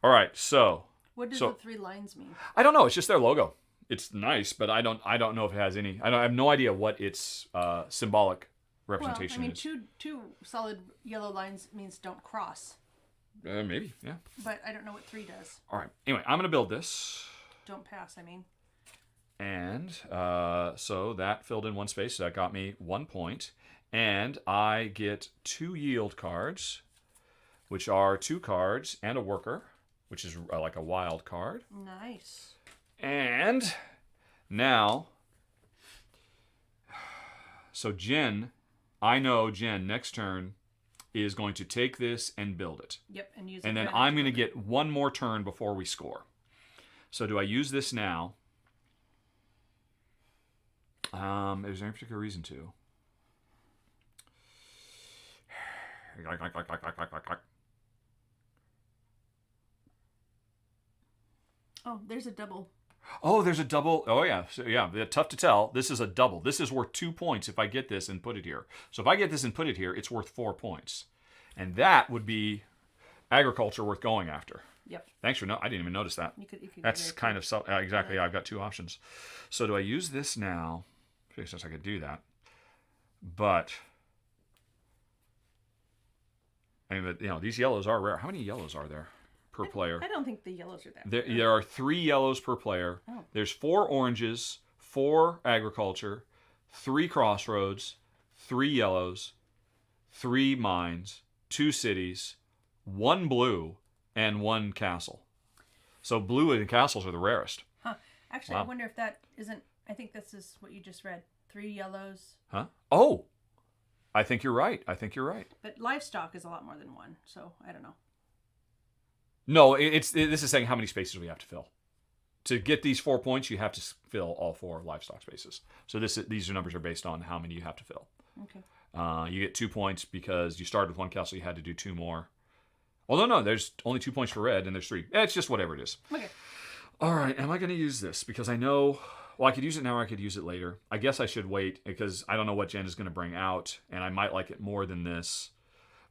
All right, so... What does the 3 lines mean? I don't know. It's just their logo. It's nice, but I don't know if it has any... I have no idea what its symbolic representation is. Two solid yellow lines means don't cross. Maybe, yeah. But I don't know what 3 does. All right. Anyway, I'm going to build this. Don't pass, I mean. And so that filled in 1 space. So that got me 1 point. And I get 2 yield cards. which are 2 cards and a worker, which is like a wild card. Nice. And now, so Jen, I know Jen next turn is going to take this and build it. Yep, and use it. And then I'm going to get one more turn before we score. So do I use this now? Is there any particular reason to? Oh, there's a double. Oh, there's a double. Oh, yeah. So, yeah, tough to tell. This is a double. This is worth 2 points if I get this and put it here. So if I get this and put it here, it's worth 4 points. And that would be agriculture worth going after. Yep. Thanks for I didn't even notice that. You could That's kind of exactly. Yeah, I've got 2 options. So do I use this now? Since I could do that, but I mean, these yellows are rare. How many yellows are there per player? I don't think the yellows are that. There are 3 yellows per player. Oh. There's 4 oranges, 4 agriculture, 3 crossroads, 3 yellows, 3 mines, 2 cities, 1 blue, and 1 castle. So blue and castles are the rarest. Huh. Actually, wow. I wonder if that isn't. I think this is what you just read. 3 yellows. Huh? Oh, I think you're right. But livestock is a lot more than 1, so I don't know. No, this is saying how many spaces we have to fill. To get these 4 points, you have to fill all 4 livestock spaces. So these numbers are based on how many you have to fill. Okay. You get 2 points because you started with 1 castle, you had to do 2 more. Although no, there's only 2 points for red, and there's 3. It's just whatever it is. Okay. All right, am I going to use this? Because I know... Well, I could use it now or I could use it later. I guess I should wait because I don't know what Jen is going to bring out, and I might like it more than this.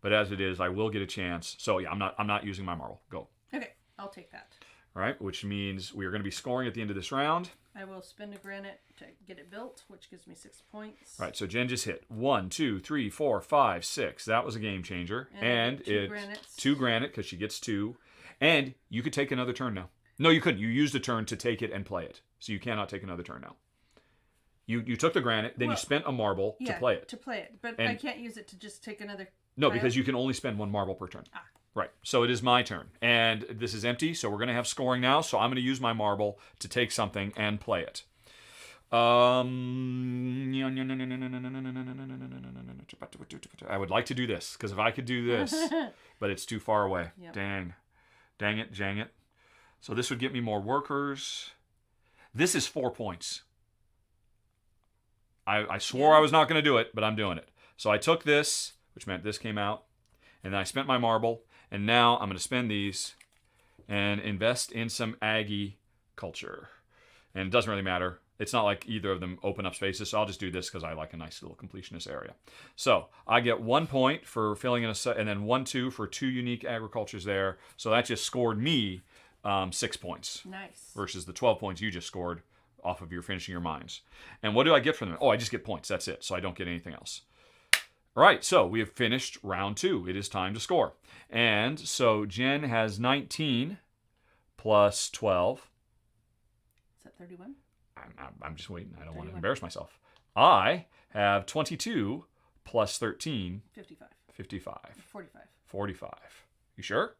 But as it is, I will get a chance. So yeah, I'm not using my marble. Go. Okay, I'll take that. All right, which means we are going to be scoring at the end of this round. I will spend a granite to get it built, which gives me 6 points. All right, so Jen just hit 1, 2, 3, 4, 5, 6. That was a game changer. And two granites. 2 granite because she gets 2. And you could take another turn now. No, you couldn't. You used a turn to take it and play it. So you cannot take another turn now. You took the granite, then you spent a marble to play it. To play it. But I can't use it to just take another No, because you can only spend 1 marble per turn. Ah. Right. So it is my turn. And this is empty, so we're going to have scoring now. So I'm going to use my marble to take something and play it. I would like to do this, because if I could do this, but it's too far away. Yep. Dang it. So this would get me more workers. This is 4 points. I swore I was not going to do it, but I'm doing it. So I took this, which meant this came out, and then I spent my marble, and now I'm going to spend these and invest in some Aggie culture. And it doesn't really matter. It's not like either of them open up spaces, so I'll just do this because I like a nice little completionist area. So I get 1 point for filling in a set, and then 1, 2 for 2 unique agricultures there. So that just scored me 6 points. Nice. Versus the 12 points you just scored off of your finishing your mines. And what do I get from them? Oh, I just get points. That's it. So I don't get anything else. All right, so we have finished round 2. It is time to score. And so Jen has 19 plus 12. Is that 31? I'm just waiting. I don't 31. want to embarrass myself. I have 22 plus 13. 55. 55. 45. 45. You sure?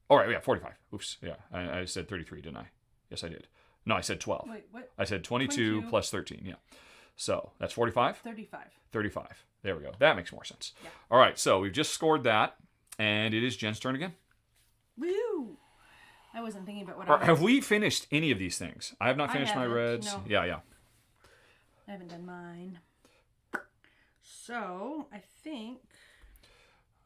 All right, yeah, 45. Oops, yeah. I said 33, didn't I? Yes, I did. No, I said 12. Wait, what? I said 22 plus 13, yeah. So that's 45? 35. 35. There we go. That makes more sense. Yeah. All right, so we've just scored that, and it is Jen's turn again. Woo! I wasn't thinking about what I Have we finished any of these things? I have not finished my haven't, reds. no. Yeah. I haven't done mine. So, I think...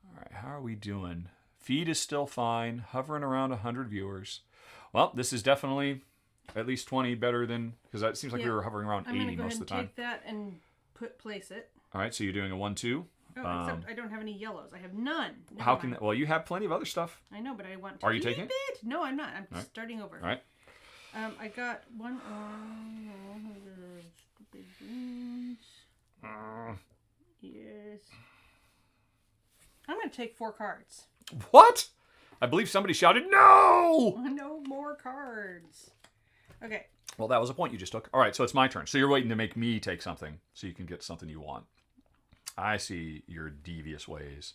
All right, how are we doing? Feed is still fine, hovering around 100 viewers. Well, this is definitely at least 20 better than, because it seems like we were hovering around 80 most of the time. I'm going to go ahead and take that and place it. All right, so you're doing a 1-2. Oh, except I don't have any yellows. I have none. How can that? Well, you have plenty of other stuff. I know, but I want to Are you taking it? No, I'm not. I'm starting over. All right. I got 1 stupid beans. Yes. I'm going to take 4 cards. What? I believe somebody shouted, no! No more cards. Okay. Well, that was a point you just took. All right, so it's my turn. So you're waiting to make me take something so you can get something you want. I see your devious ways.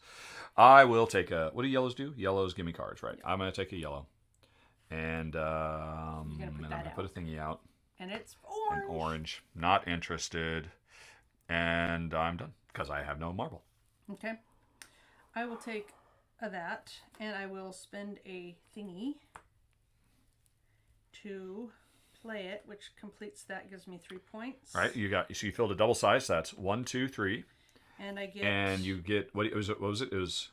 I will take a. What do yellows do? Yellows give me cards, right? I'm going to take a yellow. And, I'm going to put a thingy out. And it's orange. An orange. Not interested. And I'm done because I have no marble. Okay. I will take that and I will spend a thingy to play it, which completes that, gives me 3 points. All right, so you filled a double size. So that's 1, 2, 3. And I get. And you get what was it? What was it? It was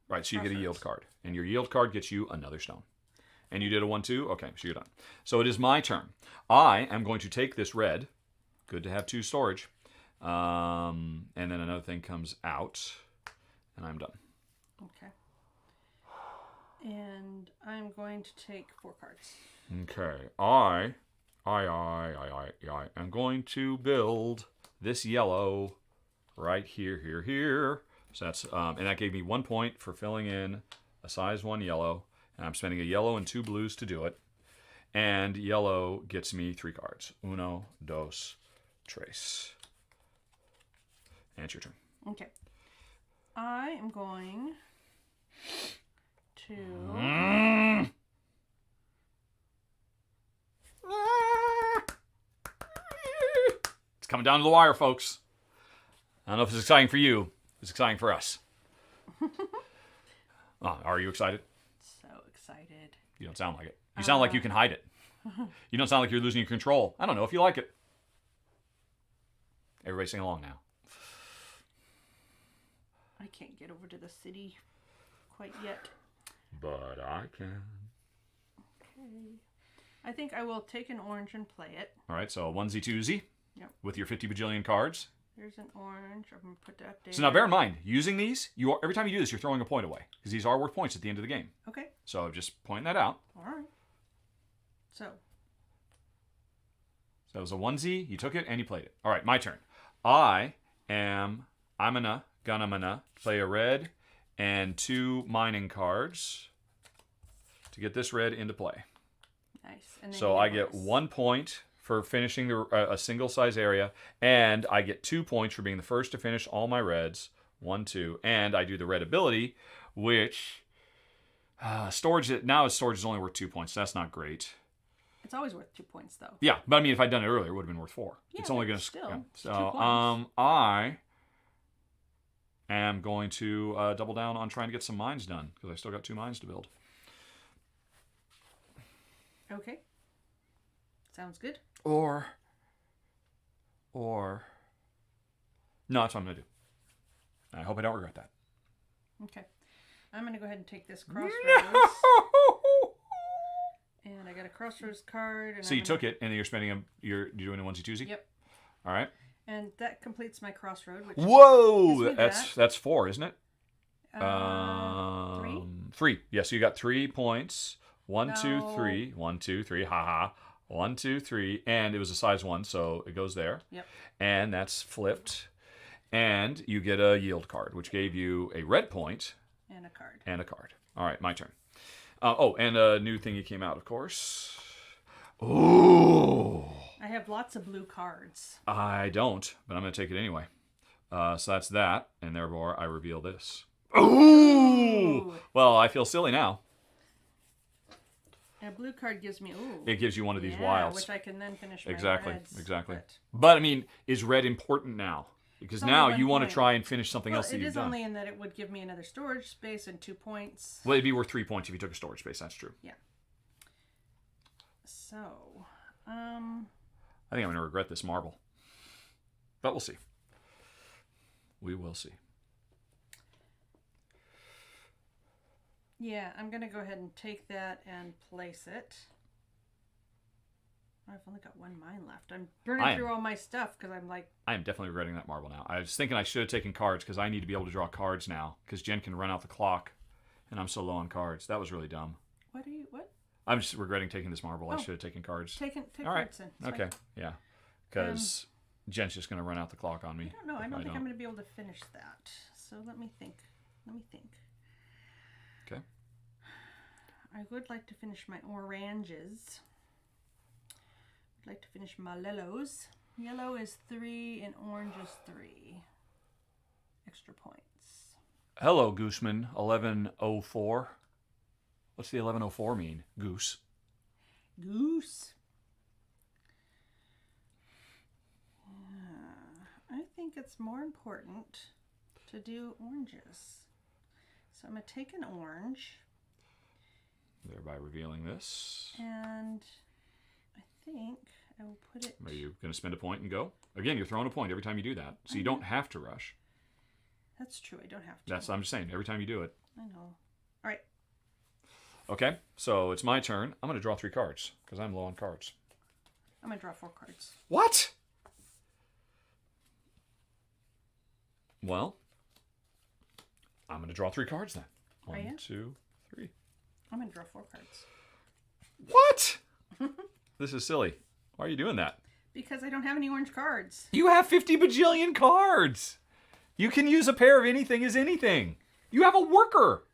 right. So you get a yield card, and your yield card gets you another stone. And you did a 1, 2. Okay, so you're done. So it is my turn. I am going to take this red. Good to have 2 storage. And then another thing comes out, and I'm done. Okay. And I'm going to take 4 cards. Okay, I am going to build this yellow right here. So that's and that gave me 1 point for filling in a size 1 yellow, and I'm spending a yellow and 2 blues to do it. And yellow gets me 3 cards. 1, 2, 3. And it's your turn. Okay. I am going to. It's coming down to the wire, folks. I don't know if it's exciting for you. It's exciting for us. Are you excited? So excited. You don't sound like it. You sound like you can hide it. You don't sound like you're losing your control. I don't know if you like it. Everybody sing along now. I can't get over to the city quite yet. But I can. Okay. I think I will take an orange and play it. All right, so a 1Z, 2Z. Yep. With your 50 bajillion cards. Here's an orange. I'm going to put that there. So now bear in mind, using these, every time you do this, you're throwing a point away. Because these are worth points at the end of the game. Okay. So just pointing that out. All right. So it was a 1Z, you took it, and you played it. All right, my turn. I'm gonna play a red and 2 mining cards to get this red into play. Nice. And then so I get 1 point for finishing a single size area, and I get 2 points for being the first to finish all my reds. 1, 2, and I do the red ability, which storage is only worth 2 points. So that's not great. It's always worth 2 points, though. Yeah, but I mean, if I'd done it earlier, it would have been worth 4. Yeah, it's only going to still. Yeah. So 2 points. I am going to double down on trying to get some mines done because I still got 2 mines to build. Okay. Sounds good. Or no, that's what I'm going to do. I hope I don't regret that. Okay. I'm going to go ahead and take this crossroads. No! And I got a crossroads card. And So you took it, and then you're spending you're doing a 1Z, 2Z? Yep. All right. And that completes my crossroad. Which Whoa! That's 4, isn't it? 3? 3. Yeah, so you got 3 points. 1, 2, 3. 1, 2, 3. Haha. 1, 2, 3. And it was a size 1, so it goes there. Yep. And that's flipped. And you get a yield card, which gave you a red point. And a card. And a card. All right, my turn. And a new thingy came out, of course. Ooh. I have lots of blue cards. I don't, but I'm going to take it anyway. So that's that, and therefore I reveal this. Ooh! Well, I feel silly now. A blue card gives me, It gives you one of these wilds. which I can then finish my Exactly. reds, But, I mean, is red important now? Because now you want to try and finish something else that it you've is done. only in that it would give me another storage space and 2 points. Well, it'd be worth 3 points if you took a storage space. That's true. Yeah. So, I think I'm going to regret this marble. But we'll see. We will see. Yeah, I'm going to go ahead and take that and place it. I've only got 1 mine left. I'm burning through all my stuff because I'm like... I am definitely regretting that marble now. I was thinking I should have taken cards because I need to be able to draw cards now because Jen can run out the clock and I'm so low on cards. That was really dumb. What? I'm just regretting taking this marble. I should have taken cards. Take all right. cards in. It's Okay. fine. Yeah. Because Jen's just going to run out the clock on me. I don't know. I don't think I'm going to be able to finish that. So let me think. Okay. I would like to finish my oranges. I'd like to finish my yellows. Yellow is 3 and orange is 3. extra points. Hello, Gooseman 1104. What's the 1104 mean? Goose. Goose. I think it's more important to do oranges. So I'm going to take an orange. Thereby revealing this. And I think I will put it... Are you going to spend a point and go? Again, you're throwing a point every time you do that. So you don't have to rush. That's true. I don't have to. I'm just saying, every time you do it. I know. All right. Okay, so it's my turn. I'm going to draw 3 cards because I'm low on cards. I'm going to draw 4 cards. What? Well, I'm going to draw 3 cards then. Are you? 1, 2, 3. I'm going to draw 4 cards. What? This is silly. Why are you doing that? Because I don't have any orange cards. You have 50 bajillion cards. You can use a pair of anything as anything. You have a worker.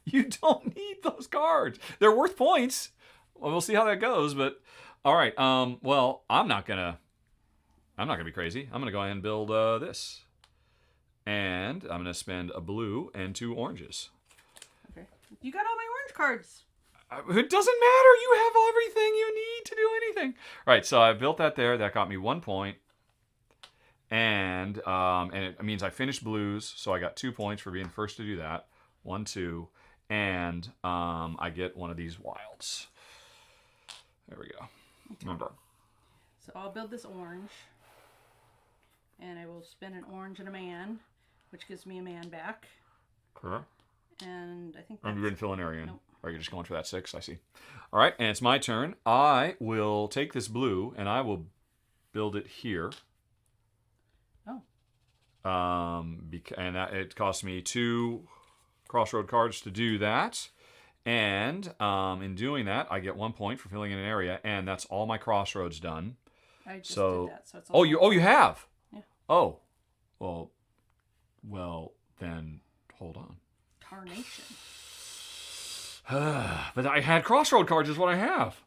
You don't need those cards. They're worth points. Well, we'll see how that goes, but all right. Well, I'm not gonna be crazy. I'm gonna go ahead and build this. And I'm gonna spend a blue and 2 oranges. Okay. You got all my orange cards. It doesn't matter. You have everything you need to do anything. All right, so I built that there. That got me 1 point. And it means I finished blues, so I got 2 points for being the first to do that. 1, 2, and I get one of these wilds. There we go. I'm done. So I'll build this orange, and I will spend an orange and a man, which gives me a man back. Okay. And I think And you didn't fill an area in. Nope. Or you're just going for that 6, I see. All right, and it's my turn. I will take this blue, and I will build it here. Oh. And it cost me 2 crossroad cards to do that. And in doing that, I get 1 point for filling in an area, and that's all my crossroads done. I just So, did that, so it's all you have? Yeah. Oh, well, then hold on. Tarnation. But I had crossroad cards is what I have.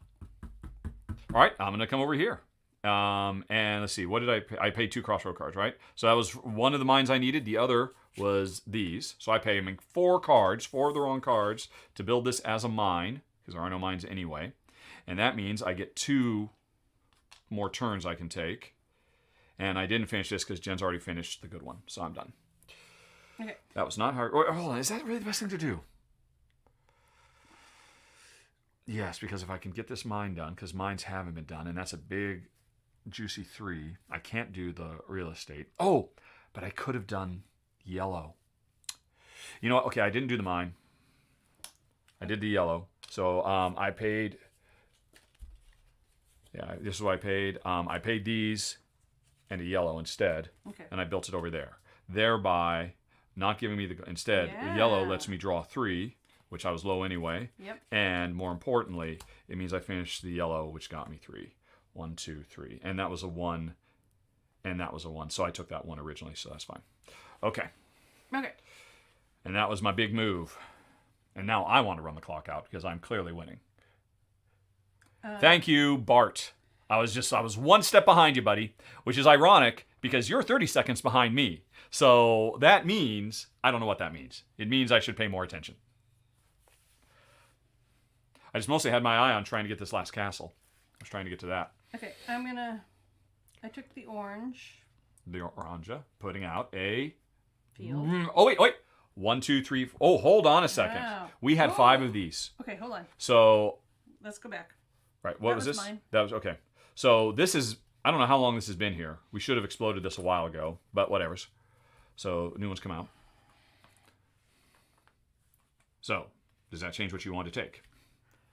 All right, I'm going to come over here. And let's see, what did I pay? I paid 2 crossroad cards, right? So that was one of the mines I needed. The other was these. So I paid him 4 cards, 4 of the wrong cards, to build this as a mine, because there are no mines anyway. And that means I get 2 more turns I can take. And I didn't finish this because Jen's already finished the good one. So I'm done. Okay. That was not hard. Wait, hold on, is that really the best thing to do? Yes, because if I can get this mine done, because mines haven't been done, and that's a big, juicy 3. I can't do the real estate. Oh, but I could have done yellow. You know what? Okay, I didn't do the mine. I did the yellow. So I paid... Yeah, this is what I paid. I paid these and a yellow instead. Okay. And I built it over there. Thereby not giving me the... Instead, the yellow lets me draw 3, which I was low anyway. Yep. And more importantly, it means I finished the yellow, which got me 3. 1, 2, 3. And that was a 1. And that was a 1. So I took that 1 originally, so that's fine. Okay. Okay. And that was my big move. And now I want to run the clock out because I'm clearly winning. Thank you, Bart. I was 1 step behind you, buddy, which is ironic because you're 30 seconds behind me. So that means, I don't know what that means. It means I should pay more attention. I just mostly had my eye on trying to get this last castle. I was trying to get to that. Okay, I took the orange. The oranja, putting out a... Field. Oh, wait. 1, 2, 3... Oh, hold on a second. Wow. We had 5 of these. Okay, hold on. So... Let's go back. Right, what That was was this? mine. That was... Okay. So this is... I don't know how long this has been here. We should have exploded this a while ago, but whatevers. So, new ones come out. So, does that change what you want to take?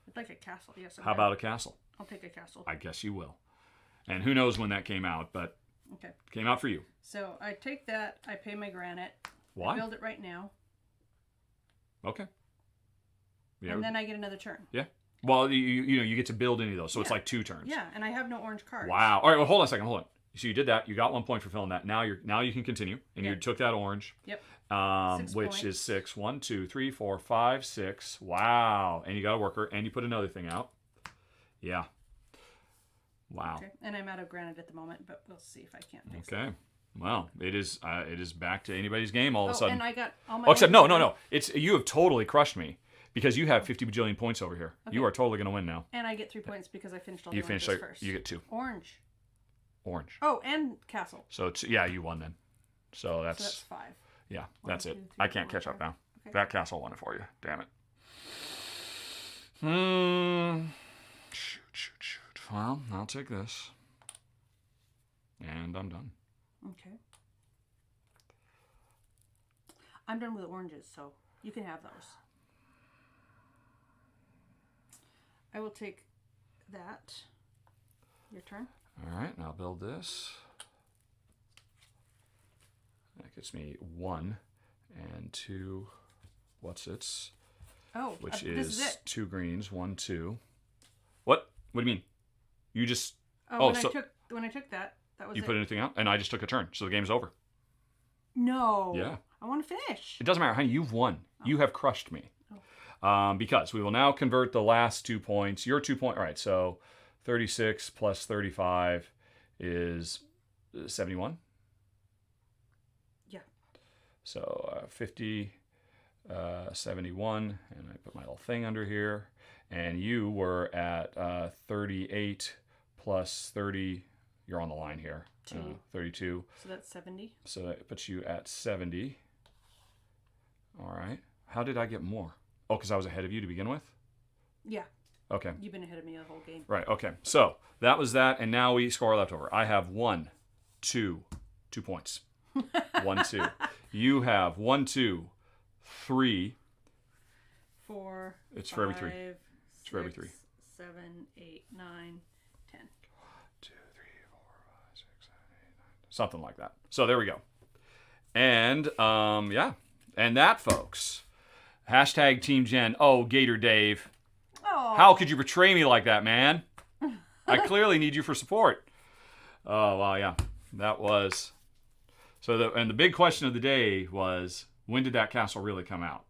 I'd like a castle, yes. How about a castle? I'll take a castle. I guess you will. And who knows when that came out, but Okay. it came out for you. So I take that, I pay my granite. Why? I build it right now. Okay. Yeah. And then I get another turn. Yeah. Well, you get to build any of those, so it's Yeah. like 2 turns. Yeah, and I have no orange cards. Wow. All right. Well, hold on a second. Hold on. So you did that. You got 1 point for filling that. Now you can continue, and you Yep. took that orange. Yep. 6 Which points. is 6. 1, 2, 3, 4, 5, 6. Wow. And you got a worker, and you put another thing out. Yeah. Wow. Okay. And I'm out of granite at the moment, but we'll see if I can't fix it. Okay. Well, it is back to anybody's game all of a Oh, sudden. and I got all my. Oh, except oranges. no. You have totally crushed me because you have 50 bajillion points over here. Okay. You are totally going to win now. And I get 3 points because I finished all You the finish oranges first. you get 2. Orange. Orange. Oh, and castle. So yeah, you won then. So that's, So that's 5. yeah, that's it. 2, 3, I can't 4, catch up 5. now. Okay. That castle won it for you. Damn it. Shoot. Well, I'll take this. And I'm done. Okay. I'm done with the oranges, so you can have those. I will take that. Your turn. All right, now build this. That gets me 1 and 2. What's its? Oh, Which this is is it. 2 greens, 1, 2. What? What do you mean? You just Oh, when so I took that was you it. put anything out, and I just took a turn, so the game's over. No. Yeah. I want to finish. It doesn't matter, honey. You've won. You have crushed me. Because we will now convert the last 2 points. Your 2 point. All right. So 36 plus 35 is 71. Yeah. So 50, 71, and I put my little thing under here. And you were at 38 plus 30. You're on the line here. 32. So that's 70. So that puts you at 70. All right. How did I get more? Oh, because I was ahead of you to begin with? Yeah. Okay. You've been ahead of me the whole game. Right. Okay. So that was that. And now we score leftover. I have 1, 2 points. 1, 2. You have 1, 2, 3. 4. It's for every 3. It's for every 3. 7, 8, 9, 10. 1, 2, 3, 4, 5, 6, 7, 8, 9. Something like that. So there we go. And yeah. And that, folks. Hashtag Team Jen. Oh, Gator Dave. Oh. How could you betray me like that, man? I clearly need you for support. Oh, well, yeah. That was... So, the big question of the day was, when did that castle really come out?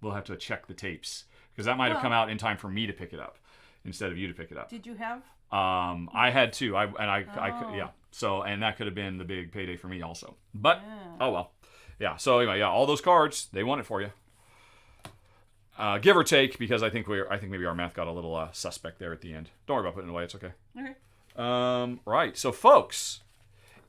We'll have to check the tapes. Because that might have come out in time for me to pick it up, instead of you to pick it up. Did you have? I had 2. I could, yeah. So, and that could have been the big payday for me also. But, oh well. Yeah, so anyway, yeah, all those cards, they won it for you. Give or take, because I think maybe our math got a little suspect there at the end. Don't worry about putting it away, it's okay. Okay. Right, so folks,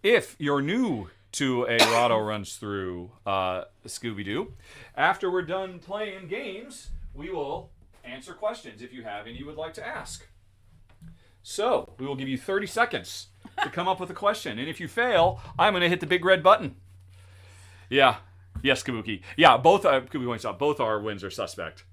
if you're new to a Rahdo Runs Through Scooby-Doo, after we're done playing games, we will answer questions if you have any you would like to ask. So, we will give you 30 seconds to come up with a question, and if you fail, I'm going to hit the big red button. Yeah. Yes, Kabuki. Yeah, both Kabuki points out both our wins are suspect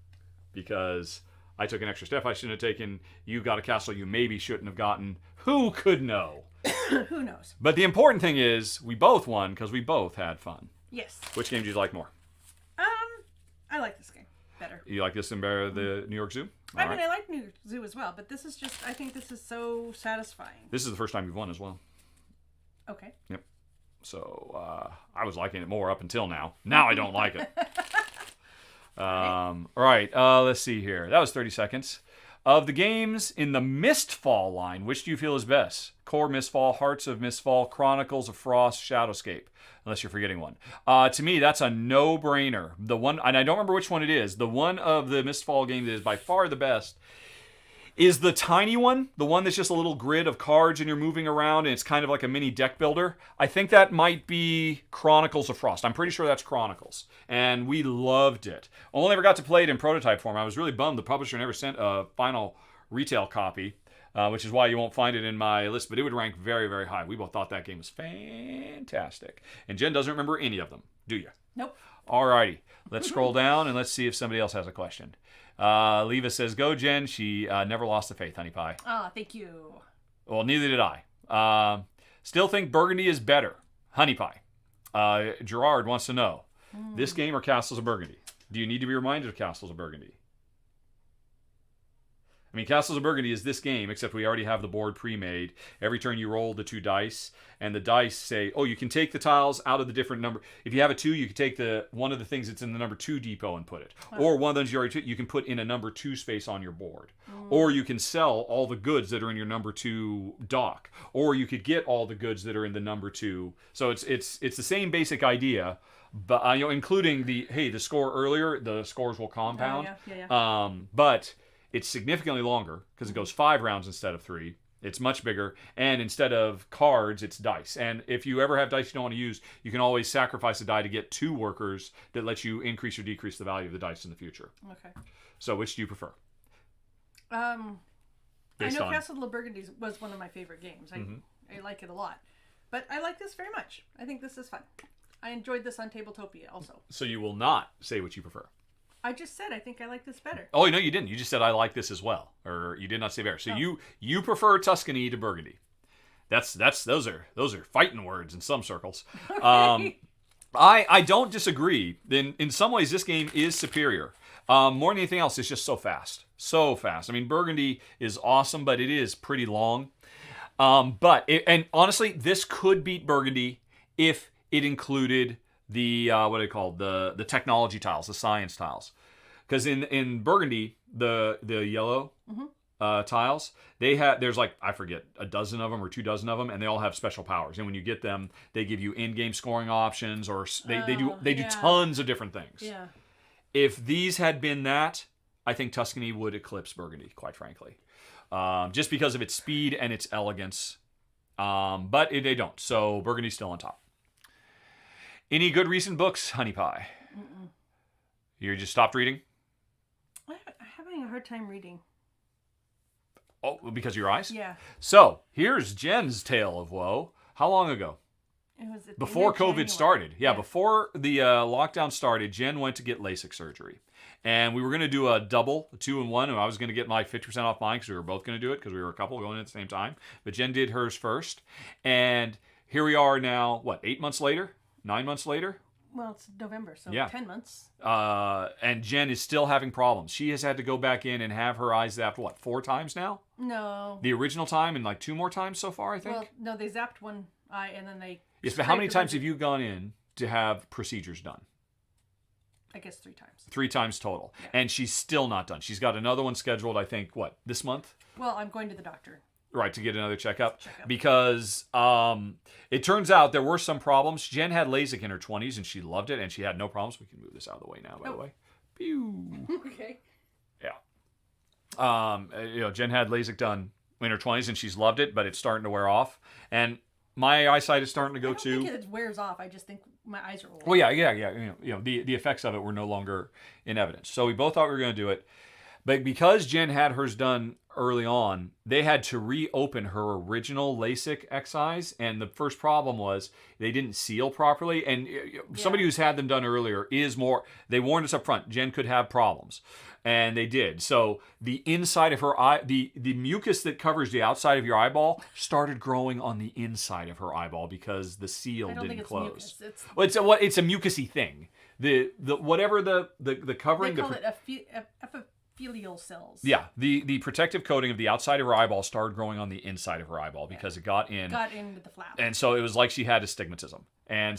because I took an extra step I shouldn't have taken. You got a castle you maybe shouldn't have gotten. Who could know? Who knows? But the important thing is we both won because we both had fun. Yes. Which game do you like more? I like this game better. You like this than better the New York Zoo? I mean, I like New York Zoo as well, but this is just, I think this is so satisfying. This is the first time you've won as well. Okay. Yep. So I was liking it more up until now. Now I don't like it. All right. Let's see here. That was 30 seconds. Of the games in the Mistfall line, which do you feel is best? Core Mistfall, Hearts of Mistfall, Chronicles of Frost, Shadowscape. Unless you're forgetting one. To me, that's a no-brainer. The one, and I don't remember which one it is. The one of the Mistfall games that is by far the best is the tiny one, the one that's just a little grid of cards and you're moving around and it's kind of like a mini deck builder. I think that might be Chronicles of Frost. I'm pretty sure that's Chronicles. And we loved it. Only ever got to play it in prototype form. I was really bummed the publisher never sent a final retail copy, which is why you won't find it in my list, but it would rank very, very high. We both thought that game was fantastic. And Jen doesn't remember any of them, do you? Nope. Alrighty, let's scroll down and let's see if somebody else has a question. Leva says, go Jen. She never lost the faith, honey pie. Ah, thank you. Well, neither did I. Still think Burgundy is better, honey pie. Gerard wants to know, this game or Castles of Burgundy? Do you need to be reminded of Castles of Burgundy? I mean, Castles of Burgundy is this game, except we already have the board pre-made. Every turn you roll the 2 dice, and the dice say, oh, you can take the tiles out of the different number. If you have a 2, you can take one of the things that's in the number 2 depot and put it. Or one of those you can put in a number 2 space on your board. Or you can sell all the goods that are in your number 2 dock. Or you could get all the goods that are in the number 2. So it's the same basic idea, but including the score earlier, the scores will compound. But it's significantly longer because it goes 5 rounds instead of 3. It's much bigger, and instead of cards, it's dice. And if you ever have dice you don't want to use, you can always sacrifice a die to get 2 workers that lets you increase or decrease the value of the dice in the future. Okay. So which do you prefer? I know Castle of Burgundy was one of my favorite games. I like it a lot. But I like this very much. I think this is fun. I enjoyed this on Tabletopia also. So you will not say what you prefer? I just said I think I like this better. Oh, no, you didn't. You just said I like this as well. Or you did not say better. So you prefer Tuscany to Burgundy. Those are fighting words in some circles. Okay. I don't disagree. In some ways, this game is superior. More than anything else, it's just so fast. So fast. I mean, Burgundy is awesome, but it is pretty long. And honestly, this could beat Burgundy if it included the what are they called? The technology tiles, the science tiles. Because in Burgundy, the yellow tiles, there's like, I forget, a dozen of them or 2 dozen of them, and they all have special powers. And when you get them, they give you in-game scoring options, or they do tons of different things. Yeah. If these had been that, I think Tuscany would eclipse Burgundy, quite frankly. Just because of its speed and its elegance. But they don't. So Burgundy's still on top. Any good recent books, Honey Pie? You just stopped reading? I'm having a hard time reading. Oh, because of your eyes? Yeah. So, here's Jen's tale of woe. How long ago? It was before COVID started. Yeah, before the lockdown started, Jen went to get LASIK surgery. And we were going to do a double, 2 in 1, and I was going to get my 50% off mine because we were both going to do it because we were a couple going at the same time. But Jen did hers first. And here we are now, 8 months later? 9 months later? Well, it's November, so 10 months. And Jen is still having problems. She has had to go back in and have her eyes zapped, 4 times now? No. The original time and 2 more times so far, I think? Well, no, they zapped one eye and then they... Yes, but how many times have you gone in to have procedures done? I guess 3 times. 3 times total. Yeah. And she's still not done. She's got another one scheduled, I think, this month? Well, I'm going to the doctor. Right, to get another checkup. Because it turns out there were some problems. Jen had LASIK in her 20s, and she loved it, and she had no problems. We can move this out of the way now, by the way. Pew. Okay. Yeah. Jen had LASIK done in her 20s, and she's loved it, but it's starting to wear off. And my eyesight is starting to go too. I don't think it wears off. I just think my eyes are old. Well, yeah. The effects of it were no longer in evidence. So we both thought we were going to do it. But because Jen had hers done early on, they had to reopen her original LASIK X-eyes, and the first problem was they didn't seal properly. And somebody who's had them done earlier they warned us up front, Jen could have problems. And they did. So the inside of her eye, the mucus that covers the outside of your eyeball started growing on the inside of her eyeball because the seal didn't close. It's a mucusy thing. The whatever the covering. They call it epithelial cells. Yeah, the protective coating of the outside of her eyeball started growing on the inside of her eyeball because it got into the flap. And so it was like she had astigmatism. And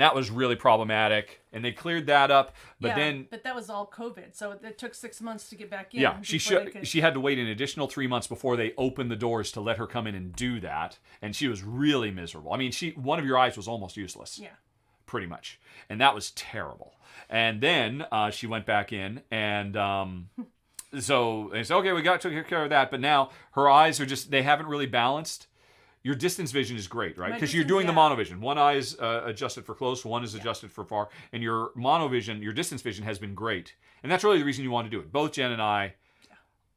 that was really problematic. And they cleared that up. But that was all COVID. So it took 6 months to get back in. Yeah, she had to wait an additional 3 months before they opened the doors to let her come in and do that. And she was really miserable. I mean, one of your eyes was almost useless. Yeah. Pretty much. And that was terrible. And then she went back in, and so they said, okay, we got to take care of that. But now her eyes they haven't really balanced. Your distance vision is great, right? Because you're doing the monovision. One eye is adjusted for close, one is adjusted for far. And your monovision, your distance vision has been great. And that's really the reason you want to do it. Both Jen and I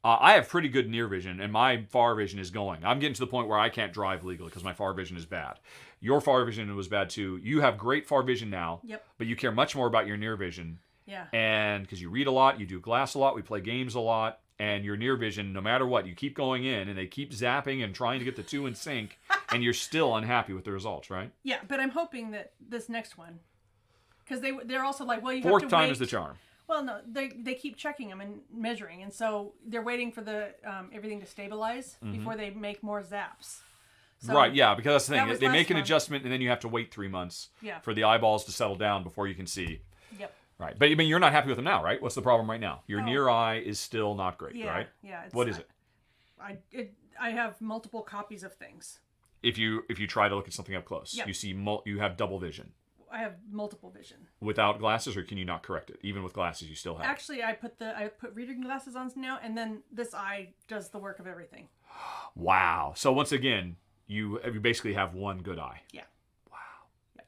have pretty good near vision, and my far vision is going. I'm getting to the point where I can't drive legally because my far vision is bad. Your far vision was bad too. You have great far vision now, but you care much more about your near vision. Yeah. And because you read a lot, you do glass a lot, we play games a lot, and your near vision, no matter what, you keep going in, and they keep zapping and trying to get the 2 in sync, and you're still unhappy with the results, right? Yeah, but I'm hoping that this next one, because they're also like, well, you have to wait. 4th time is the charm. Well, no, they keep checking them and measuring, and so they're waiting for the everything to stabilize before they make more zaps. So right, yeah, because that's the thing. was They make last an month. adjustment, and then you have to wait 3 months Yeah. for the eyeballs to settle down before you can see. Yep. Right, but I mean, you're not happy with them now, right? What's the problem right now? Your near eye is still not great, Yeah. right? Yeah. What is it? I have multiple copies of things. If you try to look at something up close, Yep. you see you have double vision. I have multiple vision. Without glasses, or can you not correct it? Even with glasses, you still have. Actually, I put reading glasses on now, and then this eye does the work of everything. Wow. So once again, you basically have one good eye. Yeah.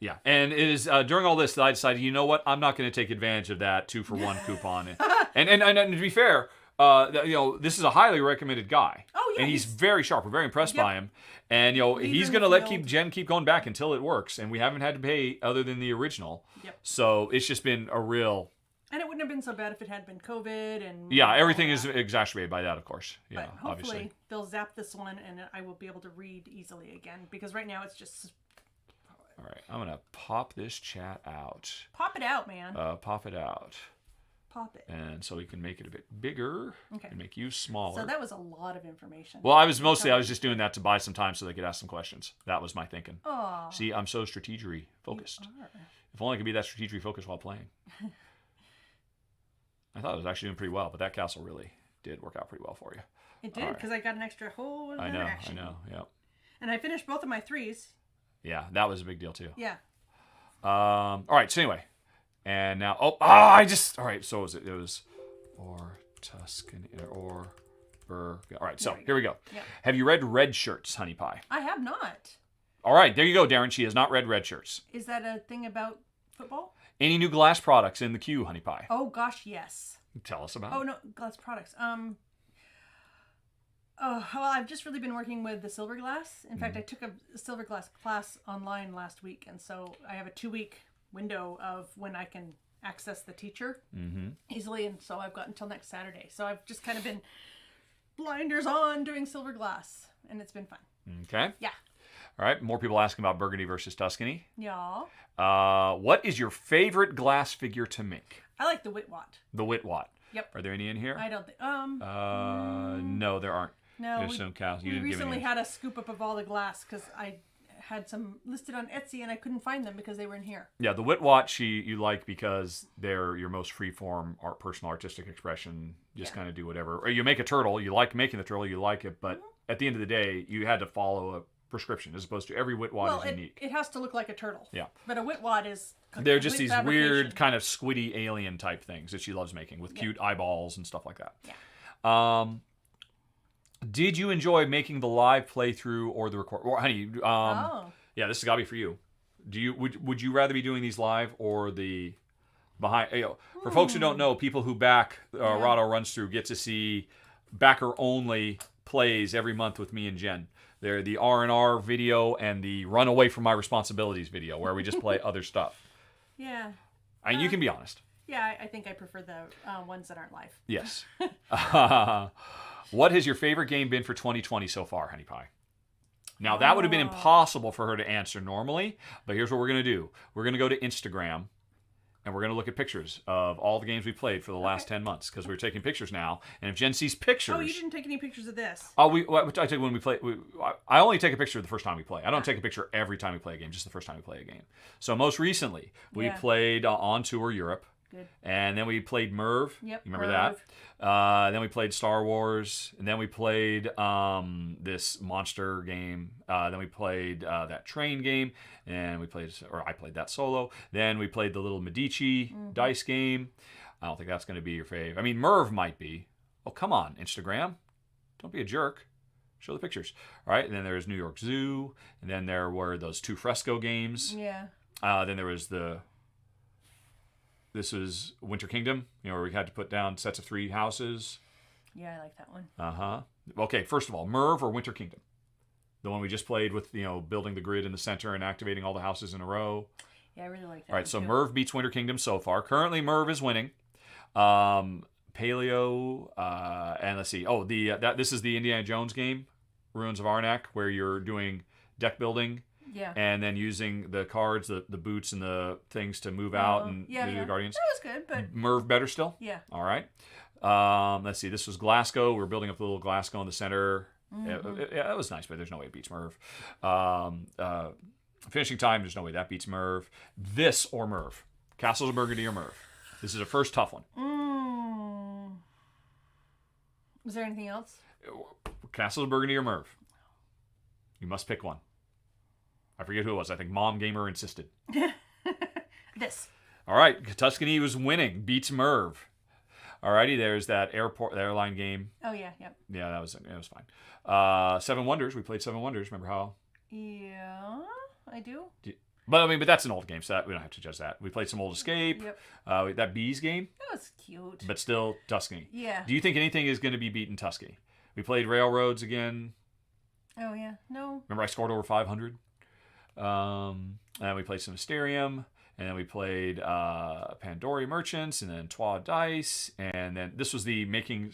Yeah, and it is during all this that I decided, you know what, I'm not going to take advantage of that 2-for-1 coupon. and to be fair, this is a highly recommended guy. Oh yeah, and he's very sharp. We're very impressed by him. And Leader he's in going to the let field. Jen keep going back until it works, and we haven't had to pay other than the original. Yep. So it's just been a real. And it wouldn't have been so bad if it had been COVID and. Yeah, everything all is that. exacerbated by that, of course. Yeah, But hopefully obviously. they'll zap this one, and I will be able to read easily again, because right now it's just. All right, I'm gonna pop this chat out. Pop it out, man. Pop it out. Pop it. And so we can make it a bit bigger Okay. and make you smaller. So that was a lot of information. Well, I was just doing that to buy some time so they could ask some questions. That was my thinking. Oh. See, I'm so strategery focused. You are. If only I could be that strategery focused while playing. I thought it was actually doing pretty well, but that castle really did work out pretty well for you. It did, All right. because I got an extra whole I other know, action. yeah. And I finished both of my 3s. Yeah, that was a big deal too. Yeah. All right, so anyway. And now, all right, so it was or Tuscany or All right, so here we go. Yep. Have you read Red Shirts, Honey Pie? I have not. All right, there you go, Darren. She has not read Red Shirts. Is that a thing about football? Any new glass products in the queue, Honey Pie? Oh gosh, yes. Tell us about Oh it. no, glass products. Oh well, I've just really been working with the silver glass. In fact, I took a silver glass class online last week, and so I have a 2-week window of when I can access the teacher easily, and so I've got until next Saturday. So I've just kind of been blinders on doing silver glass, and it's been fun. Okay. Yeah. All right, more people asking about Burgundy versus Tuscany. Yeah. What is your favorite glass figure to make? I like the Witwat. The Witwat. Yep. Are there any in here? I don't think. No, there aren't. No. There's some cows. You We didn't give recently any. had a scoop up of all the glass because I had some listed on Etsy and I couldn't find them because they were in here. Yeah, the Witwat you like because they're your most freeform personal artistic expression. Just kind of do whatever. Or you make a turtle. You like making the turtle. You like it, but at the end of the day, you had to follow a prescription as opposed to every Witwat is unique. It has to look like a turtle. Yeah. But a Witwat is They're just complete these fabrication. weird kind of squiddy alien type things that she loves making with cute eyeballs and stuff like that. Yeah. Did you enjoy making the live playthrough or the record? Or, honey, yeah, this has got to be for you. Would you rather be doing these live or the behind? For folks who don't know, people who back Rahdo Runs Through get to see backer only plays every month with me and Jen. They're the R&R video and the Run Away From My Responsibilities video where we just play other stuff. Yeah. I mean, you can be honest. Yeah, I think I prefer the ones that aren't live. Yes. What has your favorite game been for 2020 so far, Honey Pie? Now, that would have been impossible for her to answer normally, but here's what we're going to do. We're going to go to Instagram, and we're going to look at pictures of all the games we played for the last 10 months, because we're taking pictures now. And if Jen sees pictures... Oh, you didn't take any pictures of this? I take when we play... I only take a picture the first time we play. I don't take a picture every time we play a game, just the first time we play a game. So most recently, we played On Tour Europe. Good. And then we played Merv. Yep. You remember that? Then we played Star Wars. And then we played this monster game. Then we played that train game. And I played that solo. Then we played the little Medici dice game. I don't think that's going to be your fave. I mean, Merv might be. Oh, come on, Instagram. Don't be a jerk. Show the pictures. All right. And then there's New York Zoo. And then there were those 2 fresco games. Yeah. Then there was This was Winter Kingdom, where we had to put down sets of 3 houses. Yeah, I like that one. Uh-huh. Okay, first of all, Merv or Winter Kingdom? The one we just played with, building the grid in the center and activating all the houses in a row. Yeah, I really like that. All right, so too. Merv beats Winter Kingdom so far. Currently, Merv is winning. Paleo, and let's see. Oh, this is the Indiana Jones game, Ruins of Arnak, where you're doing deck building. Yeah. And then using the cards, the boots and the things to move out and do the Guardians. That was good, but Merv better still? yeah. All right. Let's see. This was Glasgow. We're building up the little Glasgow in the center. Yeah, that was nice, but there's no way it beats Merv. Finishing time, there's no way that beats Merv. This or Merv. Castles of Burgundy or Merv. This is a first tough one. Was there anything else? Castles of Burgundy or Merv. You must pick one. I forget who it was. I think Mom Gamer insisted. This. All right. Tuscany was winning. Beats Merv. Alrighty, there's that airline game. Oh yeah, yep. Yeah, that was fine. Seven Wonders. We played Seven Wonders. Remember how? Yeah, I do. But that's an old game, so we don't have to judge that. We played some Old Escape. Yep. That Bees game. That was cute. But still Tuscany. Yeah. Do you think anything is going to be beaten Tuscany? We played Railroads again. Oh yeah, no. Remember I scored over 500. And we played some Mysterium. And then we played Pandora Merchants, and then Twa Dice, and then this was the making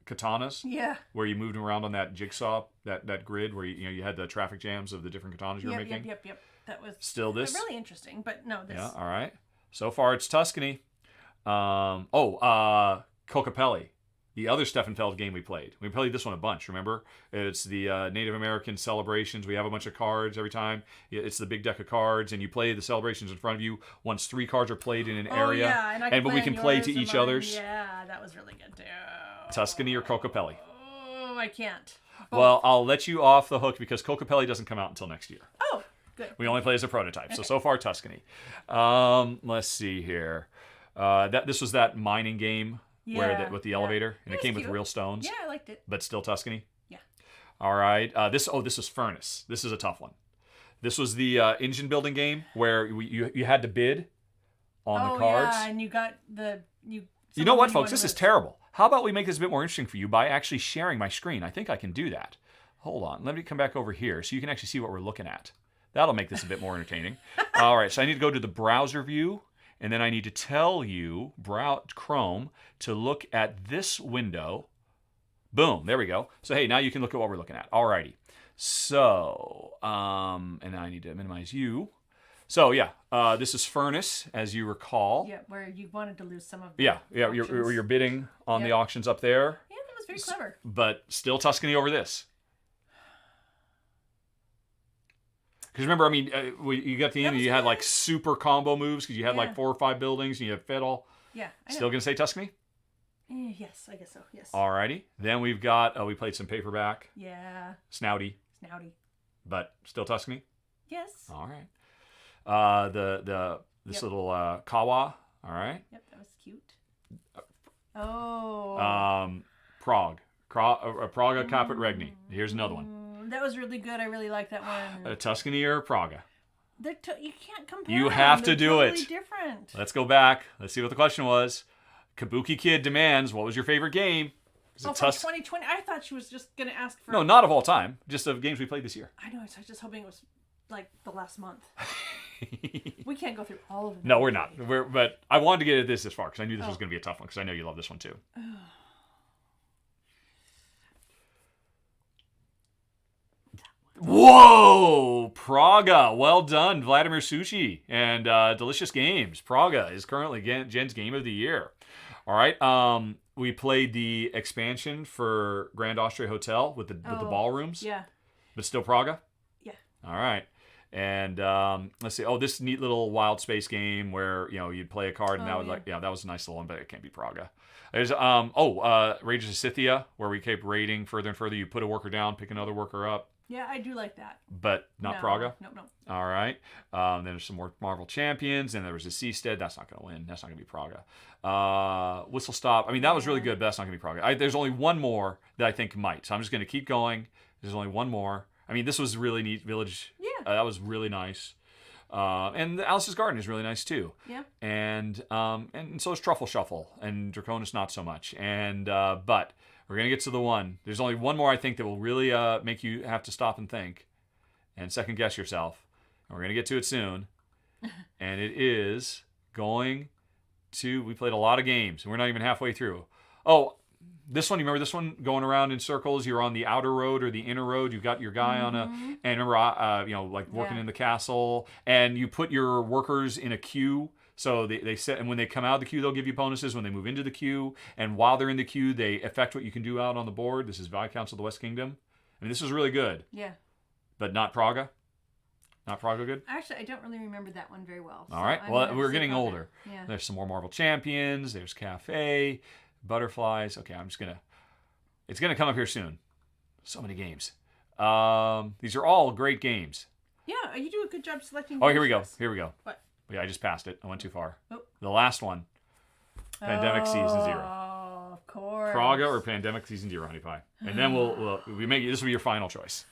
katanas. Yeah. Where you moved around on that jigsaw, that grid, where you had the traffic jams of the different katanas you were making. Yep. That was still this really interesting, but no, this. Yeah. All right. So far, it's Tuscany. Cocopelli. The other Steffenfeld game we played. We played this one a bunch, remember? It's the Native American celebrations. We have a bunch of cards every time. It's the big deck of cards, and you play the celebrations in front of you once 3 cards are played in an area. Yeah, but we can play to each other's. Yeah, that was really good too. Tuscany or Cocopelli? Oh, I can't. Well, I'll let you off the hook because Cocopelli doesn't come out until next year. Oh, good. We only play as a prototype. Okay. So far, Tuscany. Let's see here. This was that mining game. Yeah, with the elevator, and it came cute. with real stones. Yeah, I liked it. But still Tuscany? Yeah. All right. This was Furnace. This is a tough one. This was the engine building game where you had to bid on the cards. Yeah, and you got You know what, folks? This is terrible. How about we make this a bit more interesting for you by actually sharing my screen? I think I can do that. Hold on. Let me come back over here so you can actually see what we're looking at. That'll make this a bit more entertaining. All right. So I need to go to the browser view. And then I need to tell you, Chrome, to look at this window. Boom, there we go. So, hey, now you can look at what we're looking at. Alrighty. So, and then I need to minimize you. So, yeah, this is Furnace, as you recall. Yeah, where you wanted to lose some of the Yeah, you're bidding on the auctions up there. Yeah, that was very clever. But still Tuscany over this. Because remember, I mean, you got the end, and you had like super combo moves because you had like 4 or 5 buildings and you had fed all. Yeah, I know. Still gonna say Tuscany? Yes, I guess so. Yes. Alrighty. Then we've got we played some paperback. Yeah. Snouty. But still Tuscany? Yes. All right. This little Kawa. All right. Yep, that was cute. Prague. Praga Caput Regni. Here's another one. That was really good. I really like that one. Tuscany or Praga? You can't compare. You have them. to do They're totally it. Different. Let's go back. Let's see what the question was. Kabuki Kid demands, what was your favorite game? From 2020. I thought she was just going to ask for... No, not of all time. Just of games we played this year. I know. I was just hoping it was like the last month. We can't go through all of them. No, we're not. But I wanted to get this far because I knew this was going to be a tough one because I know you love this one too. Whoa! Praga. Well done, Vladimir Sushi. And Delicious Games. Praga is currently Jen's Game of the Year. All right. We played the expansion for Grand Austria Hotel with the ballrooms. Yeah. But still Praga? Yeah. All right. And let's see. Oh, this neat little wild space game where you'd play a card and that was that was a nice little one, but it can't be Praga. There's Rages of Scythia where we kept raiding further and further. You put a worker down, pick another worker up. Yeah, I do like that. But not Praga? No. All right. Then there's some more Marvel Champions. And there was a Seastead. That's not going to win. That's not going to be Praga. Whistle Stop. I mean, that was really good, but that's not going to be Praga. There's only one more that I think might. So I'm just going to keep going. There's only one more. I mean, this was really neat. Village. Yeah. That was really nice. And Alice's Garden is really nice, too. Yeah. And so is Truffle Shuffle. And Draconis not so much. And but... we're going to get to the one. There's only one more, I think, that will really make you have to stop and think and second guess yourself. And we're going to get to it soon. And it is going to... we played a lot of games, and we're not even halfway through. Oh, This one, you remember this one going around in circles? You're on the outer road or the inner road. You've got your guy on a, and remember, like working in the castle, and you put your workers in a queue. So they set, and when they come out of the queue, they'll give you bonuses. When they move into the queue, and while they're in the queue, they affect what you can do out on the board. This is Viscounts of the West Kingdom. I mean, this was really good. Yeah. But not Praga? Not Praga good? Actually, I don't really remember that one very well. All right. Well, we're getting Praga. older. Yeah. There's some more Marvel Champions. There's Cafe, Butterflies. Okay, it's going to come up here soon. So many games. These are all great games. Yeah, you do a good job selecting. Oh, here we go. Here we go. What? Yeah, I just passed it. I went too far. Oh. The last one. Pandemic Season 0. Oh, of course. Praga or Pandemic Season 0, Honey Pie. And then we make this will be your final choice.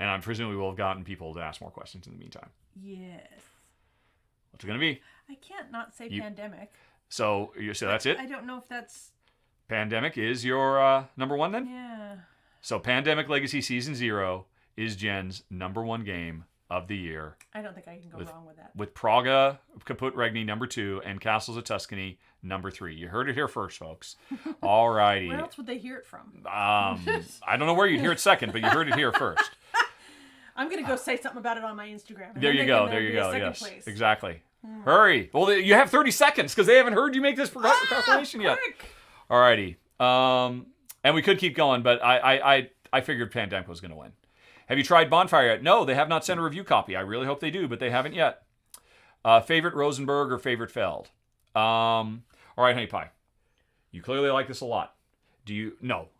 And I'm presuming we will have gotten people to ask more questions in the meantime. Yes. What's it going to be? I can't not say pandemic. So that's it? I don't know if that's... Pandemic is your number one then? Yeah. So Pandemic Legacy Season 0 is Jen's number one game of the year. I don't think I can go wrong with that. With Praga, Caput Regni number 2, and Castles of Tuscany number 3. You heard it here first, folks. All righty. Where else would they hear it from? I don't know where you'd hear it second, but you heard it here first. I'm going to go say something about it on my Instagram. There you go. Yes, place. exactly. Hurry. Well, you have 30 seconds because they haven't heard you make this proclamation yet. All righty. And we could keep going, but I figured Pandemic was going to win. Have you tried Bonfire yet? No, they have not sent a review copy. I really hope they do, but they haven't yet. Favorite Rosenberg or favorite Feld? All right, Honey Pie. You clearly like this a lot. Do you? No.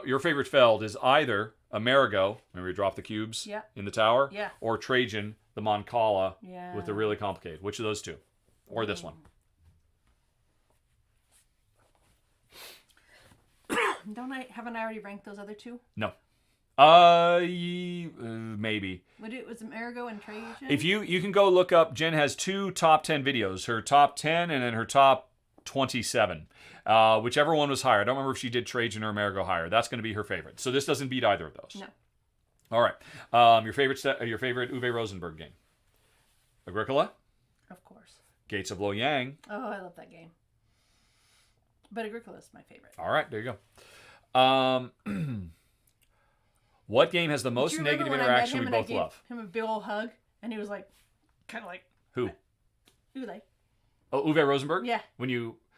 Your favorite Feld is either Amerigo, remember you drop the cubes in the tower? Yeah. Or Trajan, the Moncala, Yeah. with the really complicated. Which of those two? Or this one? Haven't I already ranked those other two? No. Maybe. It was Amerigo and Trajan? If you can go look up, Jen has 2 top 10 videos. Her top 10 and then her top 27. Whichever one was higher. I don't remember if she did Trajan or Amerigo higher. That's going to be her favorite. So this doesn't beat either of those. No. All right. Your favorite Uwe Rosenberg game? Agricola? Of course. Gates of Loyang. Oh, I love that game. But Agricola is my favorite. All right, there you go. What game has the most negative interaction we both love? Him a big old hug, and he was like, kind of like... Who? Uwe. Oh, Uwe Rosenberg? Yeah.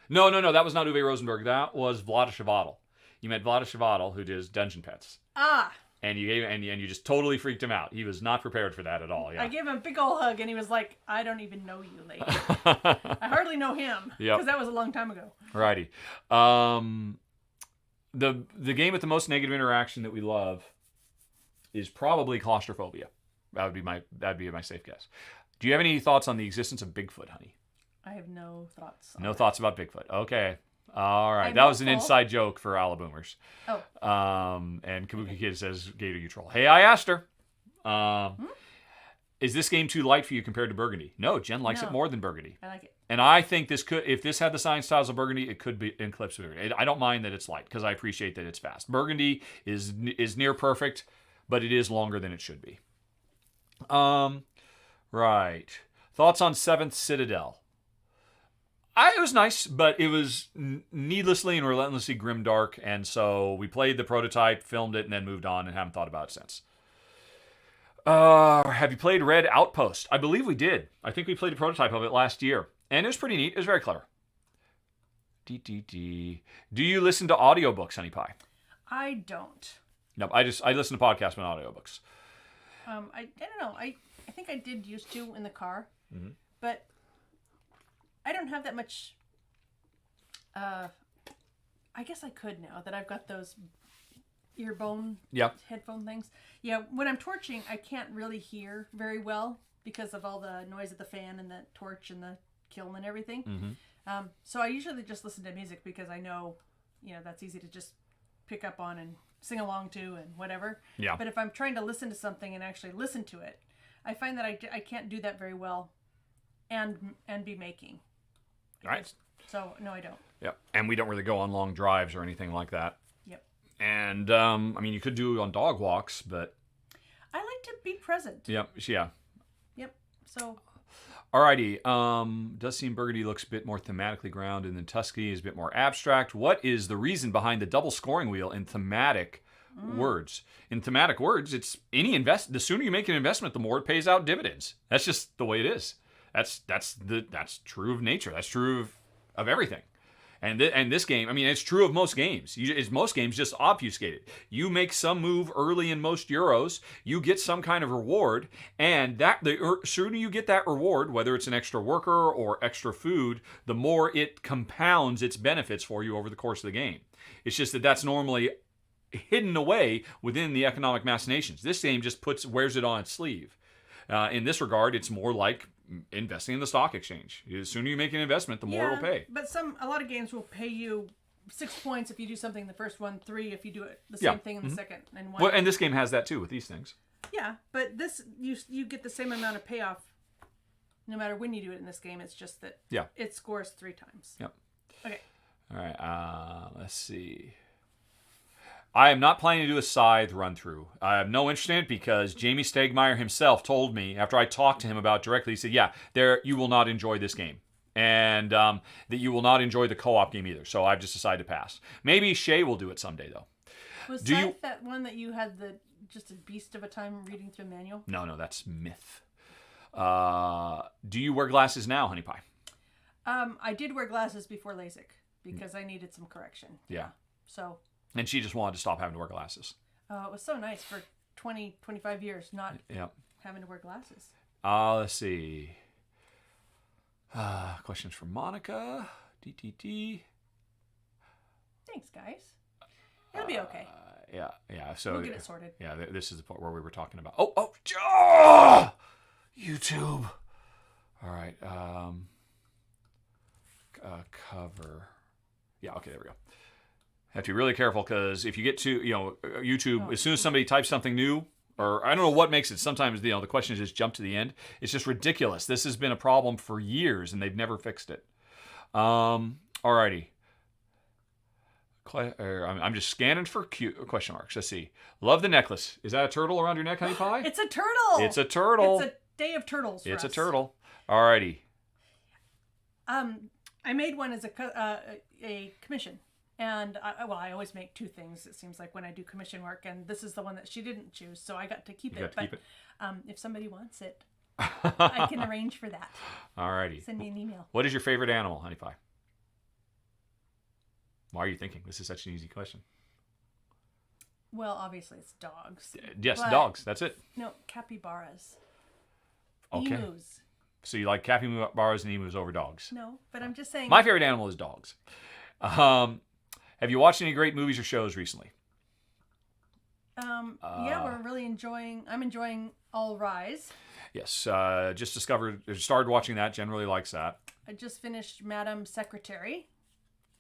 No, that was not Uwe Rosenberg. That was Vlada Shivadl. You met Vlada Shivadl, who does Dungeon Pets. Ah. And you just totally freaked him out. He was not prepared for that at all. Yeah. I gave him a big old hug, and he was like, I don't even know you, lady. I hardly know him. Because that was a long time ago. Righty. The game with the most negative interaction that we love is probably claustrophobia. That'd be my safe guess. Do you have any thoughts on the existence of Bigfoot, honey? I have no thoughts. No thoughts about Bigfoot. Okay. All right. That was an inside joke for Alaboomers. Oh. And Kabuki Kid says, Gator, you troll. Hey, I asked her. Is this game too light for you compared to Burgundy? No, Jen likes it more than Burgundy. I like it. And I think if this had the science styles of Burgundy, it could be eclipse Burgundy. I don't mind that it's light because I appreciate that it's fast. Burgundy is near perfect, but it is longer than it should be. Right. Thoughts on 7th Citadel? It was nice, but it was needlessly and relentlessly grimdark, and so we played the prototype, filmed it, and then moved on and haven't thought about it since. Have you played Red Outpost? I believe we did. I think we played a prototype of it last year, and it was pretty neat. It was very clever. Do you listen to audiobooks, Honey Pie? I don't. No, I listen to podcasts and audiobooks. I don't know. I think I did used to in the car, but I don't have that much. I guess I could now that I've got those earbone headphone things. Yeah, when I'm torching, I can't really hear very well because of all the noise of the fan and the torch and the kiln and everything. So I usually just listen to music because I know, that's easy to just pick up on and sing along to and whatever. Yeah. But if I'm trying to listen to something and actually listen to it, I find that I can't do that very well and be making. Right. So, no, I don't. Yep. And we don't really go on long drives or anything like that. Yep. And, you could do it on dog walks, but... I like to be present. Yep. Yeah. Yep. So... Alrighty. Does seem Burgundy looks a bit more thematically grounded than Tuscany is a bit more abstract. What is the reason behind the double scoring wheel in thematic words? In thematic words, it's the sooner you make an investment, the more it pays out dividends. That's just the way it is. That's true of nature. That's true of everything. And this game, I mean, it's true of most games. Most games just obfuscated. You make some move early in most Euros, you get some kind of reward, and the sooner you get that reward, whether it's an extra worker or extra food, the more it compounds its benefits for you over the course of the game. It's just that that's normally hidden away within the economic machinations. This game just wears it on its sleeve. In this regard, it's more like investing in the stock exchange. The sooner you make an investment, the more it'll pay. But a lot of games will pay you 6 points if you do something in the first one, 3 if you do it the same thing in the second, and 1. Well, and this game has that too with these things. Yeah, but this you get the same amount of payoff no matter when you do it in this game. It's just that it scores 3 times. Yep. Okay. All right. Let's see. I am not planning to do a Scythe run-through. I have no interest in it because Jamie Stegmaier himself told me, after I talked to him about it directly, he said, you will not enjoy this game. And that you will not enjoy the co-op game either. So I've just decided to pass. Maybe Shay will do it someday, though. Was Scythe that one that you had just a beast of a time reading through the manual? No, that's Myth. Do you wear glasses now, Honey Pie? I did wear glasses before LASIK because I needed some correction. Yeah. So... And she just wanted to stop having to wear glasses. It was so nice for 20, 25 years not having to wear glasses. Let's see. Questions from Monica. DTT. Thanks, guys. It'll be okay. Yeah. So we'll get it sorted. Yeah, this is the part where we were talking about. YouTube. All right. Cover. Yeah. Okay. There we go. Have to be really careful because if you get to YouTube, as soon as somebody types something new, or I don't know what makes it. Sometimes the question is just jump to the end. It's just ridiculous. This has been a problem for years and they've never fixed it. Alrighty. I'm just scanning for question marks. Let's see. Love the necklace. Is that a turtle around your neck, Honey Pie? It's a turtle. It's a turtle. It's a day of turtles. It's a turtle. Alrighty. I made one as a commission. And I always make 2 things, it seems like, when I do commission work. And this is the one that she didn't choose, so I got to keep it. If somebody wants it, I can arrange for that. Alrighty. Send me an email. What is your favorite animal, Honey Pie? Why are you thinking? This is such an easy question. Well, obviously it's dogs. Yes, dogs. That's it. No, capybaras. Okay. Emus. So you like capybaras and emus over dogs? No, but I'm just saying. My favorite animal is dogs. Have you watched any great movies or shows recently? Yeah, I'm enjoying All Rise. Yes, started watching that. Generally likes that. I just finished Madam Secretary.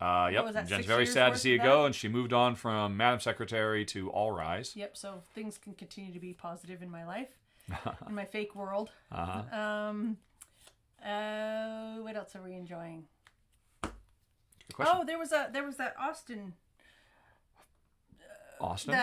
Yep. Jen's very sad to see it go, and she moved on from Madam Secretary to All Rise. Yep. So things can continue to be positive in my life, in my fake world. What else are we enjoying? Oh, there was that Austin. Austin?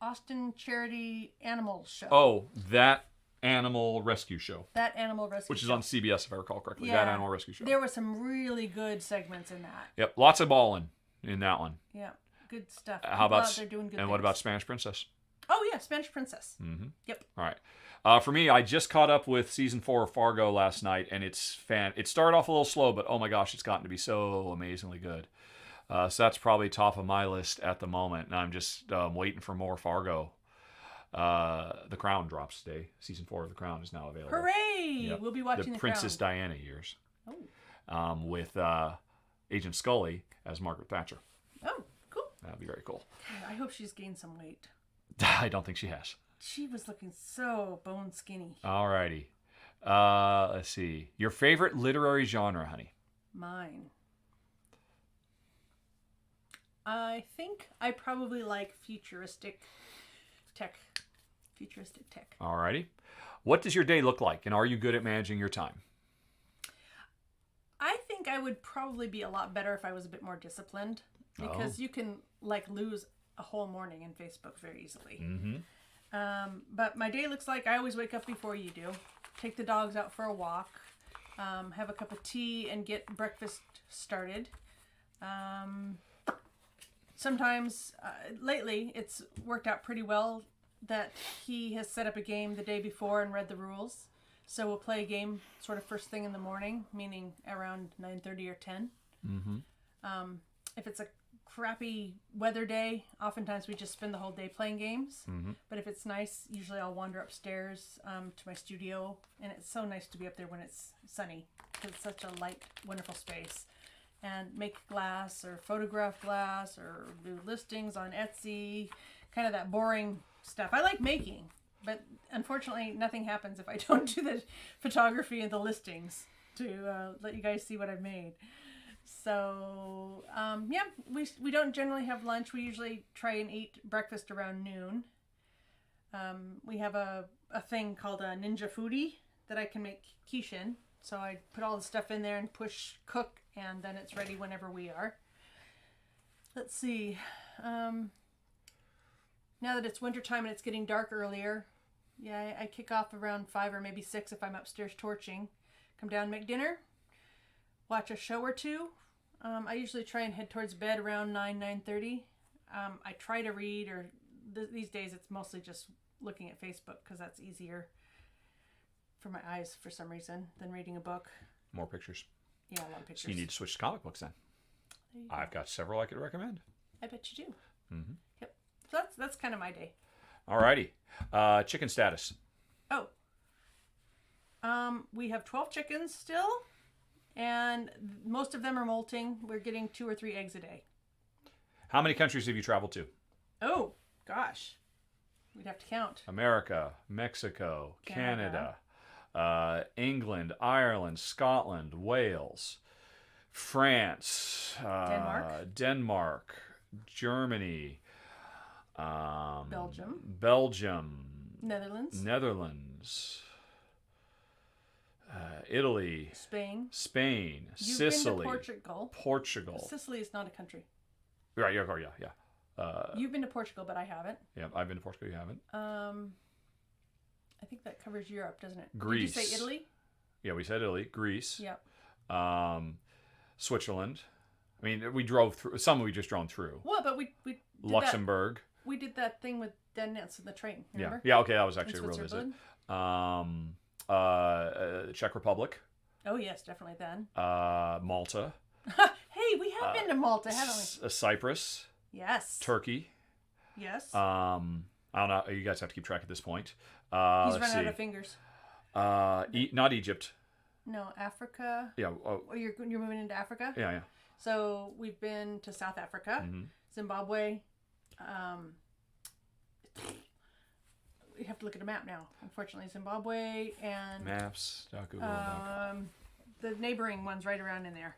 Austin Charity Animal Show. Oh, that animal rescue show. That animal rescue Which is on CBS, if I recall correctly. Yeah, that animal rescue show. There were some really good segments in that. Yep, lots of balling in that one. Yeah, good stuff. How about they're doing good and things. what about Spanish Princess? Oh yeah, Spanish Princess. Mm-hmm. Yep. All right. For me, I just caught up with season 4 of Fargo last night, and it started off a little slow, but oh my gosh, it's gotten to be so amazingly good. So that's probably top of my list at the moment, and I'm just waiting for more Fargo. The Crown drops today. Season 4 of The Crown is now available. Hooray! Yep. We'll be watching The Princess Crown. Diana years. Oh. With Agent Scully as Margaret Thatcher. Oh, cool. That'd be very cool. I hope she's gained some weight. I don't think she has. She was looking so bone skinny. Alrighty. Let's see. Your favorite literary genre, honey? Mine. I think I probably like futuristic tech. Alrighty. What does your day look like, and are you good at managing your time? I think I would probably be a lot better if I was a bit more disciplined, because you can lose a whole morning in Facebook very easily. Mm-hmm. But my day looks like I always wake up before you do. take the dogs out for a walk, have a cup of tea, and get breakfast started. Sometimes, lately, it's worked out pretty well that he has set up a game the day before and read the rules. So we'll play a game sort of first thing in the morning, meaning around 9:30 or 10. Mm-hmm. If it's a crappy weather day, oftentimes we just spend the whole day playing games. Mm-hmm. But if it's nice, usually I'll wander upstairs to my studio. And it's so nice to be up there when it's sunny because it's such a light, wonderful space. And make glass or photograph glass or do listings on Etsy, kind of that boring stuff. I like making, but unfortunately nothing happens if I don't do the photography and the listings to let you guys see what I've made. So, yeah, we don't generally have lunch. We usually try and eat breakfast around noon. We have a thing called a Ninja Foodie that I can make quiche in. So I put all the stuff in there and push cook, and then it's ready whenever we are. Let's see. Now that it's wintertime and it's getting dark earlier, yeah, I kick off around 5 or maybe 6 if I'm upstairs torching. Come down, make dinner, watch a show or two. I usually try and head towards bed around 9:30. I try to read, or these days it's mostly just looking at Facebook because that's easier for my eyes for some reason than reading a book. More pictures. Yeah, a lot of pictures. So you need to switch to comic books then. I've got several I could recommend. I bet you do. Mm-hmm. Yep. So that's kind of my day. Alrighty. Chicken status. Oh. We have 12 chickens still, and most of them are molting. We're getting 2 or 3 eggs a day. How many countries have you traveled to? Oh, gosh. We'd have to count. America, Mexico, Canada, England, Ireland, Scotland, Wales, France, Denmark, Germany, Belgium, Netherlands, Italy, Spain, Sicily, been to Portugal. Sicily is not a country. Right, yeah. You've been to Portugal, but I haven't. Yeah, I've been to Portugal. You haven't. I think that covers Europe, doesn't it? Greece. Did you say Italy? Yeah, we said Italy. Greece. Yep. Switzerland. I mean, we drove through. Some we just drove through. Well, but we did Luxembourg. We did that thing with Dan Nance in the train. Remember? Yeah. Okay, that was actually a real visit. Czech Republic. Oh yes, definitely then. Malta. Hey, we have been to Malta, haven't we? Cyprus. Yes. Turkey. Yes. I don't know. You guys have to keep track at this point. He's run out of fingers. Not Egypt. No, Africa. Yeah. You're moving into Africa? Yeah. So we've been to South Africa, Zimbabwe. We have to look at a map now. Unfortunately, Zimbabwe and maps. the neighboring ones right around in there.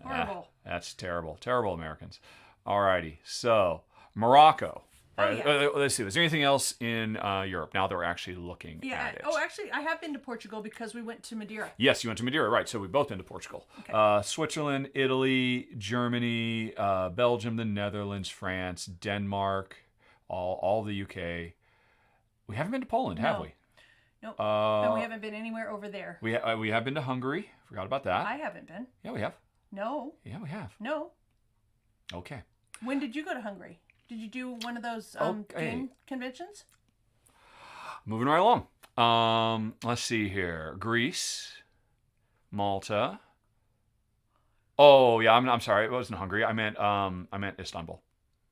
Horrible. That's terrible. Terrible Americans. Alrighty. So Morocco. Let's see. Was there anything else in Europe now that we're actually looking at it? Oh, actually, I have been to Portugal because we went to Madeira. Yes, you went to Madeira, right. So we've both been to Portugal. Okay. Switzerland, Italy, Germany, Belgium, the Netherlands, France, Denmark, all the UK. We haven't been to Poland, have we? Nope. And we haven't been anywhere over there. We have been to Hungary. Forgot about that. I haven't been. Yeah, we have. No. Yeah, we have. No. Okay. When did you go to Hungary? Did you do one of those game conventions? Moving right along. Let's see here. Greece, Malta. Oh yeah, I'm sorry. It wasn't Hungary. I meant Istanbul.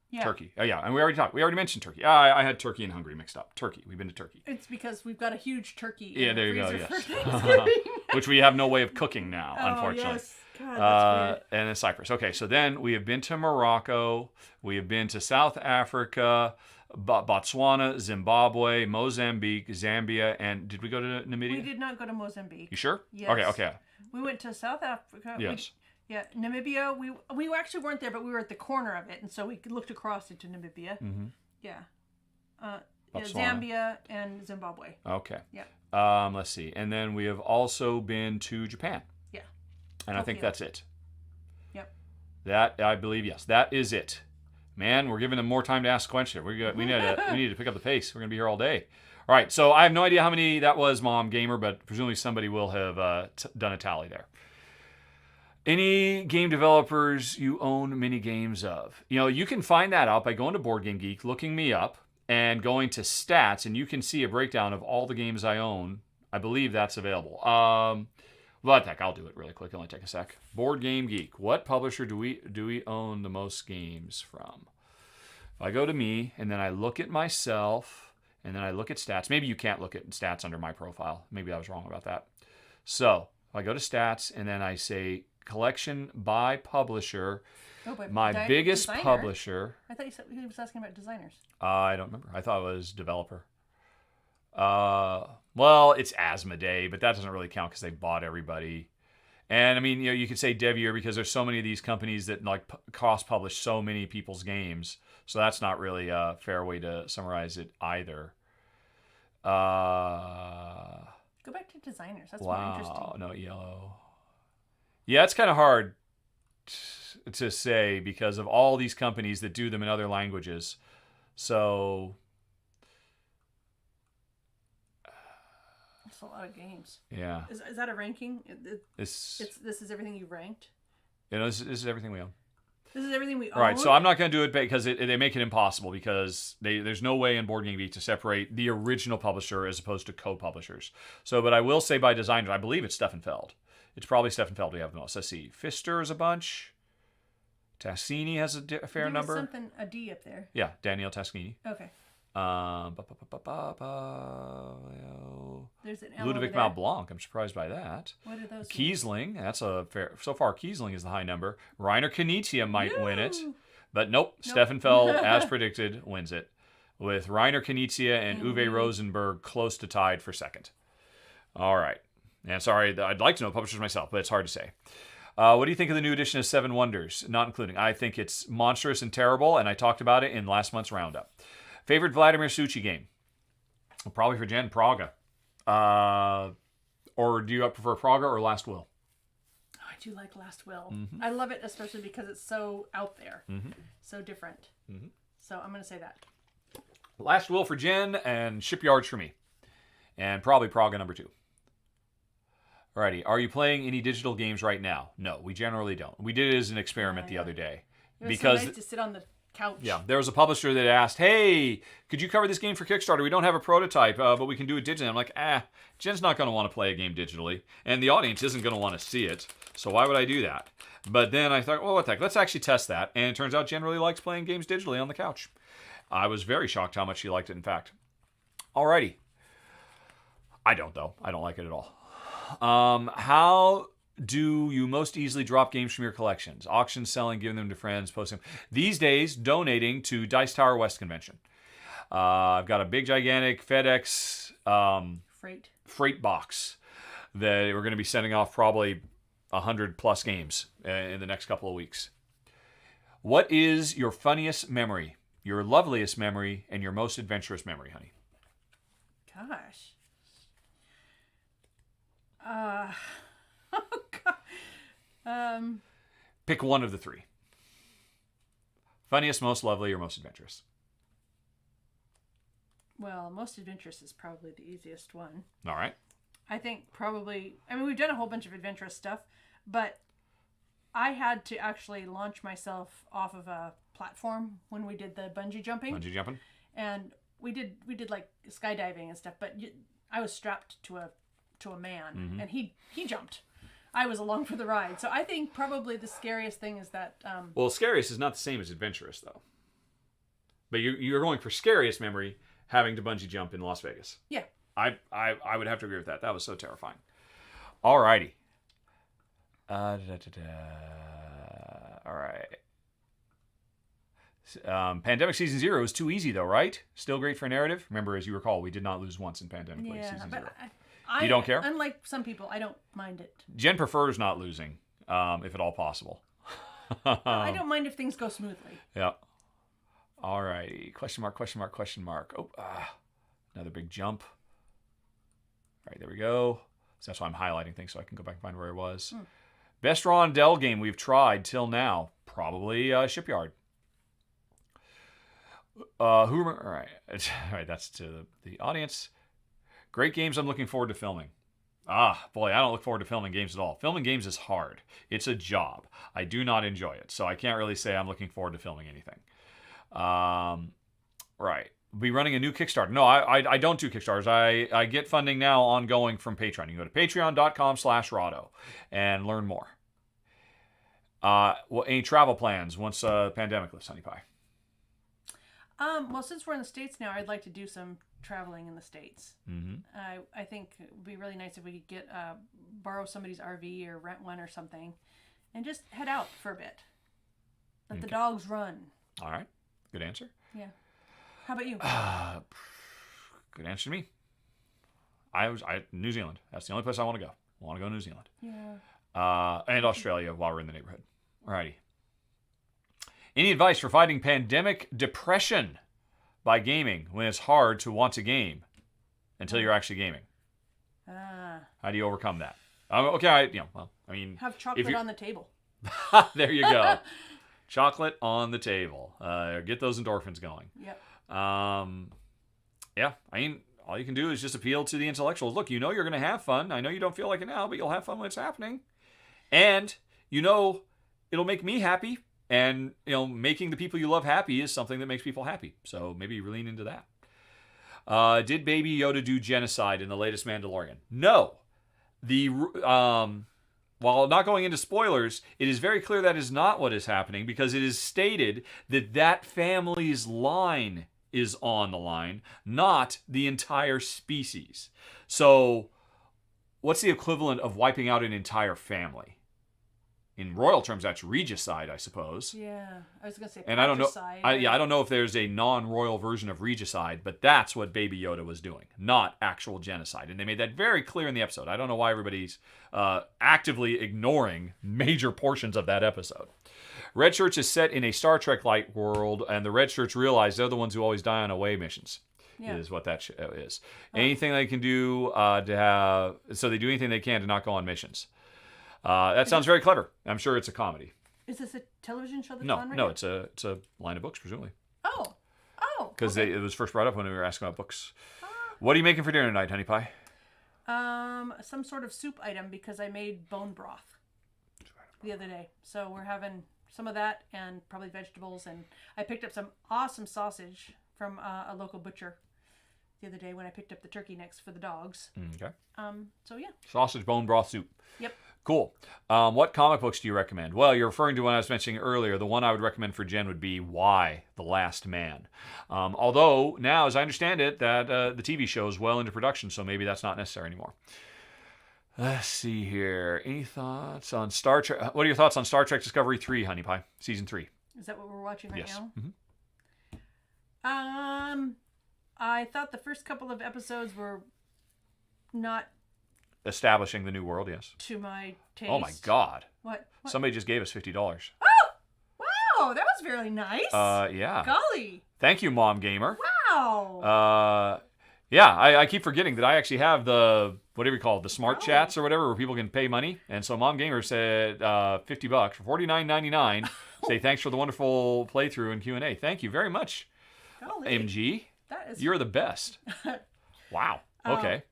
Yeah. Turkey. Oh yeah, and we already mentioned Turkey. I had Turkey and Hungary mixed up. Turkey. We've been to Turkey. It's because we've got a huge turkey. Yeah, there you go. Yes. Which we have no way of cooking now, unfortunately. Yes. God, that's weird. And then Cyprus. Okay, so then we have been to Morocco. We have been to South Africa, Botswana, Zimbabwe, Mozambique, Zambia, and did we go to Namibia? We did not go to Mozambique. You sure? Yes. Okay. We went to South Africa. Yes. Namibia. We actually weren't there, but we were at the corner of it, and so we looked across into Namibia. Mm-hmm. Yeah. Zambia and Zimbabwe. Okay. Yeah. Let's see. And then we have also been to Japan. Yeah. And I think that's it. Yep. That, I believe, yes, that is it. Man, we're giving them more time to ask questions. We need to pick up the pace. We're going to be here all day. All right, so I have no idea how many that was, Mom Gamer, but presumably somebody will have done a tally there. Any game developers you own mini games of? You can find that out by going to Board Game Geek, looking me up, and going to stats, and you can see a breakdown of all the games I own. I believe that's available. But heck, I'll do it really quick. It'll only take a sec. Board Game Geek. What publisher do we own the most games from? If I go to me, and then I look at myself, and then I look at stats. Maybe you can't look at stats under my profile. Maybe I was wrong about that. So if I go to stats, and then I say collection by publisher, my biggest designer. Publisher. I thought he was asking about designers. I don't remember. I thought it was developer. Well, it's Asmodee, but that doesn't really count because they bought everybody. And I mean, you could say Devier because there's so many of these companies that like cross-publish so many people's games. So that's not really a fair way to summarize it either. Go back to designers. That's more interesting. Wow, no yellow. Yeah, it's kind of hard to say because of all these companies that do them in other languages. So that's a lot of games. Yeah. Is that a ranking? This is everything you ranked? This is everything we own. This is everything we own? All right, so I'm not going to do it because they make it impossible because there's no way in Board Game Geek to separate the original publisher as opposed to co-publishers. So, but I will say by designer, I believe it's Steffenfeld. It's probably Steffenfeld we have the most. Let's see. Pfister is a bunch. Tassini has a fair number. A D up there. Yeah, Danielle Taschini. Okay. There's an L Ludovic Malblanc. I'm surprised by that. What are those? Kiesling. That's a fair. So far, Kiesling is the high number. Reiner Knizia might win it, but nope. Steffenfeld, as predicted, wins it, with Reiner Knizia and Uwe Rosenberg close to tied for second. All right. And sorry, I'd like to know publishers myself, but it's hard to say. What do you think of the new edition of Seven Wonders? Not including. I think it's monstrous and terrible, and I talked about it in last month's roundup. Favorite Vladimir Succi game? Well, probably for Jen, Praga. Or do you prefer Praga or Last Will? Oh, I do like Last Will. Mm-hmm. I love it especially because it's so out there, so different. Mm-hmm. So I'm going to say that. Last Will for Jen and Shipyards for me. And probably Praga number 2. Alrighty, are you playing any digital games right now? No, we generally don't. We did it as an experiment the other day. It was so nice to sit on the couch. Yeah, there was a publisher that asked, hey, could you cover this game for Kickstarter? We don't have a prototype, but we can do it digitally. I'm like, Jen's not going to want to play a game digitally, and the audience isn't going to want to see it, so why would I do that? But then I thought, well, what the heck, let's actually test that, and it turns out Jen really likes playing games digitally on the couch. I was very shocked how much she liked it, in fact. Alrighty. I don't, though. I don't like it at all. How do you most easily drop games from your collections? Auction, selling, giving them to friends, posting them. These days, donating to Dice Tower West Convention. I've got a big, gigantic FedEx freight box that we're going to be sending off probably 100 plus games in the next couple of weeks. What is your funniest memory, your loveliest memory, and your most adventurous memory, honey? Gosh. Oh God. Pick one of the 3. Funniest, most lovely, or most adventurous? Well, most adventurous is probably the easiest one. All right. I think probably, we've done a whole bunch of adventurous stuff, but I had to actually launch myself off of a platform when we did the bungee jumping. Bungee jumping? And we did like skydiving and stuff, but I was strapped to a man, and he jumped. I was along for the ride. So I think probably the scariest thing is that... well, scariest is not the same as adventurous, though. But you're going for scariest memory, having to bungee jump in Las Vegas. Yeah. I would have to agree with that. That was so terrifying. All righty. All right. Pandemic Season 0 is too easy, though, right? Still great for narrative. Remember, as you recall, we did not lose once in Pandemic Season 0. You don't care? Unlike some people, I don't mind it. Jen prefers not losing, if at all possible. I don't mind if things go smoothly. Yeah. All righty. Question mark, question mark, question mark. Oh, another big jump. All right, there we go. So that's why I'm highlighting things so I can go back and find where I was. Best Rondell game we've tried till now. Probably Shipyard. All right. All right, that's to the audience. Great games I'm looking forward to filming. Ah, boy, I don't look forward to filming games at all. Filming games is hard. It's a job. I do not enjoy it, so I can't really say I'm looking forward to filming anything. Right. Be running a new Kickstarter. No, I don't do Kickstarters. I get funding now ongoing from Patreon. You can go to patreon.com/Rahdo and learn more. Well, any travel plans once the pandemic lifts, Honey Pie? Well, since we're in the States now, I'd like to do some traveling in the States. Mm-hmm. I think it would be really nice if we could get borrow somebody's RV or rent one or something and just head out for a bit. Let the dogs run. All right. Good answer. Yeah. How about you? Good answer to me. New Zealand. That's the only place I want to go. I want to go to New Zealand. Yeah. And Australia while we're in the neighborhood. Alrighty. Any advice for fighting pandemic depression by gaming when it's hard to want to game until you're actually gaming? How do you overcome that? Okay, have chocolate on the table. There you go. Chocolate on the table. Get those endorphins going. Yep. Yeah, all you can do is just appeal to the intellectuals. Look, you're going to have fun. I know you don't feel like it now, but you'll have fun when it's happening. And, it'll make me happy. And, making the people you love happy is something that makes people happy. So maybe lean into that. Did Baby Yoda do genocide in the latest Mandalorian? No. While not going into spoilers, it is very clear that is not what is happening because it is stated that family's line is on the line, not the entire species. So, what's the equivalent of wiping out an entire family? In royal terms, that's regicide, I suppose. Yeah, I was going to say and I don't know. patricide. I don't know if there's a non-royal version of regicide, but that's what Baby Yoda was doing, not actual genocide. And they made that very clear in the episode. I don't know why everybody's actively ignoring major portions of that episode. Red Shirts is set in a Star Trek-like world, and the Red Shirts realize they're the ones who always die on away missions. Yeah. Is what that is. Anything they can do to have... So they do anything they can to not go on missions. That sounds very clever. I'm sure it's a comedy. Is this a television show that's on right now? No, it's a line of books, presumably. Oh. Because it was first brought up when we were asking about books. What are you making for dinner tonight, Honey Pie? Some sort of soup item because I made bone broth the other day. So we're having some of that and probably vegetables. And I picked up some awesome sausage from a local butcher the other day when I picked up the turkey necks for the dogs. Okay. So yeah. Sausage bone broth soup. Yep. Cool. What comic books do you recommend? Well, you're referring to one I was mentioning earlier. The one I would recommend for Jen would be Y, The Last Man. Although, now, as I understand it, that the TV show is well into production, so maybe that's not necessary anymore. Let's see here. Any thoughts on Star Trek? What are your thoughts on Star Trek Discovery 3, Honey Pie? Season 3. Is that what we're watching right now? Mm-hmm. I thought the first couple of episodes were not... Establishing the new world, yes. To my taste. Oh my God. What? Somebody just gave us $50. Oh! Wow, that was very nice. Yeah. Golly. Thank you, Mom Gamer. Wow. Yeah, I keep forgetting that I actually have the, whatever you call it, the smart chats or whatever, where people can pay money. And so Mom Gamer said $50 for $49.99. Say thanks for the wonderful playthrough and Q&A. Thank you very much, Golly. MG. You're the best. Wow. Okay.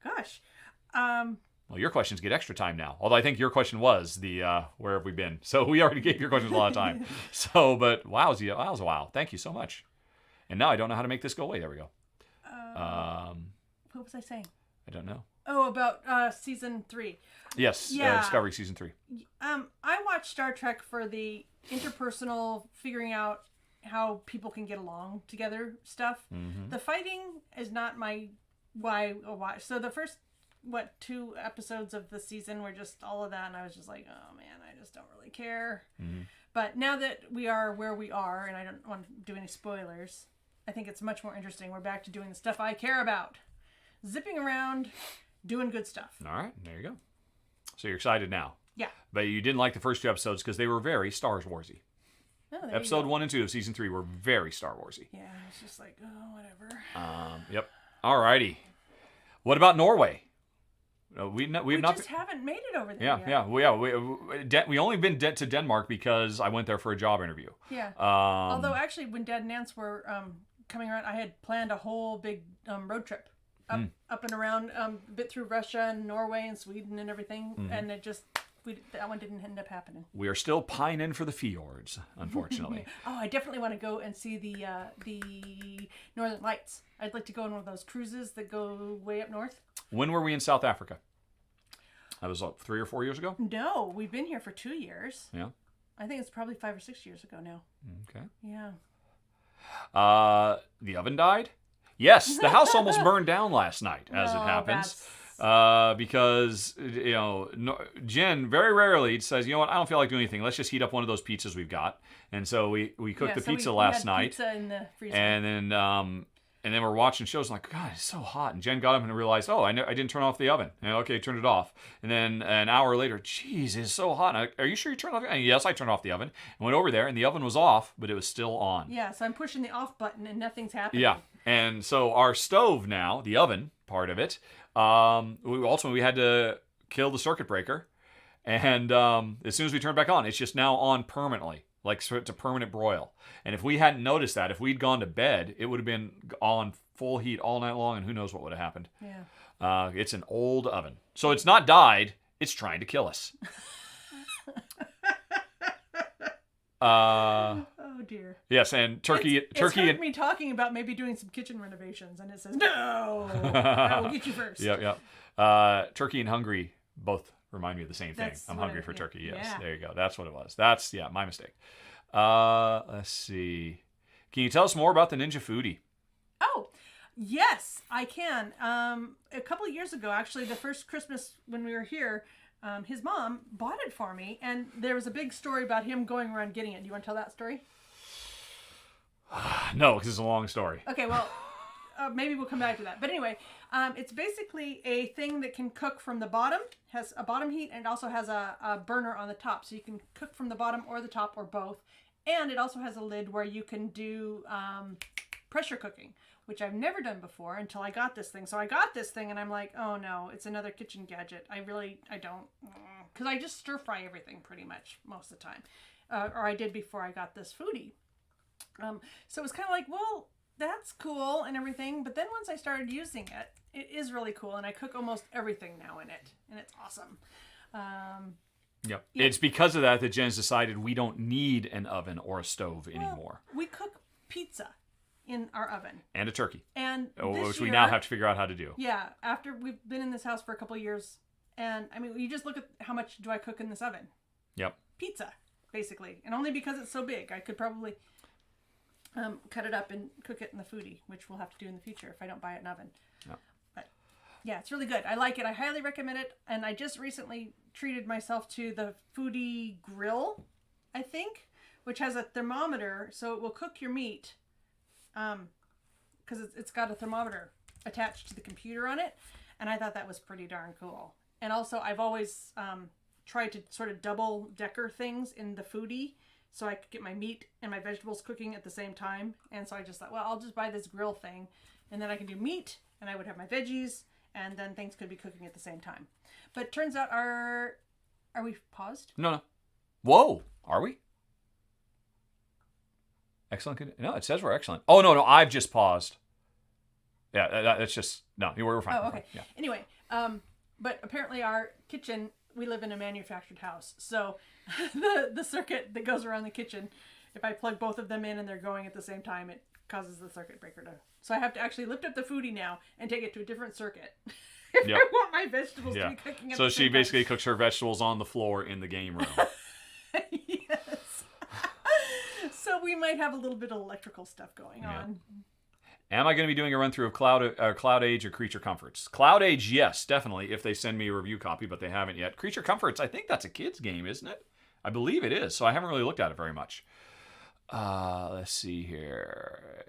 Gosh. Well, your questions get extra time now. Although I think your question was the where have we been? So we already gave your questions a lot of time. But wow. Thank you so much. And now I don't know how to make this go away. There we go. What was I saying? I don't know. Oh, about season 3. Yes, yeah. Discovery season 3. I watch Star Trek for the interpersonal, figuring out how people can get along together stuff. Mm-hmm. The fighting is not my why I watch. So the first 2 episodes of the season were just all of that, and I was just like, oh man, I just don't really care. Mm-hmm. But now that we are where we are, and I don't want to do any spoilers, I think it's much more interesting. We're back to doing the stuff I care about. Zipping around, doing good stuff. All right, there you go. So you're excited now. Yeah. But you didn't like the first 2 episodes because they were very Star Warsy. Oh, Episode 1 and 2 of season 3 were very Star Warsy. Yeah, it's just like, oh, whatever. Yep. All righty. What about Norway? We have We not. just haven't made it over there Yeah, yet. we only been to Denmark because I went there for a job interview. Yeah. Although actually, when Dad and Nance were coming around, I had planned a whole big road trip up and around, a bit through Russia and Norway and Sweden and everything, and it just that one didn't end up happening. We are still pining for the fjords, unfortunately. Oh, I definitely want to go and see the Northern Lights. I'd like to go on one of those cruises that go way up north. When were we in South Africa? That was 3 or 4 years ago? No, we've been here for 2 years. Yeah. I think it's probably 5 or 6 years ago now. Okay. Yeah. The oven died? Yes, the house almost burned down last night, as it happens. Because, Jen very rarely says, you know what, I don't feel like doing anything. Let's just heat up one of those pizzas we've got. And so we cooked the pizza last night. Pizza in the freezer. And then we're watching shows and like, God, it's so hot. And Jen got up and realized, oh, I didn't turn off the oven. And, okay, turned it off. And then an hour later, geez, it's so hot. And are you sure you turned off the oven? And yes, I turned off the oven. And went over there and the oven was off, but it was still on. Yeah, so I'm pushing the off button and nothing's happening. Yeah. And so our stove now, the oven part of it, we had to kill the circuit breaker. And as soon as we turned it back on, it's just now on permanently. Like, so it's a permanent broil. And if we hadn't noticed that, if we'd gone to bed, it would have been on full heat all night long, and who knows what would have happened. Yeah. It's an old oven. So it's not died, it's trying to kill us. Oh dear. Yes, and turkey it's heard and me talking about maybe doing some kitchen renovations, and it says no. I will get you first. Yeah. Turkey and hungry both remind me of the same thing. That's I'm hungry for turkey. Yes, yeah. There you go. That's what it was. That's my mistake. Let's see. Can you tell us more about the Ninja Foodie? Oh, yes, I can. A couple of years ago, actually, the first Christmas when we were here, his mom bought it for me, and there was a big story about him going around getting it. Do you want to tell that story? No, because it's a long story. Okay, well, maybe we'll come back to that. But anyway, it's basically a thing that can cook from the bottom, has a bottom heat, and also has a burner on the top. So you can cook from the bottom or the top or both. And it also has a lid where you can do pressure cooking, which I've never done before until I got this thing. So I got this thing and I'm like, oh no, it's another kitchen gadget. I don't, because I just stir fry everything pretty much most of the time. Or I did before I got this Foodie. So it was kind of like, well, that's cool and everything. But then once I started using it, it is really cool. And I cook almost everything now in it. And it's awesome. Yep. Yeah. It's because of that Jen's decided we don't need an oven or a stove anymore. We cook pizza in our oven. And a turkey. And which we now have to figure out how to do. Yeah. After we've been in this house for a couple of years. And I mean, you just look at how much do I cook in this oven? Yep. Pizza, basically. And only because it's so big. I could probably cut it up and cook it in the Foodie, which we'll have to do in the future if I don't buy an oven. Yep. But yeah, it's really good. I like it. I highly recommend it. And I just recently treated myself to the Foodie grill, I think, which has a thermometer, so it will cook your meat, because it's got a thermometer attached to the computer on it, and I thought that was pretty darn cool. And also, I've always tried to sort of double decker things in the Foodie, so I could get my meat and my vegetables cooking at the same time. And so I just thought, well, I'll just buy this grill thing, and then I can do meat, and I would have my veggies, and then things could be cooking at the same time. But turns out are we paused? No. Whoa, are we? Excellent. No, it says we're excellent. Oh, no, I've just paused. Yeah, that's just, no, we're fine. Oh, okay. Yeah. Anyway, but apparently our kitchen, we live in a manufactured house. So the circuit that goes around the kitchen, if I plug both of them in and they're going at the same time, it causes the circuit breaker to. So I have to actually lift up the Foodie now and take it to a different circuit. If I want my vegetables to be cooking at the same time. So she basically cooks her vegetables on the floor in the game room. Yes. So we might have a little bit of electrical stuff going on. Am I going to be doing a run-through of Cloud Age or Creature Comforts? Cloud Age, yes, definitely, if they send me a review copy, but they haven't yet. Creature Comforts, I think that's a kid's game, isn't it? I believe it is, so I haven't really looked at it very much. Let's see here.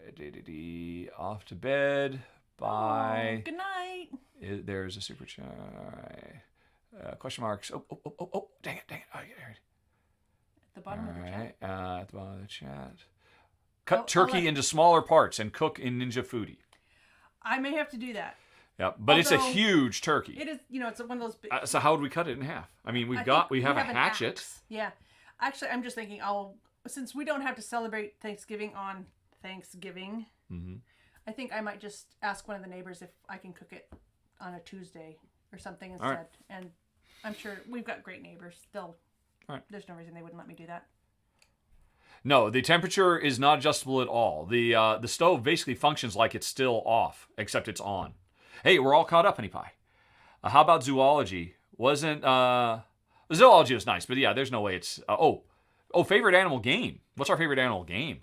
Off to bed. Bye. Good night. There's a super chat. Question marks. Oh, dang it. Oh, yeah, at the bottom of the chat. At the bottom of the chat. Cut turkey into smaller parts and cook in Ninja Foodie. I may have to do that. Yep. But it's a Although, huge turkey. It is, it's one of those big. So how would we cut it in half? I mean, we have a an hatchet. axe. Yeah. Actually, I'm just thinking since we don't have to celebrate Thanksgiving on Thanksgiving, I think I might just ask one of the neighbors if I can cook it on a Tuesday or something instead. Right. And I'm sure we've got great neighbors. Right. There's no reason they wouldn't let me do that. No, the temperature is not adjustable at all. The stove basically functions like it's still off, except it's on. Hey, we're all caught up, Honey Pie. How about zoology? Zoology was nice, but yeah, there's no way it's... favorite animal game. What's our favorite animal game?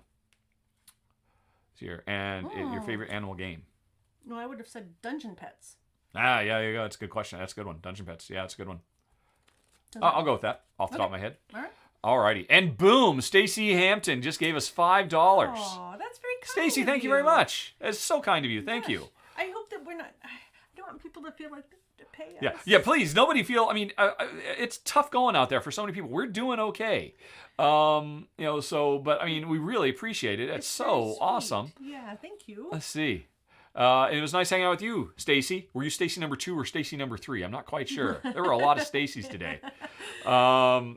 It's here. And your favorite animal game? No, I would have said Dungeon Pets. Yeah, that's a good question. That's a good one. Dungeon Pets. Yeah, that's a good one. I'll go with that off the top of my head. All right. Alrighty. And boom, Stacy Hampton just gave us $5. Oh, that's very kind. Stacy, thank you very much. That's so kind of you. Thank you. I hope that we're not... I don't want people to feel like to pay us. Yeah, please. Nobody feel... I mean, it's tough going out there for so many people. We're doing okay. But I mean, we really appreciate it. It's so awesome. Yeah, thank you. Let's see. It was nice hanging out with you, Stacy. Were you Stacy number 2 or Stacy number 3? I'm not quite sure. There were a lot of Stacys today.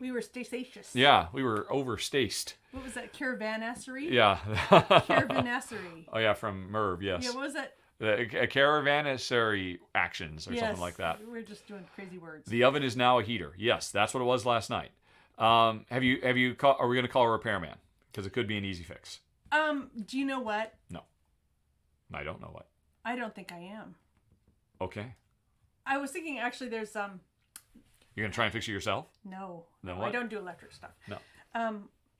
We were Stacious. Yeah, we were overstaced. What was that? Caravanassery? Yeah. Caravanassery. Oh, yeah, from Merv, yes. Yeah, what was that? A caravanassery actions or something like that. We're just doing crazy words. The oven is now a heater. Yes, that's what it was last night. Are we going to call a repairman? Because it could be an easy fix. Do you know what? No. I don't know what. I don't think I am. Okay. I was thinking actually there's You're going to try and fix it yourself? No. Then No, what? I don't do electric stuff. No.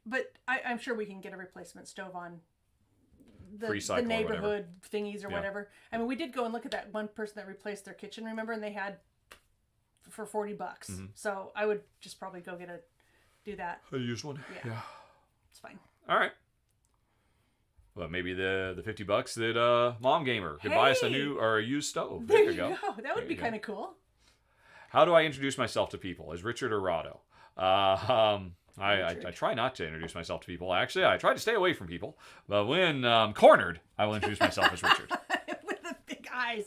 But I'm sure we can get a replacement stove on the Free-cycle or neighborhood thingies or Yeah. whatever. I mean, we did go and look at that one person that replaced their kitchen, remember? And they had for $40. So I would just probably go do that. A used one? Yeah. It's fine. All right. Well, maybe the $50 that Mom Gamer could buy us a new or a used stove. There you go. That would be kind of cool. How do I introduce myself to people? As Richard or Rado? I try not to introduce myself to people. Actually, I try to stay away from people. But when cornered, I will introduce myself as Richard. With the big eyes.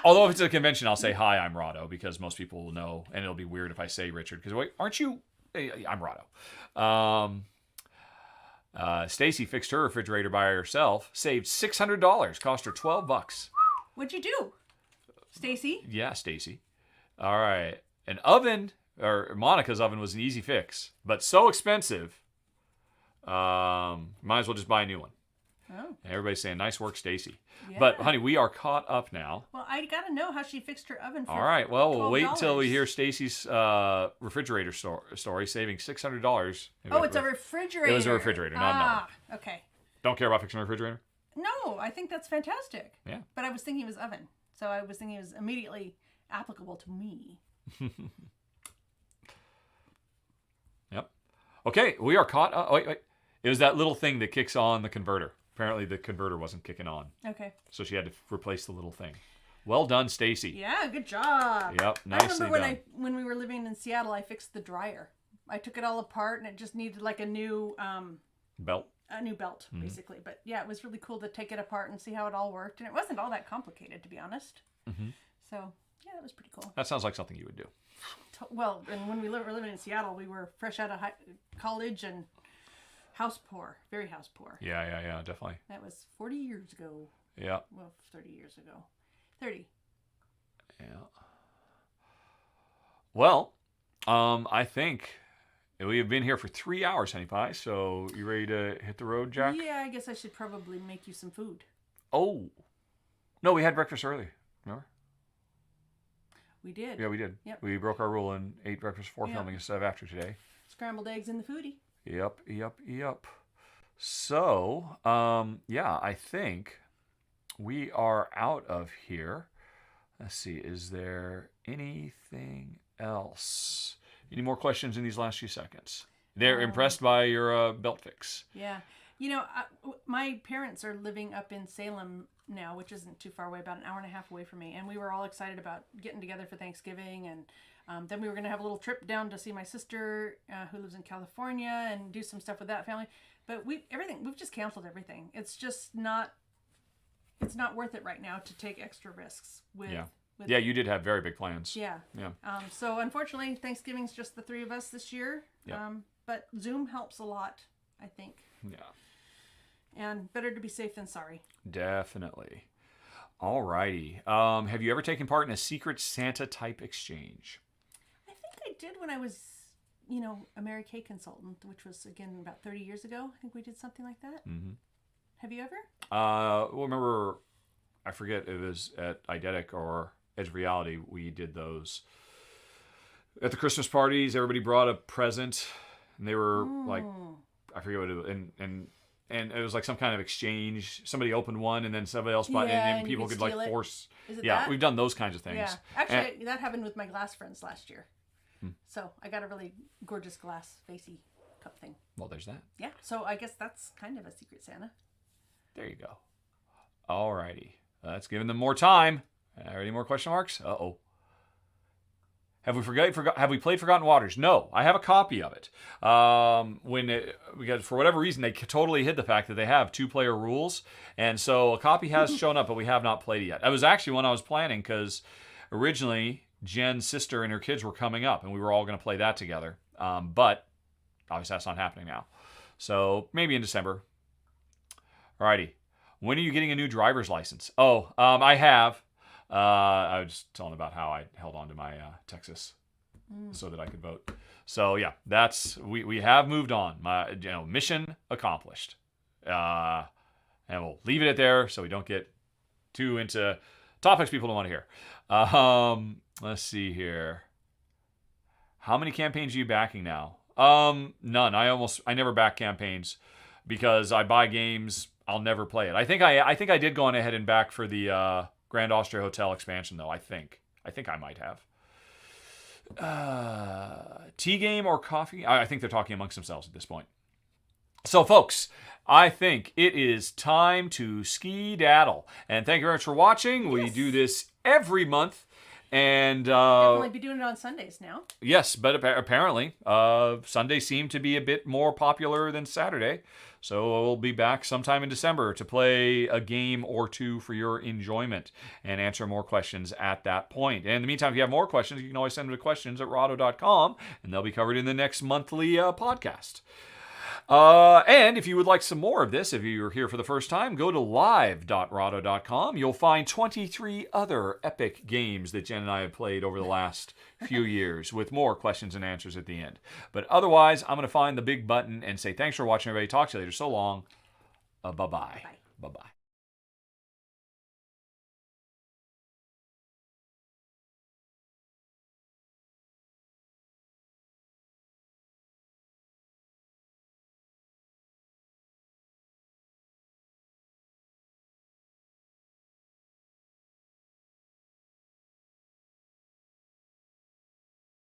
Although if it's a convention, I'll say, hi, I'm Rado, because most people will know, and it'll be weird if I say Richard, because, wait, aren't you? I'm Rado. Stacy fixed her refrigerator by herself, saved $600, cost her $12. What'd you do, Stacy? Yeah, Stacy. All right. An oven, or Monica's oven, was an easy fix, but so expensive, might as well just buy a new one. Oh. And everybody's saying, nice work, Stacy. Yeah. But, honey, we are caught up now. Well, I got to know how she fixed her oven for All right. Well, we'll wait until we $12. hear Stacy's refrigerator story, saving $600. Oh, it's a refrigerator. It was a refrigerator, not an oven. Okay. Don't care about fixing a refrigerator? No, I think that's fantastic. Yeah. But I was thinking it was oven. So I was thinking it was immediately applicable to me. Yep. Okay, we are caught up. Wait. It was that little thing that kicks on the converter. Apparently the converter wasn't kicking on. Okay. So she had to replace the little thing. Well done, Stacy. Yeah, good job. Yep, nicely I remember done. when we were living in Seattle, I fixed the dryer. I took it all apart and it just needed like a new Belt. A new belt, basically. But yeah, it was really cool to take it apart and see how it all worked. And it wasn't all that complicated, to be honest. So yeah, that was pretty cool. That sounds like something you would do. Well, and when we were living in Seattle, we were fresh out of college and house poor, very house poor. Yeah, definitely. That was 40 years ago. Yeah. Well, 30 years ago. 30. Yeah. Well, I think we have been here for 3 hours, Honey Pie. So you ready to hit the road, Jack? Yeah, I guess I should probably make you some food. Oh. No, we had breakfast early. Remember? We did. Yeah, we did. Yep. We broke our rule and ate breakfast before filming instead of after today. Scrambled eggs in the foodie. Yep. So, I think we are out of here. Let's see, is there anything else? Any more questions in these last few seconds? They're impressed by your belt fix. Yeah. My parents are living up in Salem now, which isn't too far away, about an hour and a half away from me. And we were all excited about getting together for Thanksgiving. And then we were going to have a little trip down to see my sister who lives in California and do some stuff with that family. But we've just canceled everything. It's just not it's not worth it right now to take extra risks with. Yeah. with Yeah, you did have very big plans. Yeah. Yeah. So unfortunately, Thanksgiving's just the three of us this year. Yeah. But Zoom helps a lot, I think. Yeah. And better to be safe than sorry. Definitely. All righty. Have you ever taken part in a Secret Santa type exchange? I think I did when I was, a Mary Kay consultant, which was, again, about 30 years ago. I think we did something like that. Mm-hmm. Have you ever? Well, remember, I forget if it was at Eidetic or Edge of Reality, we did those. At the Christmas parties, everybody brought a present, and they were like, I forget what it was, and it was like some kind of exchange. Somebody opened one, and then somebody else bought it, and and people you could could like steal it. force. Is it Yeah, that? we've done those kinds of things. Yeah. Actually, that happened with my glass friends last year. So I got a really gorgeous glass facey cup thing. Well, there's that. Yeah. So I guess that's kind of a Secret Santa. There you go. All righty. Let's give them more time. Any more question marks? Uh-oh. Have we played Forgotten Waters? No, I have a copy of it. Because for whatever reason they totally hid the fact that they have 2-player rules, and so a copy has shown up, but we have not played it yet. It was actually one I was planning because originally Jen's sister and her kids were coming up, and we were all going to play that together. But obviously that's not happening now. So maybe in December. Alrighty. When are you getting a new driver's license? I have. I was just telling about how I held on to my Texas so that I could vote. So yeah, we have moved on. My mission accomplished. And we'll leave it at there so we don't get too into topics people don't want to hear. Let's see here. How many campaigns are you backing now? None. I never back campaigns because I buy games. I'll never play it. I think I did go on ahead and back for the Grand Austria Hotel expansion though. I think I might have. Tea game or coffee? I think they're talking amongst themselves at this point. So folks, I think it is time to ski-daddle. And thank you very much for watching. Yes. We do this every month. And definitely be doing it on Sundays now. Yes, but apparently Sundays seem to be a bit more popular than Saturday. So we'll be back sometime in December to play a game or two for your enjoyment and answer more questions at that point. And in the meantime, if you have more questions, you can always send them to questions@rahdo.com, and they'll be covered in the next monthly podcast. And if you would like some more of this, if you're here for the first time, go to live.rahdo.com. You'll find 23 other epic games that Jen and I have played over the last few years with more questions and answers at the end. But otherwise, I'm going to find the big button and say thanks for watching, everybody. Talk to you later. So long. Bye-bye. Bye-bye.